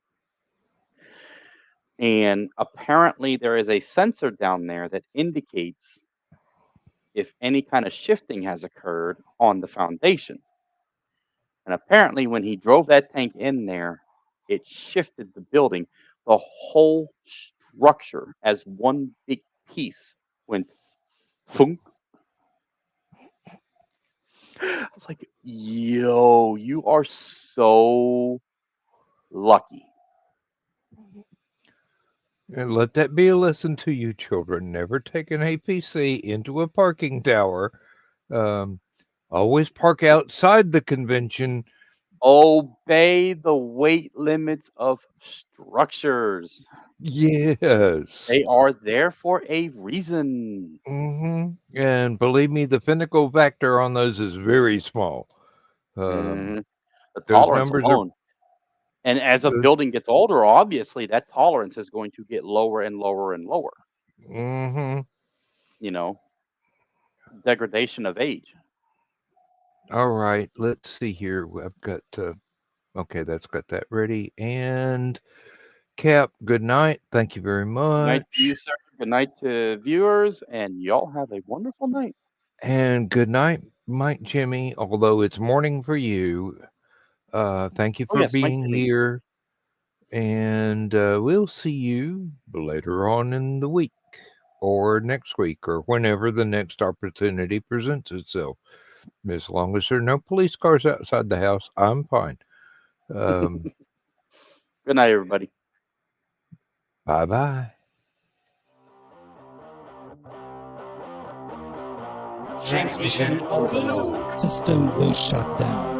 [SPEAKER 3] And apparently, there is a sensor down there that indicates if any kind of shifting has occurred on the foundation. And apparently, when he drove that tank in there, it shifted the building. The whole structure, as one big piece, went thunk. I was like, yo, you are so lucky.
[SPEAKER 2] And let that be a lesson to you, children. Never take an APC into a parking tower. Always park outside the convention.
[SPEAKER 3] Obey the weight limits of structures.
[SPEAKER 2] Yes.
[SPEAKER 3] They are there for a reason.
[SPEAKER 2] And believe me, the Finnical factor on those is very small.
[SPEAKER 3] The
[SPEAKER 2] those
[SPEAKER 3] tolerance
[SPEAKER 2] numbers
[SPEAKER 3] alone. And as a building gets older, obviously that tolerance is going to get lower and lower and lower. Degradation of age.
[SPEAKER 2] All right, let's see here. I've got okay, that's got that ready. And Cap, good night. Thank you very much.
[SPEAKER 3] Good night to you, sir. Good night to viewers, and y'all have a wonderful night.
[SPEAKER 2] And good night, Mike Jimmy, although it's morning for you. Thank you for being here. And we'll see you later on in the week or next week or whenever the next opportunity presents itself. As long as there are no police cars outside the house, I'm fine.
[SPEAKER 3] Good night, everybody.
[SPEAKER 2] Bye-bye.
[SPEAKER 4] Transmission overload.
[SPEAKER 5] System will shut down.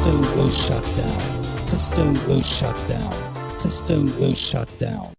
[SPEAKER 5] System will shut down. System will shut down. System will shut down.